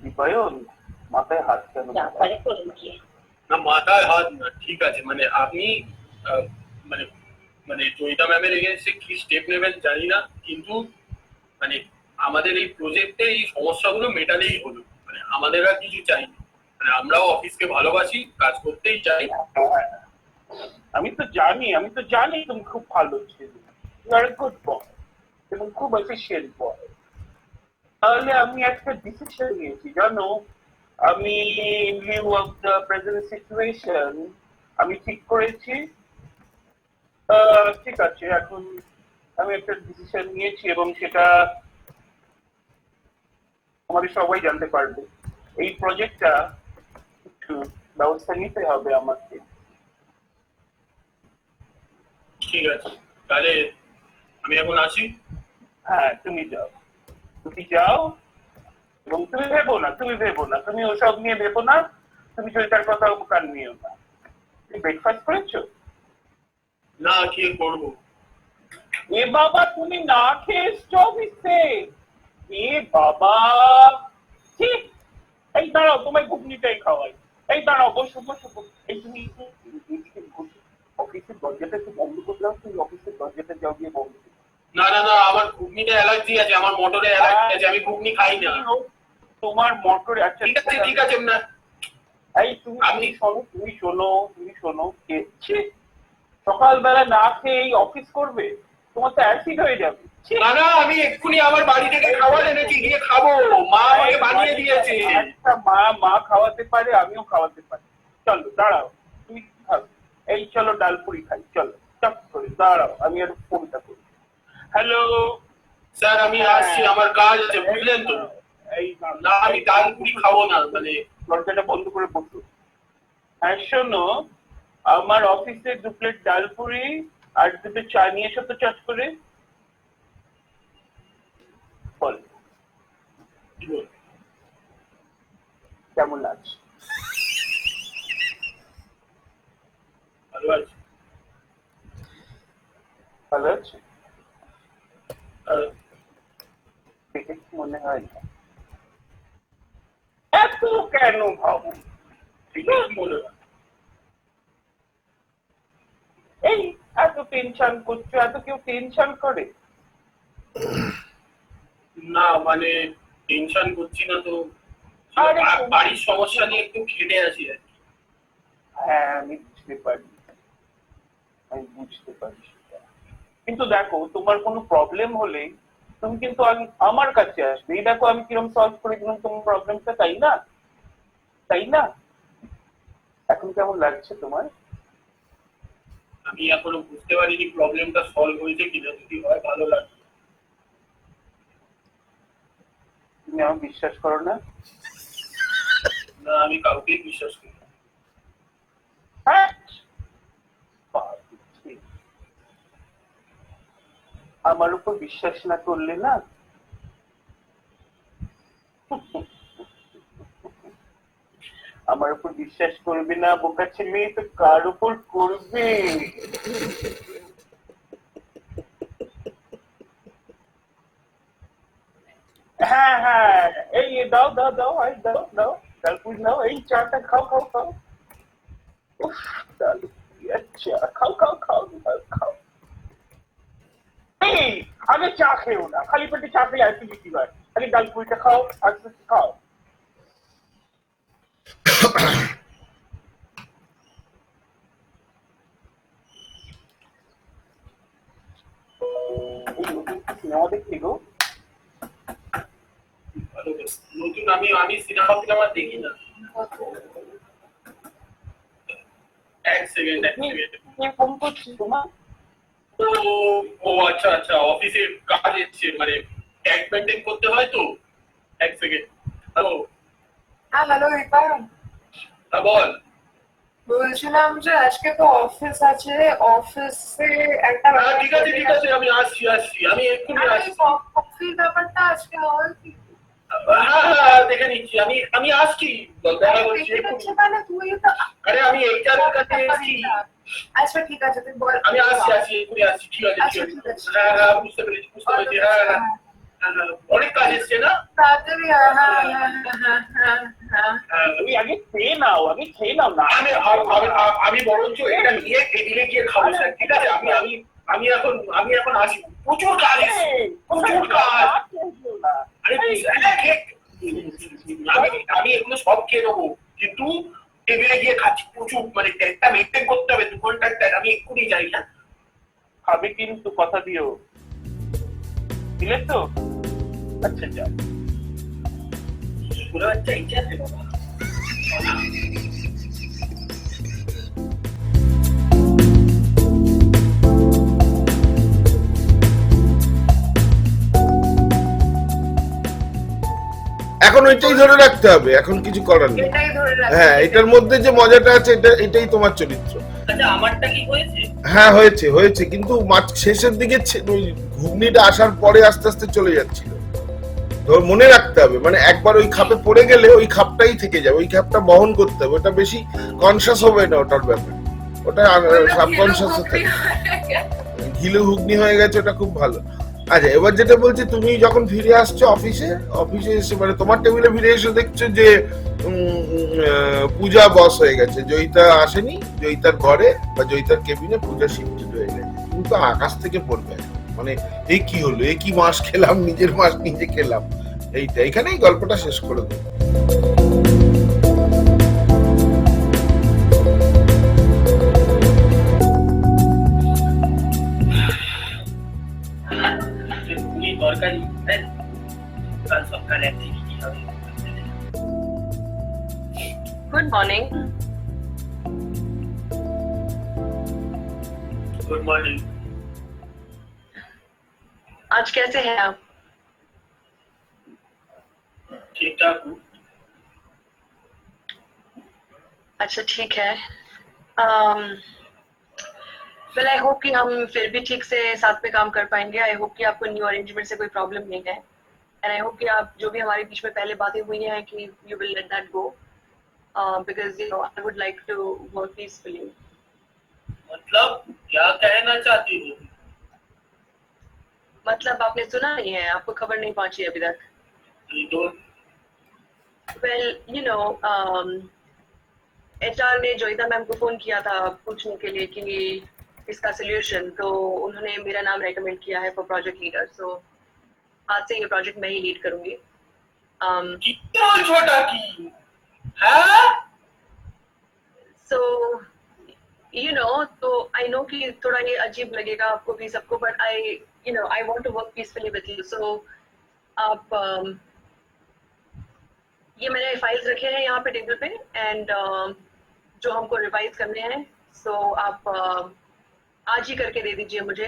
দীপায়ন, মাথায় হাত কেন? যা পারে করুন গিয়ে। না, মাথায় হাত না, ঠিক আছে, মানে আপনি মানে মানে জয়িতা ম্যামের এগেন্সে কি স্টেপ নেবেন জানি না, কিন্তু মানে আমাদের এই প্রজেক্টে এই সমস্যাগুলো মেটালেই হলো। মানে আমাদের আর কিছু চাই না। মানে আমরাও অফিসকে ভালোবাসি, কাজ করতেই চাই। আমি তো জানি তুমি খুব ভালো ছেলে, you R a good boy এবং খুব এফিশিয়েন্ট বয়। তাহলে আমি একটা ডিসিশন নিয়েছি, জানো? আমি in view of the present situation আমি ঠিক করেছি, ঠিক আছে, এখন আমি একটা ডিসিশন নিয়েছি এবং সেটা আমাদের সবাই জানতে পারবে। এই প্রজেক্টটা একটু ব্যবস্থা নিতে হবে আমাকে। ঠিক আছে, তাহলে আমি এখন আসি। হ্যাঁ তুমি যাও, তুমি যাও, এবং তুমি ভেবো না, তুমি ওসব নিয়ে ভেবো না, তুমি চরিতার কথা কান নিও না। তুমি ব্রেকফাস্ট করেছো? না, কি করবো? এ বাবা, তুমি না খেয়ে এসছো অফিসে? এ বাবা, ঠিক। এই দাঁড়াও, তোমায় ঘুগনিটাই খাওয়াই। এই দাঁড়াও, বসো বসো বসো। এই তুমি অফিসের দরজাটা একটু বন্ধ করে দাও, তুমি অফিসের দরজাটা যাও গিয়ে বন্ধ করো। না না না, আমার ঘুগনিতে অ্যালার্জি আছে, আমার মটরে অ্যালার্জি আছে, আমি ঘুগনি খাই না। তোমার মোটরে, আচ্ছা ঠিক আছে ঠিক আছে না। এই তুমি শোনো ছি, সকালবেলা না খেয়ে এই অফিস করবে? তোমার তো অ্যাসিড হয়ে যাবে। ছি। না না, আমি এক্ষুনি আমার বাড়ি থেকে খাবার এনেছি, গিয়ে খাবো। মা আমাকে বানিয়ে দিয়েছে। একটা মা খাওয়াতে পারে, আমিও খাওয়াতে পারি। চলো দাঁড়াও, তুমি খাও। এই চলো ডালপুরি খাই, চলো চট করে দাঁড়াও, আমি আর ফোনটা করি। হ্যালো স্যার, আমি আসছি, আমার কাজ আছে, বুঝলেন তো? এই না, আমি ডালপুরি খাবো না, মানে দরজাটা বন্ধ করে বসো। হ্যাঁ শোনো, আমার অফিসে 2 প্লেট ডালপুরি আর 2টো চা নিয়ে এসো তো চট করে। বল কি বলবো? কেমন লাগছে? ভালো আছে। ভালো আছে? আর দেখে কি মনে হয় না? এত কেন ভাবো? ঠিক আছে, কি মনে হয়? এই এত টেনশন করছো, এত কেউ টেনশন করে? না, মানে টেনশন করছি না তো, আরে বাড়ির সমস্যা নিয়ে একটু খেটে আছি আর কি। হ্যাঁ আমি বুঝতে পারি সেটা। কিন্তু দেখো, তোমার কোনো প্রবলেম হলে তুমি কিন্তু আমার কাছে আসবে। এই দেখো আমি কিরকম সলভ করে দিলাম তোমার প্রবলেমটা, তাই না? এখন কেমন লাগছে তোমার? আমি এখনো বুঝতে পারিনি প্রবলেমটা সলভ হয়েছে কিনা, যদি হয় ভালো লাগবে। তুমি আমার বিশ্বাস করো না? না, আমি কাউকেই বিশ্বাস করি না। হ্যাঁ, আমার উপর বিশ্বাস না করলে না, আমার উপর বিশ্বাস করবে না বোকা ছেলে, তো কার উপর করবে? হ্যাঁ, এই দাও ডালপুরি দাও, এই চাটা খাও। উফ, ডালপুরি, আচ্ছা খাও। এই আগে চা খেও না, খালি পেটে চা খেলে অ্যাসিডিটি হয়। আগে ডালপুরিটা খাও, আস্তে আস্তে খাও। এই নতুন সিনেমা দেখলি গো? ভালো করে। নতুন আমি সিনেমা দেখি না। এক সেকেন্ড। কে ফোন করছি তোমার? ও আচ্ছা, অফিসের কাজ এসছে, মানে ট্যাগ মেনটেন করতে হয় তো। এক সেকেন্ড। হ্যালো। হ্যাঁ হ্যালো রিপান, হ্যাঁ বল। বলছিলাম যে আজকে তো অফিস আছে, অফিসে একটা হ্যাঁ ঠিক আছে, আমি আসছি, আমি এক্ষুনি আসছি। কফির ব্যাপারটা আজকে হয় কি? হ্যাঁ, দেখে নিচ্ছি, আমি আসছি। দেখা করছি এক্ষুনি। মানে তুই তো আরে আমি এইটার কাছে এসেছি। আচ্ছা ঠিক আছে, তুই বল। আমি আসছি, এক্ষুনি আসছি। ঠিক আছে। হ্যাঁ, বুঝতে পেরেছি। হ্যাঁ, অনেক কাজ এসছে না। তাড়াতাড়ি হ্যাঁ। তুমি আগে খেয়ে নাও না। আমি বরঞ্চ এটা নিয়ে টেবিলে গিয়ে খাবো স্যার, ঠিক আছে? আমি এখন আসি, প্রচুর কাজ এসছে, প্রচুর কাজ। আরে আমি এগুলো সব খেয়ে নেবো, কিন্তু টেবিলে গিয়ে খাচ্ছি প্রচুর, মানে ট্যাগটা মেনটেন করতে হবে। 2 ঘন্টার ট্যাগ, আমি এক্ষুনি যাই না। খাবে কিন্তু, কথা দিও, দিলে তো? আচ্ছা যাও। পুরো একটা ইচ্ছা আছে বাবা। এখন ওইটাই ধরে রাখতে হবে, এখন কিছু করার নেই। এটাই ধরে রাখতে হ্যাঁ, হবে। এটার মধ্যে যে মজাটা আছে এটাই তোমার চরিত্র। আচ্ছা আমারটা কি হয়েছে? হ্যাঁ হয়েছে কিন্তু শেষের দিকে ওই ঘুগনিটা আসার পরে আস্তে আস্তে চলে যাচ্ছিল। ধর মনে রাখতে হবে, মানে একবার ওই খাপে পড়ে গেলে ওই খাপটাই থেকে যাবে, ওই খাপটা বহন করতে হবে, ওটা বেশি কনসাস হবে না ওটার ব্যাপারে, ওটা সাবকনসাস থাকে। ঘিলু ঘুগনি হয়ে গেছে, ওটা খুব ভালো। আচ্ছা এবার যেটা বলছি, তুমি যখন ফিরে আসছো অফিসে এসে মানে তোমার টেবিলে ফিরে এসে দেখছো যে পূজা বস হয়ে গেছে, জয়িতা আসেনি, জয়িতার ঘরে বা জয়িতার কেবিনে পূজা শিফটেড হয়ে গেছে। তুমি তো আকাশ থেকে পড়বে, মানে এই কি হলো, এই কি মাস খেলাম, নিজের মাস নিজে খেলাম। এইটা এখানেই গল্পটা শেষ করে দেবো। পুরি তরকারি কাল সকালে কি হবে? Good morning. Good morning. आज कैसे हैं आप? ठीक ठाक हूँ। अच्छा ठीक है। वेल आई होप कि हम फिर भी ठीक से साथ में काम कर पाएंगे। आई होप कि आपको न्यू अरेंजमेंट से कोई प्रॉब्लम नहीं है, एंड आई होप कि आप जो भी हमारे बीच में पहले बातें हुई हैं कि you will let that go, because you know I would like to work peacefully. मतलब क्या कहना चाहती हो? मतलब आपने सुना नहीं है, आपको खबर नहीं पहुंची अभी तक? तो वेल यू नो एचआर ने जोईता मैम को फोन किया था पूछने के लिए कि इसका सोल्यूशन, तो उन्होंने मेरा नाम रेकमेंड किया है फॉर प्रोजेक्ट लीडर। सो आज से ये प्रोजेक्ट मैं ही लीड करूंगी। कितना छोटा की है? सो यू नो, तो आई नो कि थोड़ा ये अजीब लगेगा आपको भी सबको, but I you know I want to work peacefully with you. So आप ये मैंने फाइल्स रखे हैं यहाँ पे टेबल पे, एंड जो हमको रिवाइज करने हैं, सो आप आज ही करके दे दीजिए मुझे,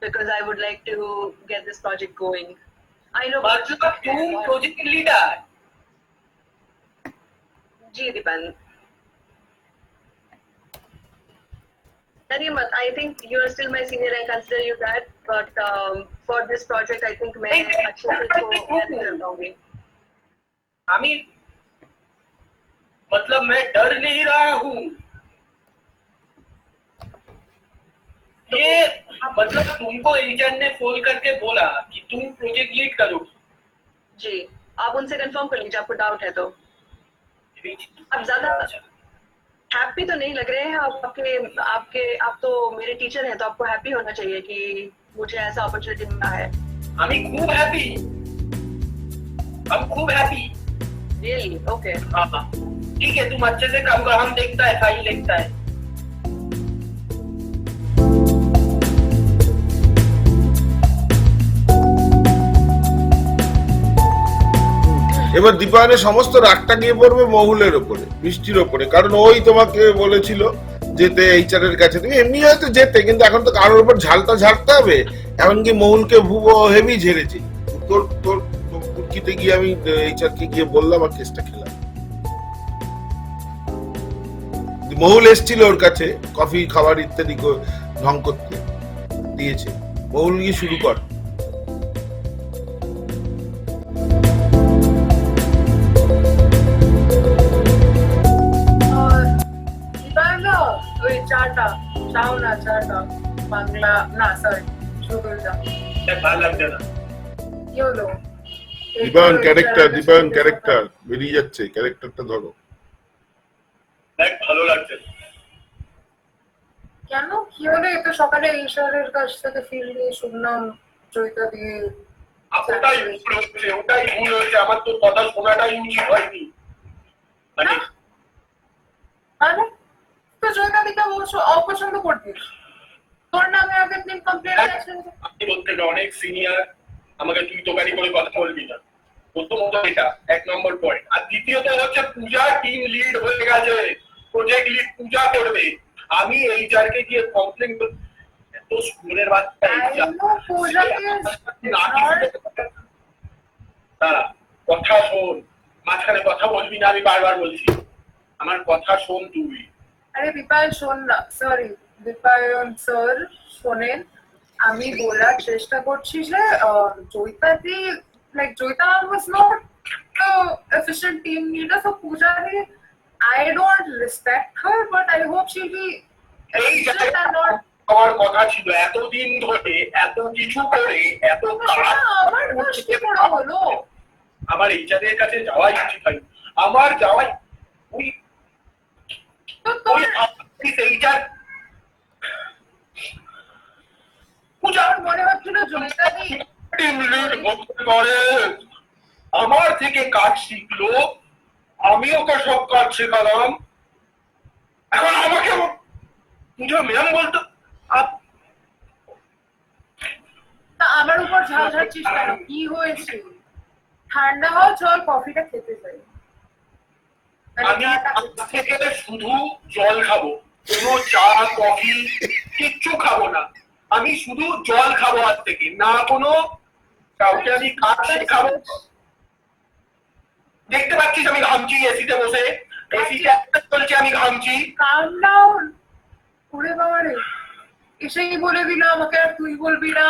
because I would like to get this project going. I know मतलब तुम प्रोजेक्ट लीडर? जी दीपन, मत I think you are still my senior, I consider you that, but for this project I think मैं अच्छे से इसको मैनेज कर पाऊंगी। आमिर मतलब मैं डर नहीं रहा हूँ, ये मतलब तुमको एचआर ने फोन करके बोला कि तुम प्रोजेक्ट लीड करोगी? जी आप उनसे कंफर्म कर लीजिए, आपको डाउट है तो। आप ज्यादा हैप्पी तो नहीं लग रहे हैं आप, आप तो मेरे टीचर हैं, तो आपको हैप्पी होना चाहिए कि मुझे ऐसा अपॉर्चुनिटी मिला है। আমি খুব হ্যাপি, हम खूब हैप्पी। Really okay. हाँ हाँ ठीक है, तुम अच्छे से काम करो, हम देखता है फाइल देखता है। এবার দীপায়নের সমস্ত রাগটা গিয়ে পড়বে মহুলের ওপরে, বৃষ্টির ওপরে, কারণ ওই তোমাকে বলেছিল যেতে এইচআর এর কাছে। তুমি এমনি হয়তো যেতে, কিন্তু এখন তো কারোর উপর ঝালটা ঝাড়তে হবে। এমনকি মহুলকে ভুবো হেভি ঝেড়েছে। তোর তোর তুর্কিতে গিয়ে আমি এইচআর কে গিয়ে বললাম আর কেসটা খেলাম। মহুল এসেছিল ওর কাছে কফি খাবার ইত্যাদি ঢং করতে, দিয়েছে। মহুল গিয়ে শুরু কর। ওই চাটা চাও না, চাটা বাংলা না, সরি সুগন্ধা ভালো লাগছে না। কি হলো? দীপায়ন ক্যারেক্টার বেরিয়ে যাচ্ছে, ক্যারেক্টারটা ধরো। দেখ ভালো লাগছে না। কেন কি হলো? এই তো সকালে ঈশ্বরের কাছ থেকে ফিরলে শুনলাম জয়িতা দিয়ে। ওটাই ভুল হচ্ছে, ওটাই ভুল হয়েছে, আমার তোর কথা শোনাটাই উচিত হয়নি। মানে আরে তো জয়িতা দিকে অপছন্দ করতিস, তোর নামে আগের দিন কমপ্লেন আছে। আপনি বলতে অনেক সিনিয়র, আমাকে তুই তোকারি করে কথা বলবি না। প্রথমত এটা এক নম্বর পয়েন্ট, আর দ্বিতীয়ত হচ্ছে পূজা টিম লিড হয়ে গেছে, প্রজেক্ট লিড পূজা করবে। আমি এইচআর কে গিয়ে কমপ্লেন করব? এত স্কুলের বাচ্চা পূজাকে দাঁড়া কথা শোন, মাঝখানে কথা বলবি না, আমি বারবার বলছি, আমার কথা শোন তুই। আরে বিপায়ন শোন না, সরি বিপায়ন স্যার শোনেন, আমি বলার চেষ্টা করছি যে জয়িতাদি, like Joyita was not the efficient team leader, so Pujari, I don't respect her, but I hope she'll be efficient and not. আমার কথা ছিল এতদিন ধরে এত কিছু করে এত কাজ আমার দোষ কি করে হলো? আমার এইচারের কাছে যাওয়াই উচিত হয়, আমার যাওয়াই ওই তো তোর এইচার পূজা মনে হচ্ছিল জয়িতাদি টিম লিড হতে পারে, আমার থেকে কাজ শিখলো, আমি ওকে সব কাজ শেখালাম, এখন আমাকে পূজা ম্যাম বলতো। তা আমার উপর ঝাল ঝাড়ছিস কেন? কি হয়েছে? ঠান্ডা হও, চল কফিটা খেতে যাই। আমি আজ থেকে শুধু জল খাবো, কোনো চা কফি কিচ্ছু খাবো না, আমি শুধু জল খাবো আজ থেকে, না কোনো কাউকে আমি কাজ শেখাবো। দেখতে পাচ্ছিস আমি ঘামছি এসিতে বসে, এসিতে চলছে আমি ঘামছি। কাম ডাউন। ওরে বাবা রে, এসেই বলে দিল আমাকে আর তুই বলবি না,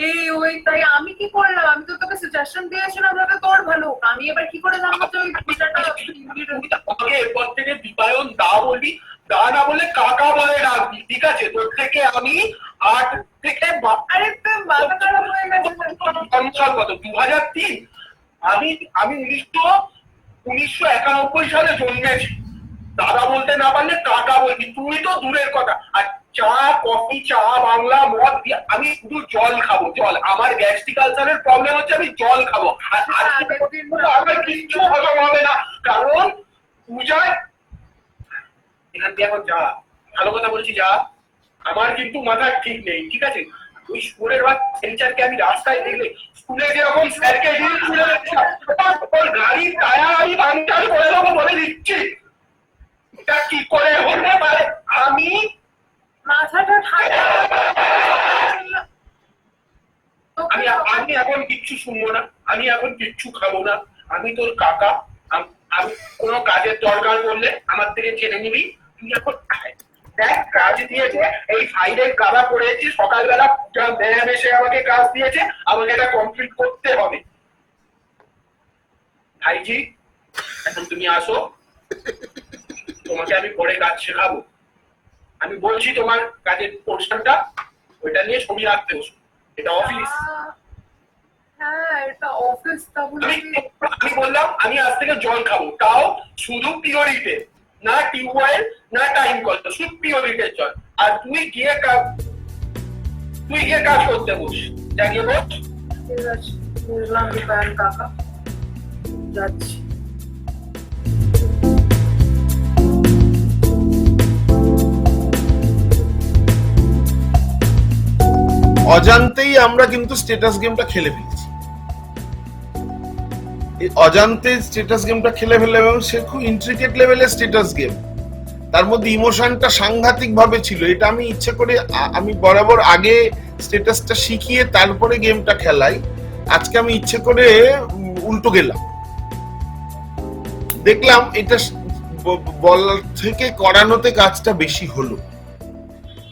এই ওই তাই আমি কি করলাম? আমি তো তোকে সাজেশন দিয়েছিলাম যাতে তোর ভালো হোক, আমি এবার কি করে জানবো তুই বিষয়টা? আমাকে এরপর থেকে দীপায়ন দা বলবি, দা না বলে কাকা বলে ডাকবি, ঠিক আছে? তোর থেকে আমি 8 থেকে আরে তুই মাথা খারাপ হয়ে গেছে। সাল কত 2003, আমি 1991 সালে জন্মেছি, দাদা বলতে না পারলে কাকা বলবি, তুই তো দূরের কথা। আর চা কফি, চা বাংলা মদ আমি শুধু জল খাবো, জল। আমার গ্যাস্ট্রিক আলসারের প্রবলেম হচ্ছে, আমি জল খাবো, আর আমার কিচ্ছু হজম হবে না, কারণ পূজায় এখান দিয়ে এখন যা, ভালো কথা বলছি যা, আমার কিন্তু মাথা ঠিক নেই, ঠিক আছে? ওই স্কুলের বাচ্চাকে আমি রাস্তায় দেখলে, স্কুলে যেরকম স্যারকে গাড়ির টায়ার আমি পাংচার করে দেবো বলে দিচ্ছি, এটা কি করে হতে পারে? আমি মাথাটা ঠান্ডা। আমি আমি এখন কিচ্ছু শুনবো না, আমি এখন কিচ্ছু খাবো না, আমি তোর কাকা, আমি কোনো কাজের দরকার বললে আমার থেকে জেনে নিবি, তুই এখন দেখ কাজ দিয়েছে, এই ফাইলের কাদা পড়েছি, সকালবেলা ম্যাম এসে আমাকে কাজ দিয়েছে, আমাকে এটা কমপ্লিট করতে হবে। ভাইজি এখন তুমি আসো, তোমাকে আমি পরে কাজ শেখাবো। আমি বলছি তোমার কাজের পোর্শনটা, ওইটা নিয়ে ছবি রাখতে বসো, এটা অফিস। হ্যাঁ এটা অফিস। তাহলে আমি বললাম আমি আজ থেকে জল খাবো, তাও শুধু পিওরিতে, না টিউবওয়েল না টাইম কল, শুধু পিওরিতে জল। আর তুই গিয়ে কাজ করতে বস, জানিয়ে বস। ঠিক আছে, বুঝলাম বিপায়ন কাকা, যাচ্ছি। অজান্তেই আমরা কিন্তু স্ট্যাটাস গেমটা খেলে ফেলেছি, এই অজান্তে স্ট্যাটাস গেমটা খেলে ফেলে, এবং সে খুব ইন্ট্রিকেট লেভেলের স্ট্যাটাস গেম, তার মধ্যে ইমোশনটা সাংঘাতিক ভাবে ছিল। এটা আমি ইচ্ছে করে, আমি বরাবর আগে স্ট্যাটাসটা শিখিয়ে তারপরে গেমটা খেলাই, আজকে আমি ইচ্ছে করে উল্টো গেলাম, দেখলাম এটা বলার থেকে করানোতে কাজটা বেশি হলো।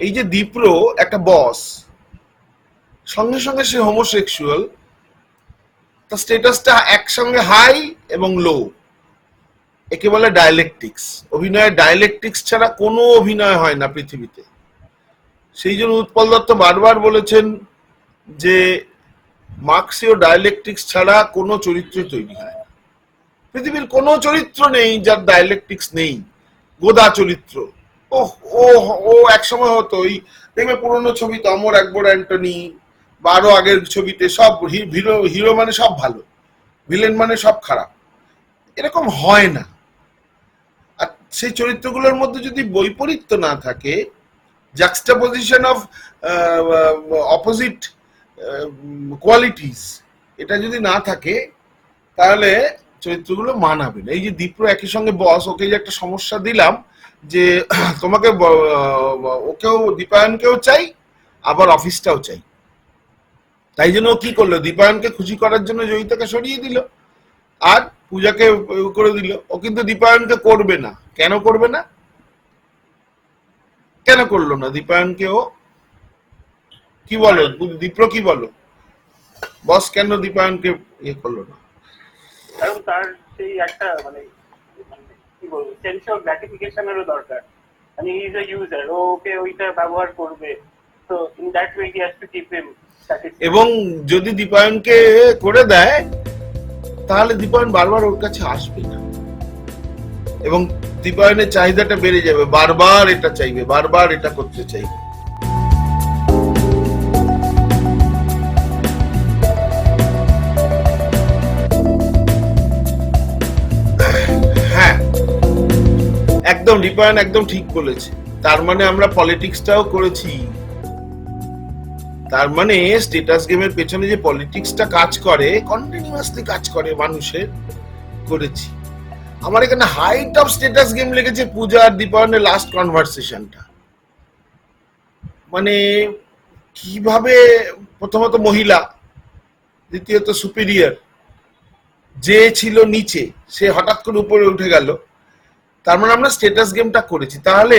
এই যে দীপ্র একটা বস, সঙ্গে সঙ্গে সে হোমোসেক্সুয়াল, তার স্ট্যাটাসটা একসঙ্গে হাই এবং লো, একে বলে ডায়ালেকটিক্স। অভিনয়ের ডায়ালেকটিক্স ছাড়া কোনো অভিনয় হয় না পৃথিবীতে। সেই জন্য উৎপল দত্ত বারবার বলেছেন যে মার্ক্সীয় ডায়ালেকটিক্স ছাড়া কোনো চরিত্র তৈরি হয় না। পৃথিবীর কোনো চরিত্র নেই যার ডায়ালেকটিক্স নেই। গোদা চরিত্র, ও ও একসময় হতো, ওই দেখবে পুরোনো ছবিতে অমর আকবর অ্যান্টনি বা আরো আগের ছবিতে সব হিরো মানে সব ভালো, ভিলেন মানে সব খারাপ, এরকম হয় না। আর সেই চরিত্রগুলোর মধ্যে যদি বৈপরীত্য না থাকে, জাক্সটাপোজিশন অফ অপোজিট কোয়ালিটিস, এটা যদি না থাকে তাহলে চরিত্রগুলো মানাবে না। এই যে দীপ্র একই সঙ্গে বস, ওকে যে একটা সমস্যা দিলাম যে তোমাকে ওকেও দীপায়নকেও চাই আবার অফিসটাও চাই, তাই জন্য ও কি করলো, দীপায়নকে খুশি করার জন্য জয়িতাকে সরিয়ে দিল, আর পূজাকে করে দিল, ও কিন্তু দীপায়নকে করবে না। কেন করবে না? কেন করলো না দীপায়নকে ও? কি বলো দীপ্র, কি বলো বস, কেন দীপায়নকে ইয়ে করলো না? কারণ তার সেই একটা মানে কি বলবো সেন্স অফ গ্র্যাটিফিকেশনেরও দরকার। মানে হি ইজ আ ইউজার, ওকে ওইটা ব্যবহার করবে, তো in that way he has to keep him satisfied. এবং যদি দীপায়নকে করে দেয় তাহলে দীপায়ন বারবার ওর কাছে আসবে না, এবং দীপায়নের চাহিদাটা বেড়ে যাবে, বারবার এটা চাইবে, বারবার এটা করতে চাইবে। হ্যাঁ, একদম দীপায়ন একদম ঠিক বলেছে। তার মানে আমরা পলিটিক্সটাও করেছি, তার মানে স্ট্যাটাস গেমের পেছনে যে পলিটিক্সটা কাজ করে, কন্টিনিউয়াসলি কাজ করে মানুষের, করেছি। আমার এখানে হাইট অফ স্ট্যাটাস গেম লেগেছে পূজা আর দীপায়নের লাস্ট কনভারসেশনটা। মানে কিভাবে প্রথমত মহিলা, দ্বিতীয়ত সুপিরিয়র, যে ছিল নিচে সে হঠাৎ করে উপরে উঠে গেল। তার মানে আমরা স্ট্যাটাস গেমটা করেছি। তাহলে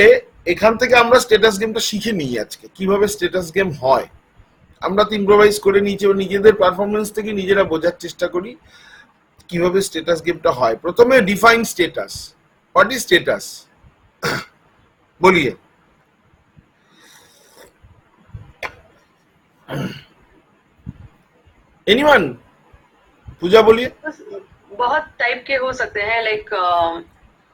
এখান থেকে আমরা স্ট্যাটাস গেমটা শিখে নিই আজকে, কিভাবে স্ট্যাটাস গেম হয়। আমরা তো ইম্প্রোভাইজ করে নিচে নিজেদের পারফরমেন্স থেকে নিজেরা বোঝার চেষ্টা করি কিভাবে স্ট্যাটাস গেমটা হয়। প্রথমে define status. What is status? বলিয়ে एनीवन? पूजा बोलिए। बहुत टाइप के हो सकते हैं, लाइक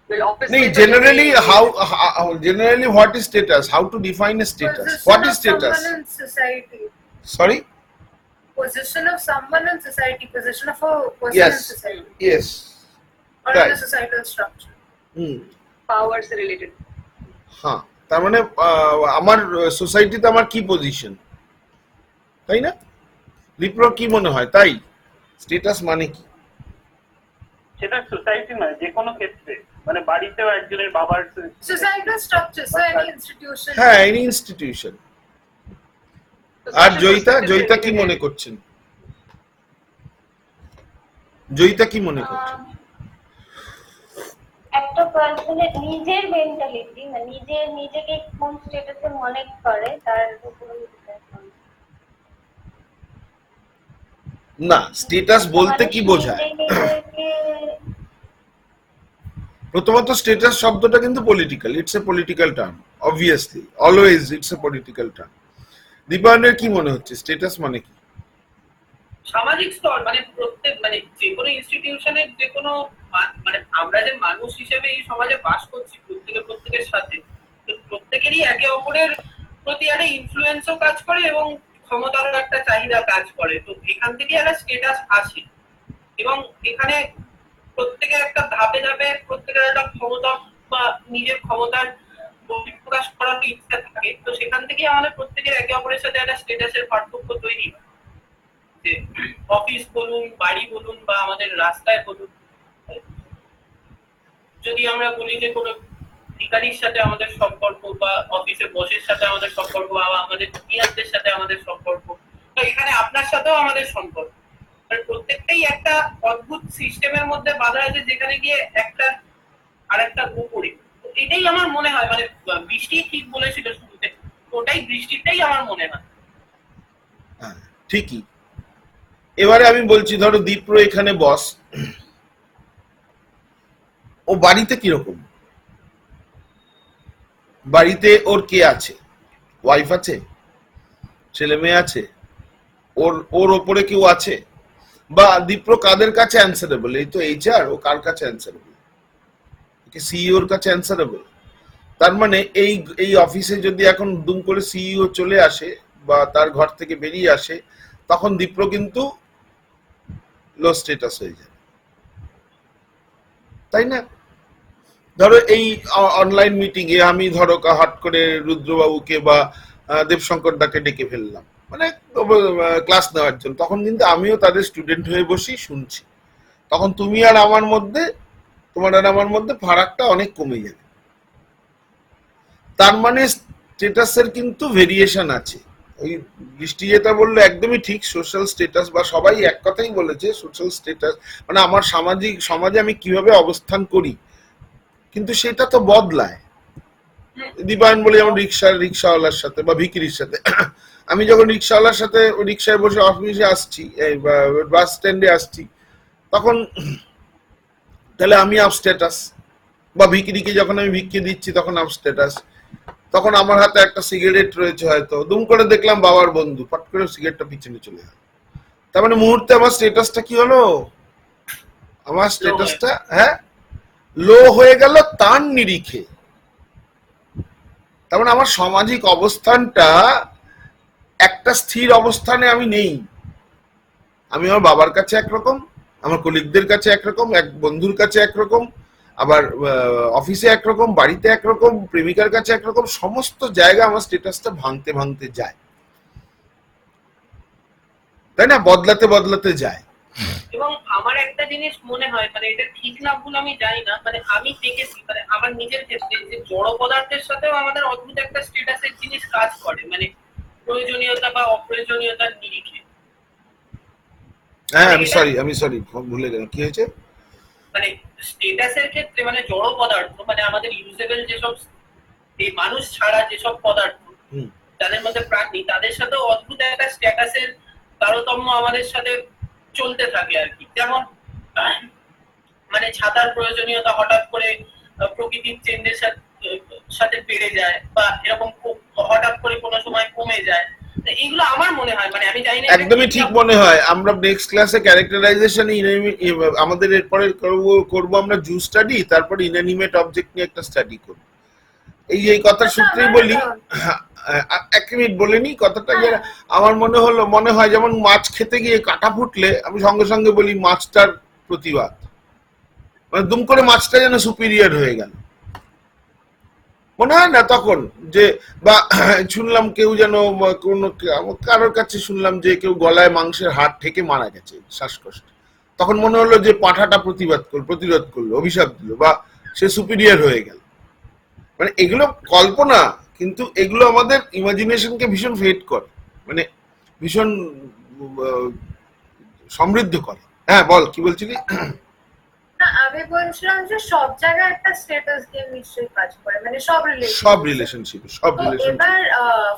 ऑफिस नहीं, generally how generally what is status? How to define a status? What is status? Position of someone in society. Sorry? Position of someone in society. Position of a person in Yes. society. Yes. Or Right. in a societal structure. Power से related. হ্যাঁ, তার মানে আমার সোসাইটিতে আমার কি position, তাই না? লিপ্র কি মনে হয় তাই? স্ট্যাটাস মানে কি? সেটা সোসাইটি নয়, যে কোনো ক্ষেত্রে, মানে বাড়িতেও একজনের বাবার Societal structure. So any institution. হ্যাঁ, এনি ইনস্টিটিউশন। আর জয়িতা কি মনে করছেন? জয়িতা কি মনে করছেন? একটা পার্সনের নিজের মেন্টালিটি, মানে নিজেকে কোন স্টেটাসে মনে করে তার উপর ডিপেন্ড করে। না, স্ট্যাটাস বলতে কি বোঝায়? প্রথমত স্ট্যাটাস শব্দটা কিন্তু political, it's a political term, obviously, always it's a political term. দীপায়নের কি মনে হচ্ছে স্ট্যাটাস মানে কি? সামাজিক স্তর, মানে প্রত্যেক, মানে যে কোনো ইনস্টিটিউশনের যে কোনো মানে আমরা যে মানুষ হিসেবে এই সমাজে বাস করছি, প্রত্যেকের সাথে, তো প্রত্যেকেরই একে অপরের প্রতি একটা ইনফ্লুয়েন্সও কাজ করে এবং ক্ষমতারও একটা চাহিদা কাজ করে। তো এখান থেকে একটা স্ট্যাটাস আসে, এবং এখানে প্রত্যেকের একটা ধাপে ধাপে প্রত্যেকের একটা ক্ষমতা বা নিজের ক্ষমতার বহিঃপ্রকাশ করার ইচ্ছা থাকে। তো সেখান থেকে আমাদের প্রত্যেকের একে অপরের সাথে একটা স্ট্যাটাসের পার্থক্য তৈরি হয়। যে অফিস বলুন, বাড়ি বলুন, বা আমাদের রাস্তায় বলুন, যদি আমরা বলি যে কোনো ভিখারির সাথে আমাদের সম্পর্ক, বা অফিসে বসের সাথে আমাদের সম্পর্ক, বা আমাদের জুনিয়রদের সাথে আমাদের সম্পর্ক, তো এখানে আপনার সাথেও আমাদের সম্পর্ক, প্রত্যেকটাই একটা অদ্ভুত সিস্টেমের মধ্যে বাঁধা আছে, যেখানে গিয়ে একটা আর একটা উপরে। এটাই আমার মনে হয়, মানে বৃষ্টি ঠিক বলেছিল শুরুতে, ওটাই বৃষ্টিটাই আমার মনে হয়। ঠিকই। এবারে আমি বলছি, ধরো দীপ্র এখানে বস, ও বাড়িতে কিরকম? বাড়িতে ওর কে আছে? ওয়াইফ আছে, ছেলে মেয়ে আছে, ওর ওপরে কেউ আছে? বা দীপ্র কাদের কাছে অ্যান্সারেবল? এই তো এইচআর, ও কার কাছে অ্যান্সারেবল? সিইওর কাছে অ্যান্সারেবল। তার মানে এই অফিসে যদি এখন দুম করে সিইও চলে আসে বা তার ঘর থেকে বেরিয়ে আসে, তখন দীপ্র কিন্তু লো স্ট্যাটাস হয়ে যায়, তাই না? ধরো এই অনলাইন মিটিং এ আমি ধরো হট করে রুদ্রবাবুকে বা দেবশঙ্কর দাকে ডেকে ফেললাম, মানে ক্লাস নেওয়ার জন্য, তখন কিন্তু আমিও তাদের স্টুডেন্ট হয়ে বসি শুনছি। তখন তুমি আর আমার মধ্যে, তোমার আর আমার মধ্যে ফারাকটা অনেক কমে যাবে। তার মানে স্ট্যাটাসের কিন্তু ভেরিয়েশন আছে, ওই বৃষ্টি যেটা বললো একদমই ঠিক, সোশ্যাল স্ট্যাটাস বা সবাই এক কথাই বলেছে সোশ্যাল স্ট্যাটাস, মানে আমার সমাজে আমি কিভাবে অবস্থান করি, কিন্তু সেটা তো বদলায়। দীপায়ন বলে যেমন রিক্সাওয়ালার সাথে বা ভিকিরির সাথে, আমি যখন রিক্সাওয়ালার সাথে রিক্সায় বসে অফিসে আসছি বাস স্ট্যান্ডে আসছি, তখন তাহলে আমি আপ স্ট্যাটাস, বা ভিকিরিকে যখন আমি ভিক্ষে দিচ্ছি তখন আপ স্ট্যাটাস, তখন আমার হাতে একটা সিগারেট রয়েছে, হয়তো দুম করে দেখলাম বাবার বন্ধু, পট করে সিগারেটটা পিছনে চলে গেল, তার মানে মুহূর্তে আমার স্ট্যাটাসটা কি হলো, আমার স্ট্যাটাসটা হ্যাঁ লো হয়ে গেল তার নিরিখে। তার মানে আমার সামাজিক অবস্থানটা একটা স্থির অবস্থানে আমি নেই। আমি আমার বাবার কাছে একরকম, আমার কলিগদের কাছে একরকম, এক বন্ধুর কাছে একরকম, আবার অফিসে একরকম, বাড়িতে একরকম, প্রেমিকার কাছে একরকম, সমস্ত জায়গা আমার স্ট্যাটাসটা ভাঙতে ভাঙতে যায়, তাই না, বদলাতে বদলাতে যায়। এবং আমার একটা জিনিস মনে হয়, মানে এটা ঠিক না ভুল আমি জানি না, মানে আমি দেখেছি মানে আমার নিজের ক্ষেত্রে যে জড় পদার্থের সাথেও আমাদের অদ্ভুত একটা স্ট্যাটাসের জিনিস কাজ করে, মানে প্রয়োজনীয়তা বা অপ্রয়োজনীয়তার নিরিখে। হ্যাঁ আমি সরি ভুলে গেলাম, কি হয়েছে? মানে স্ট্যাটাসের ক্ষেত্রে মানে জড় পদার্থ, মানে আমাদের ইউজেবল যেসব, এই মানুষ ছাড়া যেসব পদার্থ, যাদের মধ্যে প্রাণ নেই, তাদের সাথে অদ্ভুত একটা স্ট্যাটাসের তারতম্য আমাদের সাথে চলতে থাকে আর কি। যেমন মানে ছাতার প্রয়োজনীয়তা হঠাৎ করে প্রকৃতির চেঞ্জের সাথে বেড়ে যায়, বা এরকম হঠাৎ করে কোনো সময় কমে যায়। এইগুলো আমার মনে হয়, মানে আমি জানি না, একদমই ঠিক মনে হয়। আমরা নেক্সট ক্লাসে ক্যারেক্টারাইজেশন আমাদের এরপরে করব আমরা জু স্টাডি, তারপরে ইনঅ্যানিমেট অবজেক্ট নিয়ে একটা স্টাডি করব। এই কথার সূত্রেই বলি, এক মিনিট বলে নি কথাটা, যে আমার মনে হয় যেমন মাছ খেতে গিয়ে কাঁটা ফুটলে আমি সঙ্গে সঙ্গে বলি মাছটার প্রতিবাদ, মানে দুম করে মাছটা যেন সুপিরিয়র হয়ে গেল, মনে হয় না তখন? যে বা শুনলাম কেউ যেন কোন কারোর কাছে শুনলাম যে কেউ গলায় মাংসের হাড় ঠেকে মারা গেছে শ্বাসকষ্ট, তখন মনে হলো যে পাঁঠাটা প্রতিরোধ করলো, অভিশাপ দিল, বা সে সুপিরিয়র হয়ে গেল। মানে এগুলো কল্পনা, কিন্তু এগুলো আমাদের ইমাজিনেশনকে ভীষণ ফেড করে, মানে ভীষণ সমৃদ্ধ করে। হ্যাঁ বল, কি বলছিলি? না, আমি বলছিলাম যে সব জায়গায় একটা স্ট্যাটাস গেম নিশ্চয়ই কাজ করে, মানে সব রিলেশনশিপ। এবার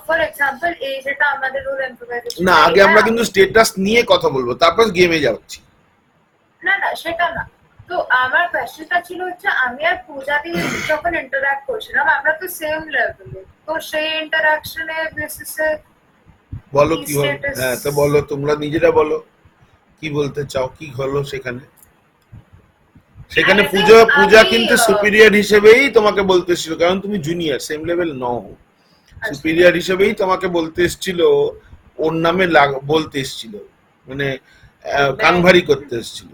ফর এক্সাম্পল এই যেটা আমাদের রুল ইম্প্রোভাইজেশন, না আগে আমরা কিন্তু স্ট্যাটাস নিয়ে কথা বলবো, তারপর গেমে যাচ্ছি। না সেটা না। তো আমার কোয়েশ্চেনটা ছিল হচ্ছে, আমি আর পূজা দিয়ে যখন ইন্টারঅ্যাক্ট করছিলাম, আমরা তো সেম লেভেলে, তো সেই ইন্টারঅ্যাকশনের বেসিসে বলো কি হলো। হ্যাঁ তো বলো, তোমরা নিজেরা বলো কি বলতে চাও, কি হলো সেখানে। পূজা কিন্তু সুপিরিয়র হিসেবেই তোমাকে বলতে এসেছিল, কারণ তুমি জুনিয়র, সেম লেভেল নও, সুপিরিয়র হিসেবেই তোমাকে বলতে এসেছিল, ওর নামে বলতে এসেছিল, মানে কানভারি করতে এসেছিল।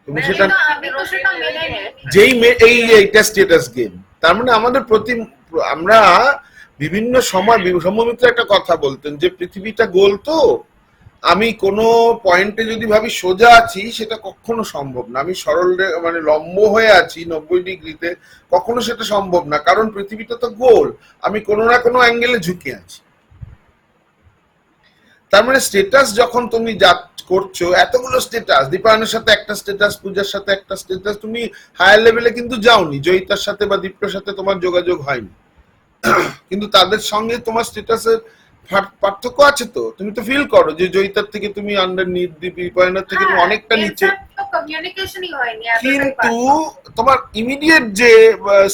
তুমি সেটা এইটা স্ট্যাটাস গেম। তার মানে আমাদের আমরা বিভিন্ন সময় সৌম্যমিত্র একটা কথা বলতেন যে পৃথিবীটা গোল, তো আমি কোনো পয়েন্টে যদি ভাবি সোজা আছি সেটা কখনো সম্ভব না, আমি সরল মানে লম্ব হয়ে আছি 90 ডিগ্রিতে, কখনো সেটা সম্ভব না, কারণ পৃথিবীটা তো গোল, আমি কোনো না কোনো অ্যাঙ্গেলে ঝুঁকে আছি। তার মানে স্ট্যাটাস যখন তুমি করছো, এতগুলো স্ট্যাটাস, দীপায়নের সাথে একটা স্ট্যাটাস, পূজার সাথে একটা স্ট্যাটাস, তুমি হায়ার লেভেলে কিন্তু যাওনি, জয়িতার সাথে বা দীপ্রর সাথে তোমার যোগাযোগ হয়নি, কিন্তু তাদের সঙ্গে তোমার স্ট্যাটাসের পার্থক্য আছে। তো তুমি তো ফিল করো যে জয়িতার থেকে তুমি আন্ডার দীপায়নের থেকে তুমি অনেকটা নিচে, কিন্তু তোমার ইমিডিয়েট যে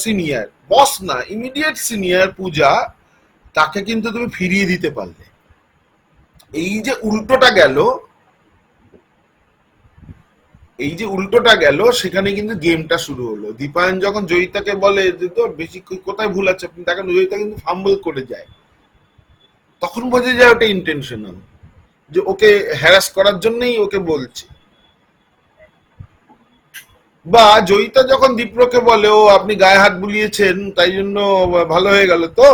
সিনিয়র বস না, ইমিডিয়েট সিনিয়র পূজা, তাকে কিন্তু তুমি ফিরিয়ে দিতে পারলে। এই যে উল্টোটা গেল, সেখানে কিন্তু গেমটা শুরু হলো। দীপায়ন যখন জয়িতাকে বলে যে তোর বেশি কোথায় ভুল আছে, আপনি দেখেন জয়িতা কিন্তু ফাম্বল করে যায়, তখন বোঝা যায় ওটা ইন্টেনশনাল, যে ওকে হ্যারাস করার জন্যই ওকে বলছে। বা জয়িতা যখন দীপ্রকে বলে ও আপনি গায়ে হাত বুলিয়েছেন তাই জন্য ভালো হয়ে গেল, তো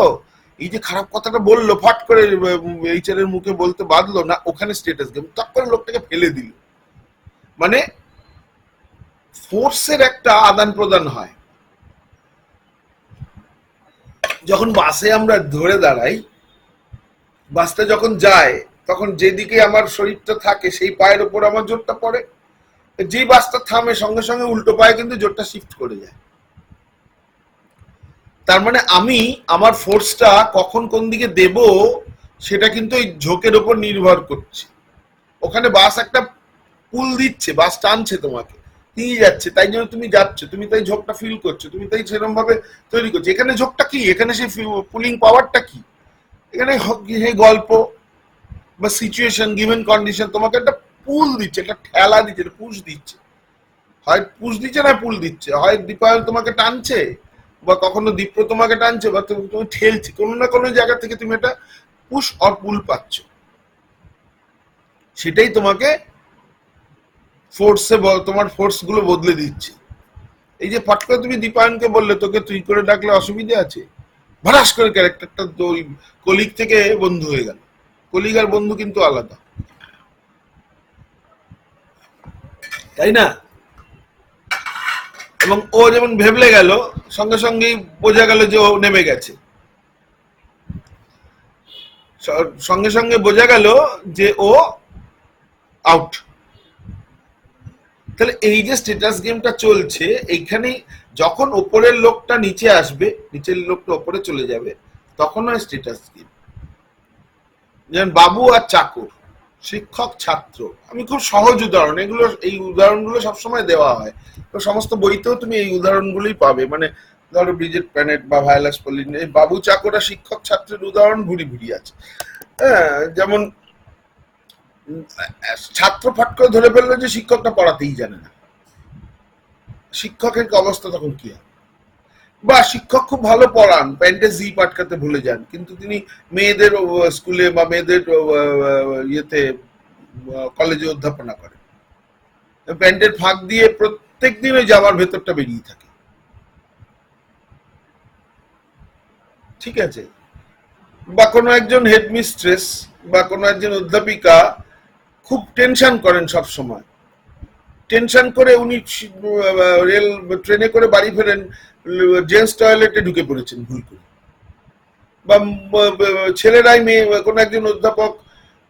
এই যে খারাপ কথাটা বললো, ফট করে এইচআর এর মুখে বলতে বাধলো না, ওখানে স্ট্যাটাস গেম, তখন করে লোকটাকে ফেলে দিল, মানে ফোর্সের একটা আদান প্রদান হয়। যখন বাসে আমরা ধরে দাঁড়াই, বাসটা যখন যায় তখন যেদিকে আমার শরীরটা থাকে সেই পায়ের উপর আমার জোরটা পড়ে, যে বাসটা থামে সঙ্গে সঙ্গে উল্টো পায়ে কিন্তু জোরটা শিফট করে যায়। তার মানে আমি আমার ফোর্সটা কখন কোন দিকে দেব সেটা কিন্তু এই ঝোঁকের উপর নির্ভর করছে। ওখানে বাস একটা পুল দিচ্ছে, বাস টানছে তোমাকে, নিয়ে যাচ্ছে, তাই জন্য তুমি যাচ্ছ, তুমি তাই ঝোঁকটা ফিল করছো, তুমি তাই সেরকম ভাবে তৈরি করছো। এখানে ঝোঁকটা কি, এখানে সেই পুলিং পাওয়ারটা কি, এখানে সেই গল্প বা সিচুয়েশন গিভেন কন্ডিশন তোমাকে একটা পুল দিচ্ছে, একটা ঠেলা দিচ্ছে, একটা পুশ দিচ্ছে। হয় পুশ দিচ্ছে না পুল দিচ্ছে, হয় দীপায়ন তোমাকে টানছে বা কখনো দীপ্র তোমাকে টানছে বা তুমি ঠেলছে, কোনো না কোনো জায়গা থেকে তুমি একটা পুশ অর পুল পাচ্ছ, সেটাই তোমাকে ফোর্সে তোমার ফোর্স গুলো বদলে দিচ্ছে। এই যে ফট করে তুমি দীপায়নকে বললে তোকে তুই করে ডাকলে অসুবিধা আছে, ভরাস করে ক্যারেক্টারটা ওই কলিগ থেকে বন্ধু হয়ে গেল। কলিগ আর বন্ধু কিন্তু আলাদা, তাই না? এবং ও যেমন ভেবলে গেল, সঙ্গে সঙ্গেই বোঝা গেল যে ও নেমে গেছে, সঙ্গে সঙ্গে বোঝা গেল যে ও আউট। তাহলে এই যে স্ট্যাটাস গেমটা চলছে, এইখানে যখন ওপরের লোকটা নিচে আসবে, নিচের লোকটা ওপরে চলে যাবে, তখন হয় স্ট্যাটাস গেম। যেমন বাবু আর চাকর, শিক্ষক ছাত্র, আমি খুব সহজ উদাহরণ, এগুলো এই উদাহরণগুলো সবসময় দেওয়া হয়, তো সমস্ত বইতেও তুমি এই উদাহরণগুলোই পাবে। মানে ধরো ব্রিজেট প্যানেট বা ভায়োলাস পলিন, এই বাবু চাকর আর শিক্ষক ছাত্রের উদাহরণ ভুরি ভুরি আছে। হ্যাঁ, যেমন ছাত্র ফট করে ধরে ফেললো যে শিক্ষকটা পড়াতেই জানে না, শিক্ষকের অবস্থা তখন কি হয়? বা শিক্ষক খুব ভালো পড়ান, প্যান্টে জিপ আটকাতে ভুলে যান, কিন্তু তিনি মেয়েদের স্কুলে বা মেয়েদের ইয়েতে কলেজে অধ্যাপনা করেন, প্যান্টের ফাঁক দিয়ে প্রত্যেকদিন ওই জামার ভেতরটা বেরিয়ে থাকে, ঠিক আছে? বা কোনো একজন হেডমিস্ট্রেস বা কোনো একজন অধ্যাপিকা খুব টেনশন করেন, সব সময় টেনশন করে উনি রেল ট্রেনে করে বাড়ি ফেরেন, জেন্টস টয়লেটে ঢুকে পড়েছেন ভুল করে। বা ছেলেরাই মেয়ে, কোনো একজন অধ্যাপক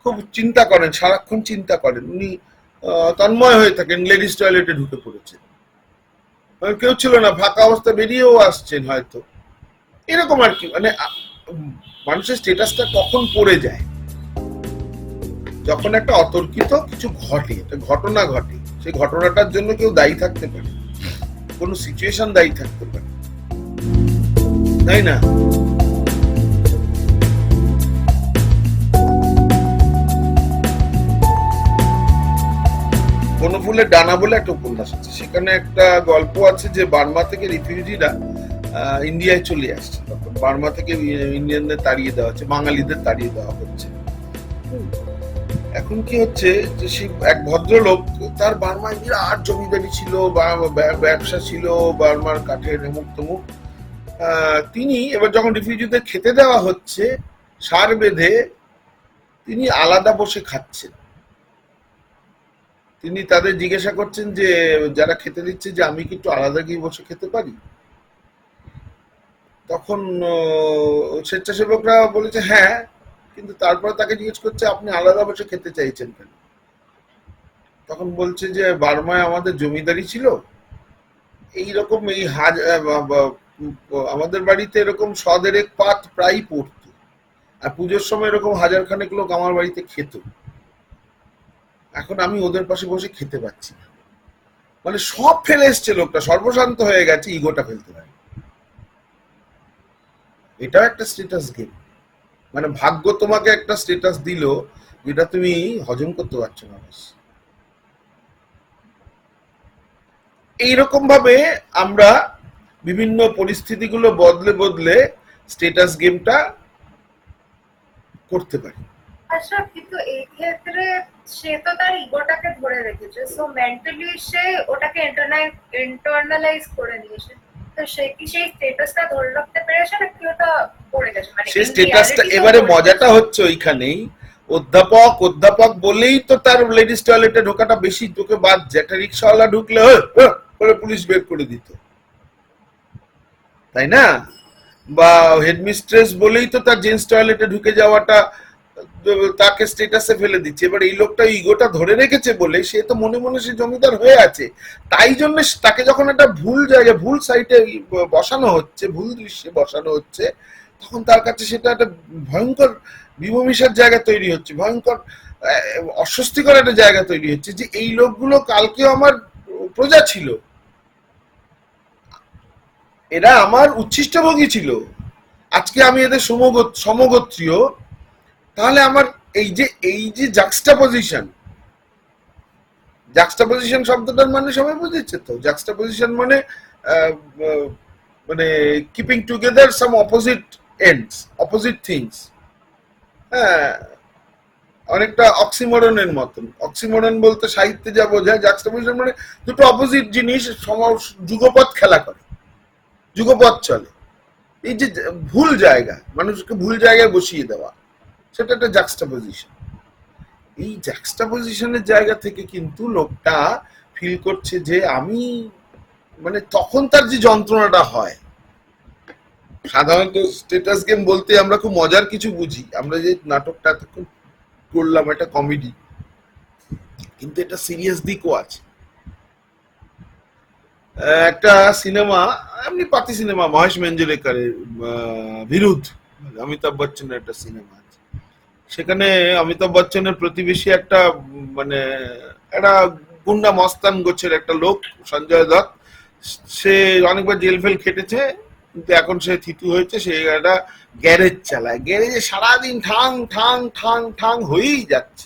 খুব চিন্তা করেন, সারাক্ষণ চিন্তা করেন, উনি তন্ময় হয়ে থাকেন, লেডিস টয়লেটে ঢুকে পড়েছেন, কেউ ছিল না, ফাঁকা অবস্থা বেরিয়েও আসছেন হয়তো, এরকম আর কি। মানে মানুষের স্ট্যাটাসটা কখন পড়ে যায়, যখন একটা অতর্কিত কিছু ঘটে, একটা ঘটনা ঘটে, সেই ঘটনাটার জন্য কেউ দায়ী থাকতে পারে, কোনো সিচুয়েশন দায়ী থাকতে পারে, তাই না? কোন ফুলের ডানা বলে একটা উপন্যাস আছে, সেখানে একটা গল্প আছে যে বার্মা থেকে রিফিউজিরা ইন্ডিয়ায় চলে আসছে, তখন বার্মা থেকে ইন্ডিয়ানদের তাড়িয়ে দেওয়া হচ্ছে, বাঙালিদের তাড়িয়ে দেওয়া হচ্ছে। এখন কি হচ্ছে যে সেই এক ভদ্রলোক, তার বার্মায় বিরাট জমিদারি ছিল, ব্যবসা ছিল, বার্মার কাঠের অমুক তমুক, তিনি এবার যখন রিফিউজিদের খেতে দেওয়া হচ্ছে সার বেঁধে, তিনি আলাদা বসে খাচ্ছেন। তিনি তাদের জিজ্ঞাসা করছেন যে যারা খেতে দিচ্ছে যে আমি কি একটু আলাদা গিয়ে বসে খেতে পারি? তখন স্বেচ্ছাসেবকরা বলেছে হ্যাঁ, কিন্তু তারপরে তাকে জিজ্ঞেস করছে আপনি আলাদা বসে খেতে চাইছেন কেন? তখন বলছে যে বার্মায় আমাদের জমিদারি ছিল, এইরকম এই আমাদের বাড়িতে এরকম সদেরেক পাত প্রায় পড়তো, আর পুজোর সময় এরকম হাজার খানেক লোক আমার বাড়িতে খেত, এখন আমি ওদের পাশে বসে খেতে পাচ্ছি না। মানে সব ফেলে এসছে লোকটা, সর্বশান্ত হয়ে গেছে, ইগোটা ফেলতে পারে। এটাও একটা স্ট্যাটাস গেম। মানে ভাগ্য তোমাকে একটা স্ট্যাটাস দিল যেটা তুমি হজম করতে পারছো না। এইরকম ভাবে আমরা বিভিন্ন পরিস্থিতিগুলো বদলে বদলে স্ট্যাটাস গেমটা করতে পারি। আচ্ছা, কিন্তু এই ক্ষেত্রে সে তো তার ইগোটাকে ধরে রেখেছে, সো মেন্টালি সে ওটাকে ইন্টারনালাইজ করে নিয়েছে, তো সে কি সেই স্ট্যাটাসটা ধরে রাখতে পেরেছে নাকি ওটা পড়ে গেছে? মানে সেই স্ট্যাটাসটা, এবারে মজাটা হচ্ছে ওইখানেই, অধ্যাপক বলেই তো তার লেডিস টয়লেটে ঢোকাটা বেশি তোকে বাজছে। একটা রিক্সাওয়ালা ঢুকলে বলে পুলিশ বের করে দিত, তাই না? বা হেডমিস্ট্রেস বলেই তো তার জেন্টস টয়লেটে ঢুকে যাওয়াটা তাকে স্টেটাসে ফেলে দিচ্ছে। এবার এই লোকটা ইগোটা ধরে রেখেছে বলে সে তো মনে মনে সে জমিদার হয়ে আছে, তাই জন্য তাকে যখন একটা ভুল জায়গায় ভুল সাইটে বসানো হচ্ছে, ভুল দৃশ্যে বসানো হচ্ছে, তখন তার কাছে সেটা একটা ভয়ঙ্কর বিভূমিসার জায়গা তৈরি হচ্ছে, ভয়ঙ্কর অস্বস্তিকর একটা জায়গা তৈরি হচ্ছে যে এই লোকগুলো কালকেও আমার প্রজা ছিল, এরা আমার উচ্ছিষ্টভোগী ছিল, আজকে আমি এদের সমগোত্রীয়। তাহলে আমার এই যে জাক্সটাপোজিশন শব্দটার মানে সবাই বুঝেছে তো? জাক্সটাপোজিশন মানে মানে কিপিং টুগেদার সাম অপোজিট এন্ডস, অপোজিট থিংস। হ্যাঁ, অনেকটা অক্সিমোরনের মতন। অক্সিমোরন বলতে সাহিত্যে যা বোঝায়, জাক্সটাপোজিশন মানে দুটো অপোজিট জিনিস যুগপৎ খেলা করে, যুগপৎ চলে। এই যে ভুল জায়গা, মানুষকে ভুল জায়গায় বসিয়ে দেওয়া, সেটা একটা জাক্সটাপোজিশন। এই জাক্সটাপোজিশনের জায়গা থেকে কিন্তু লোকটা ফিল করছে যে আমি, মানে তখন তার যে যন্ত্রণাটা হয়, সাধারণত স্ট্যাটাস গেম বলতে আমরা খুব মজার কিছু বুঝি, আমরা যে নাটকটা এতক্ষণ করলাম এটা কমেডি, কিন্তু এটা সিরিয়াস দিকও আছে। একটা সিনেমা, এমনি পাতি সিনেমা, মহেশ মেঞ্জরেকরের বিরুদ্ধ, অমিতাভ বচ্চনের একটা সিনেমা আছে, সেখানে অমিতাভ বচ্চনের প্রতিবেশী একটা মানে একটা গুন্ডা মস্তান গোছের একটা লোক, সঞ্জয় দত্ত, সে অনেকবার জেল ফেল খেটেছে, কিন্তু এখন সে থিতু হয়েছে, সে একটা গ্যারেজ চালায়, গ্যারেজে সারাদিন ঠাং ঠাং ঠাং ঠাং হয়েই যাচ্ছে।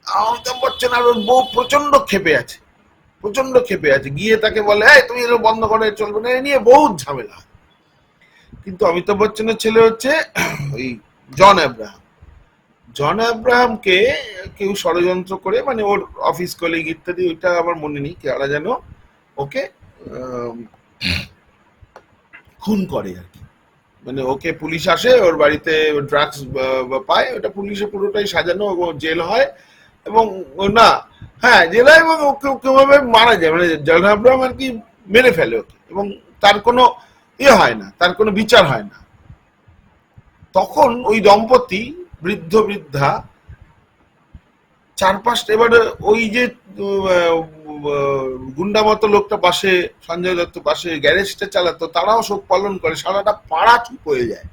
অমিতাভ বচ্চন আর ওর বউ প্রচন্ড ক্ষেপে আছে, প্রচন্ড ক্ষেপে আছে, গিয়ে তাকে বলে এই তুমি এগুলো বন্ধ করে, চলবে না, এ নিয়ে বহুত ঝামেলা। কিন্তু অমিতাভ বচ্চনের ছেলে হচ্ছে ওই জন আব্রাহাম। জন আব্রাহামকে কেউ ষড়যন্ত্র করে, মানে ওর অফিস কলিগ ইত্যাদি, ওইটা আমার মনে নেই কারা যেন ওকে খুন করে আর কি। মানে ওকে পুলিশ আসে, ওর বাড়িতে ড্রাগস পায়, ওটা পুলিশে পুরোটাই সাজানো, ও জেল হয় এবং না, হ্যাঁ জেল হয়, এবং ওকে ওকে মারা যায়, মানে জন আব্রাহাম আর কি মেরে ফেলে ওকে, এবং তার কোনো হয় না, তার কোনো বিচার হয় না। তখন ওই দম্পতি, বৃদ্ধ বৃদ্ধা, চারপাশটা, এবার ওই যে গুন্ডা মতো লোকটা পাশে, সঞ্জয় দত্ত পাশে গ্যারেজটা চালাতো, তারাও শোক পালন করে, সারাটা পাড়া চুপ হয়ে যায়।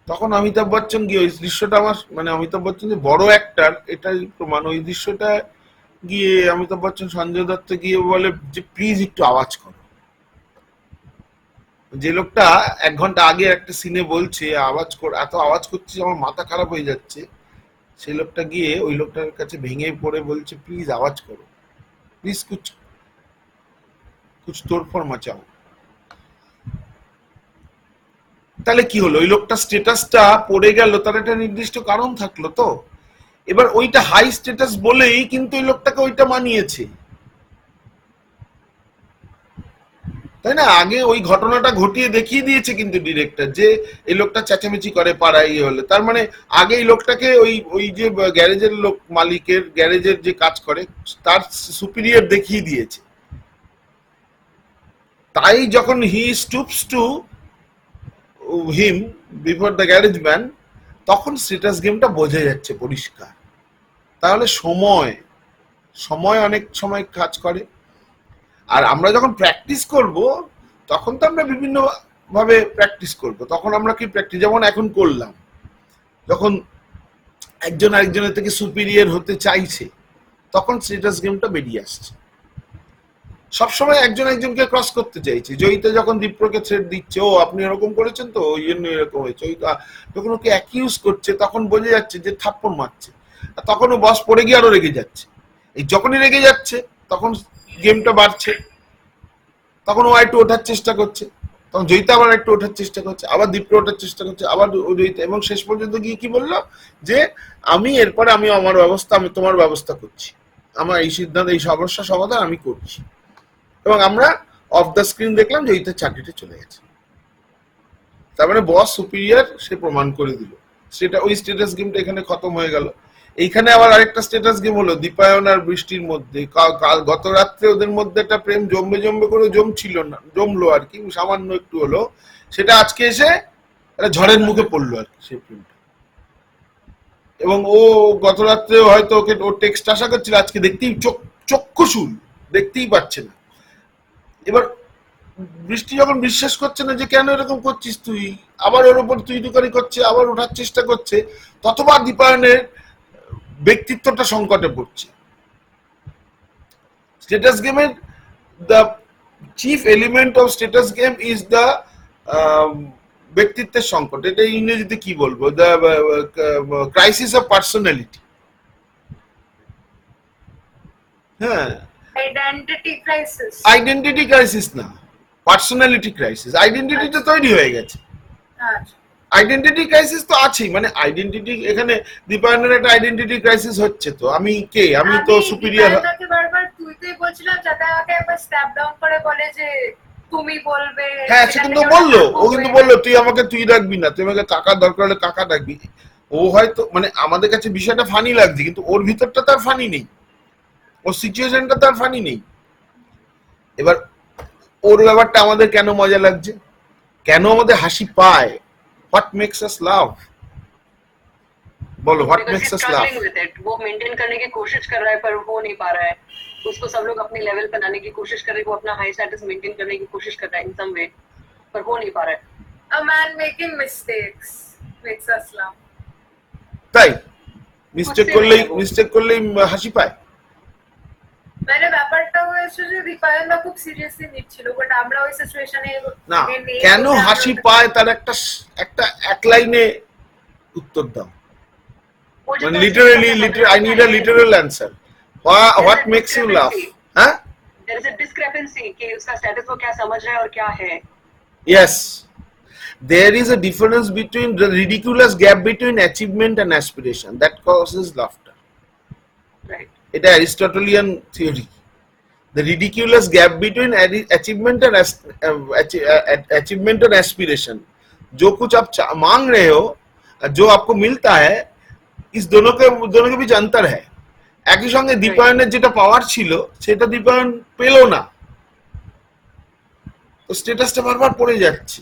তখন অমিতাভ বচ্চন গিয়ে, ওই দৃশ্যটা আমার, মানে অমিতাভ বচ্চন যে বড় অ্যাক্টর এটাই প্রমাণ, ওই দৃশ্যটা গিয়ে অমিতাভ বচ্চন সঞ্জয় দত্ত গিয়ে বলে যে প্লিজ একটু আওয়াজ করো। যে লোকটা 1 ঘন্টা আগে একটা সিনে বলছে এত আওয়াজ করছে আমার মাথা খারাপ হয়ে যাচ্ছে, সেই লোকটা গিয়ে ওই লোকটার কাছে ভেঙে পড়ে বলছে প্লিজ আওয়াজ করো, প্লিজ কুছ তোড়ফোড় মাচাও। তাহলে কি হলো, ওই লোকটা স্ট্যাটাসটা পড়ে গেল, তার একটা নির্দিষ্ট কারণ থাকলো তো। এবার ওইটা হাই স্ট্যাটাস বলেই কিন্তু ওই লোকটাকে ওইটা মানিয়েছে, তাই না? আগে ওই ঘটনাটা ঘটিয়ে দেখিয়ে দিয়েছে কিন্তু ডিরেক্টর, যে এই লোকটা চেঁচামেচি করে পাড়াই হলে, তার মানে আগে এই লোকটাকে ওই যে গ্যারেজের লোক, মালিকের গ্যারেজের যে কাজ করে তার সুপিরিয়র দেখিয়ে দিয়েছে। তাই যখন he stoops to him before the garage man, তখন স্ট্যাটাস গেমটা বোঝা যাচ্ছে পরিষ্কার। তাহলে সময় অনেক সময় কাজ করে। আর আমরা যখন প্র্যাকটিস করব, তখন তো আমরা বিভিন্ন ভাবে প্র্যাকটিস করব। তখন আমরা কি প্র্যাকটিস, যেমন এখন করলাম, যখন একজন আরেকজনের থেকে সুপিরিয়র হতে চাইছে, তখন স্ট্যাটাস গেমটা বেরিয়ে আসছে। সবসময় একজন একজনকে ক্রস করতে চাইছে। জয়িতা যখন দীপ্রকে থ্রেট দিচ্ছে, ও আপনি এরকম করেছেন তো, ওই জন্য এরকম হয়েছে, ওই যখন ওকে অ্যাকিউজ করছে, তখন বোঝা যাচ্ছে যে থাপ্পড় মারছে, আর তখন ও বস পড়ে গিয়ে আরো রেগে যাচ্ছে। এই যখনই রেগে যাচ্ছে তখন গেমটা বাড়ছে, তখন ও একটু ওঠার চেষ্টা করছে, তখন জয়িতা আবার একটু ওঠার চেষ্টা করছে, আবার দীপ্র ওঠার চেষ্টা করছে, আবার জয়িতা, এবং শেষ পর্যন্ত গিয়ে কি বললো যে আমি এরপরে আমি আমার ব্যবস্থা, আমি তোমার ব্যবস্থা করছি, আমার এই সিদ্ধান্ত, এই সমস্যা সমাধান আমি করছি। এবং আমরা অফ দ্য স্ক্রিন দেখলাম জয়িতার চাকরিটা চলে গেছে। তার মানে বস সুপিরিয়র সে প্রমাণ করে দিল। সেটা ওই স্ট্যাটাস গেমটা এখানে খতম হয়ে গেল। এইখানে আবার আরেকটা স্ট্যাটাস গেম হলো দীপায়ন আর বৃষ্টির মধ্যে। গত রাত্রে ওদের মধ্যে একটা প্রেম জমবে করে জমছিল না, জমলো আর কি, সামান্য একটু হলো, সেটা আজকে এসে একটা ঝড়ের মুখে পড়লো আর কি সেই প্রেমটা। এবং ও গত রাত্রে হয়তো ওকে ওর টেক্সট আশা করছিল, আজকে দেখতেই চক্ষুশূল দেখতেই পাচ্ছে না। এবার বৃষ্টি যখন বিশ্বাস করছে না যে কেন এরকম করছিস তুই, আবার ওর উপর তুই তুকারি করছে, আবার ওঠার চেষ্টা করছে, ততবার দীপায়নের ব্যক্তিত্বটা সংকটে পড়ছে। স্ট্যাটাস গেমের the chief element of status game is the ব্যক্তিত্বের সংকট। এটা ইংরেজিতে কি বলবো, দ্য ক্রাইসিস অফ পার্সোনালিটি। হ্যাঁ, আইডেন্টিটি ক্রাইসিস। আইডেন্টিটি ক্রাইসিস না, পার্সোনালিটি ক্রাইসিস। আইডেন্টিটিটা তৈরি হয়ে গেছে, আচ্ছা, আইডেন্টিটি ক্রাইসিস তো আছেই। মানে আইডেন্টিটি, এখানে দীপায়নের একটা আইডেন্টিটি ক্রাইসিস হচ্ছে। তো আমি কে, আমি তো সুপিরিয়র। দীপায়নকে বারবার তুই বলছিলাম, যাতে আমাকে একবার স্ট্যাপ ডাউন করে বলে যে তুমি বলবে। হ্যাঁ, সে কিন্তু বললো, ও কিন্তু বললো তুই আমাকে তুই রাখবি না, তুই আমাকে কাকা দরকার হলে কাকা ডাকবি। ও হয়তো মানে আমাদের কাছে বিষয়টা ফানি লাগছে, কিন্তু ওর ভিতরটা তার ফানি নেই, ওর সিচুয়েশনটা তার ফানি নেই। এবার ওর ব্যাপারটা আমাদের কেন মজা লাগছে, কেন আমাদের হাসি পায়? হোয়াট মেক্স আস লাভ? बोलो what Because makes he's us laugh? struggling with it. वो मेंटेन करने की कोशिश कर रहा है पर हो नहीं पा रहा है। उसको सब लोग अपने लेवल पर लाने की कोशिश कर रहे हैं, वो अपना हाई स्टेटस मेंटेन करने की कोशिश कर रहा है इन सम वे, पर हो नहीं पा रहा है। A man making mistakes makes us laugh. তাই মিস্টেক করলেই হাসি পায়। মানে ব্যাপারটা হয়েছে যে দীপায়নদা খুব সিরিয়াসলি নিচ্ছিল, বাট আমরা ওই সিচুয়েশনে না, কেন হাসি পায় তার একটা একটা এক লাইনে উত্তর দাও। वो जो মানে तो লিটারালি उसका I need a literal answer. What makes you laugh? हाँ, there is a discrepancy कि उसका स्टेटस वो क्या समझ रहा है और क्या है। yes, there is a difference between the ridiculous gap between achievement and aspiration that causes laughter. Right. এটা Aristotelian theory. The ridiculous gap between achievement and aspiration, जो कुछ आप मांग रहे हो, जो आपको मिलता है, इस दोनों के बीच अंतर है। একই সঙ্গে দীপায়নের যেটা পাওয়ার ছিল সেটা দীপায়ন পেল না, তো স্ট্যাটাসটা বারবার পড়ে যাচ্ছে।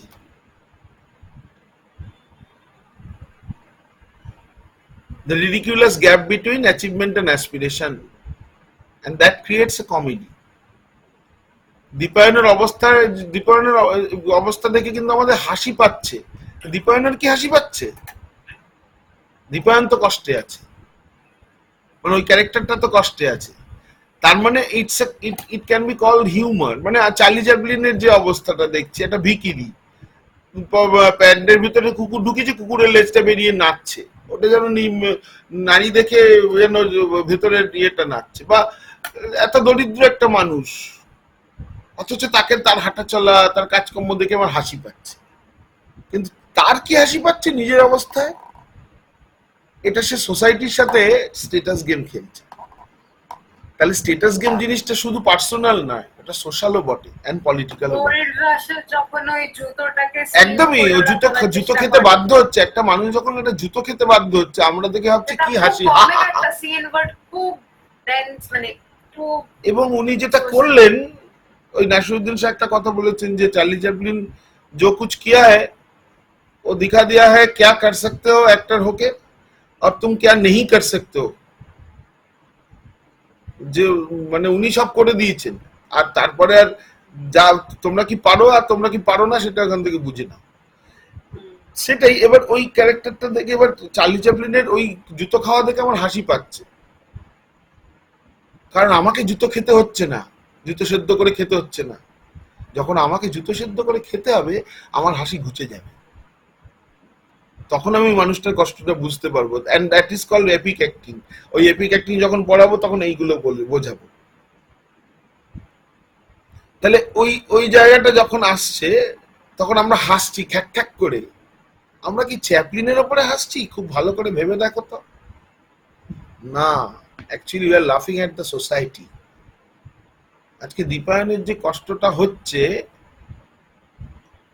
The ridiculous gap between achievement and aspiration, and that creates a comedy. দীপায়নের অবস্থা দেখে কিন্তু আমাদের হাসি পাচ্ছে। দীপায়নের কি হাসি পাচ্ছে? দীপায়ন তো কষ্টে আছে, মানে ওই ক্যারেক্টারটা তো কষ্টে আছে। তার মানে it can be called humour. মানে চার্লি চ্যাপলিনের যে অবস্থাটা দেখছি, একটা ভিকিরি প্যান্টের ভিতরে কুকুর ঢুকেছে, কুকুরের লেজটা বেরিয়ে নাচছে, ওটা যেন নারী দেখে যেন ভেতরের ইয়েটা নাচছে। বা এত দরিদ্র একটা মানুষ, অথচ তাকে তার হাঁটা চলা, তার কাজকর্ম দেখে আমার হাসি পাচ্ছে। কিন্তু তার কি হাসি পাচ্ছে নিজের অবস্থায়? এটা সে সোসাইটির সাথে স্ট্যাটাস গেম খেলছে। তাহলে স্ট্যাটাস গেম জিনিসটা শুধু পার্সোনাল নয়, এটা সোশ্যালও বটে এন্ড পলিটিক্যালও বটে। ওর রাশে যখন ওই জুতোটাকে একদমই, ও জুতো খেতে বাধ্য হচ্ছে। একটা মানুষ যখন একটা জুতো খেতে বাধ্য হচ্ছে, আমরা দেখে ভাবছি কি হাসি। একটা সিন, বাট খুব টেন্স, মানে খুব। এবং উনি যেটা করলেন, ওই নাসিরুদ্দিন শাহ একটা কথা বলেছেন যে চার্লি চ্যাপলিন जो कुछ किया है वो दिखा दिया है क्या कर सकते हो एक्टर होके और तुम क्या नहीं कर सकते हो। যে মানে উনি সব করে দিয়েছেন, আর তারপরে আর যা তোমরা কি পারো আর তোমরা কি পারো না সেটা এখান থেকে বুঝে নাও। সেটাই। এবার ওই ক্যারেক্টারটা দেখে এবার চার্লি চ্যাপলিনের ওই জুতো খাওয়া দেখে আমার হাসি পাচ্ছে, কারণ আমাকে জুতো খেতে হচ্ছে না, জুতো সেদ্ধ করে খেতে হচ্ছে না। যখন আমাকে জুতো সেদ্ধ করে খেতে হবে, আমার হাসি ঘুচে যাবে, তখন আমি মানুষটার কষ্টটা বুঝতে পারবো। And that is called epic acting. ওই এপিক অ্যাক্টিং যখন পড়াবো তখন এইগুলো বোঝাবো। তাহলে ওই জায়গাটা যখন আসছে, তখন আমরা হাসছি খ্যাক খ্যাক করে। আমরা কি চ্যাপলিনের ওপরে হাসছি? খুব ভালো করে ভেবে দেখো তো। না, অ্যাকচুয়ালি উই আর লাফিং এট দ্য সোসাইটি। আজকে দীপায়নের যে কষ্টটা হচ্ছে,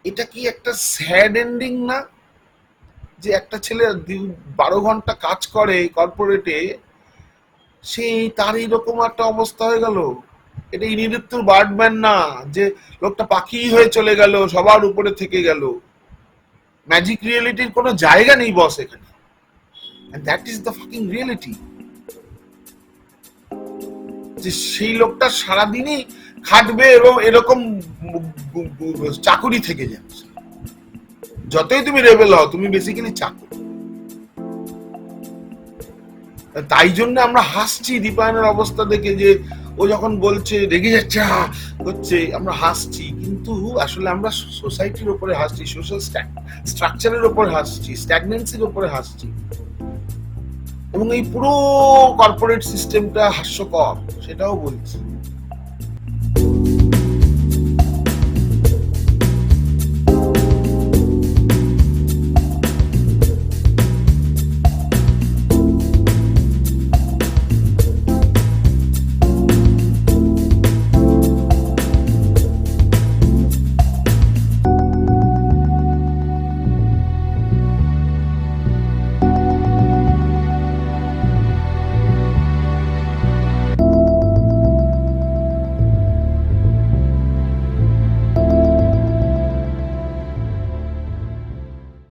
এটা কি একটা স্যাড এন্ডিং না? যে একটা ছেলে 12 ঘন্টা কাজ করে কর্পোরেটে, সেই তার এইরকম একটা অবস্থা হয়ে গেল। এটা ইনিরুত্তুর বার্ডম্যান না যে লোকটা পাখি হয়ে চলে গেল, সবার উপরে থেকে গেল। ম্যাজিক রিয়েলিটির কোনো জায়গা নেই বস এখানে। and that is the fucking reality. যে সেই লোকটা সারাদিনই খাটবে এবং এরকম চাকুরি থেকে যাচ্ছে। যতই তুমি রেবেল হও, তুমি বেসিক্যালি চাকর। তাই জন্য আমরা হাসছি দীপায়নের অবস্থা দেখে, যে ও যখন বলছে রেগে যাচ্ছে হচ্ছে, আমরা হাসছি, কিন্তু আসলে আমরা সোসাইটির উপরে হাসছি, সোশ্যাল স্ট্রাকচারের উপর হাসছি, স্ট্যাগনেন্সির উপরে হাসছি, এবং এই পুরো কর্পোরেট সিস্টেমটা হাস্যকর, সেটাও বলছি।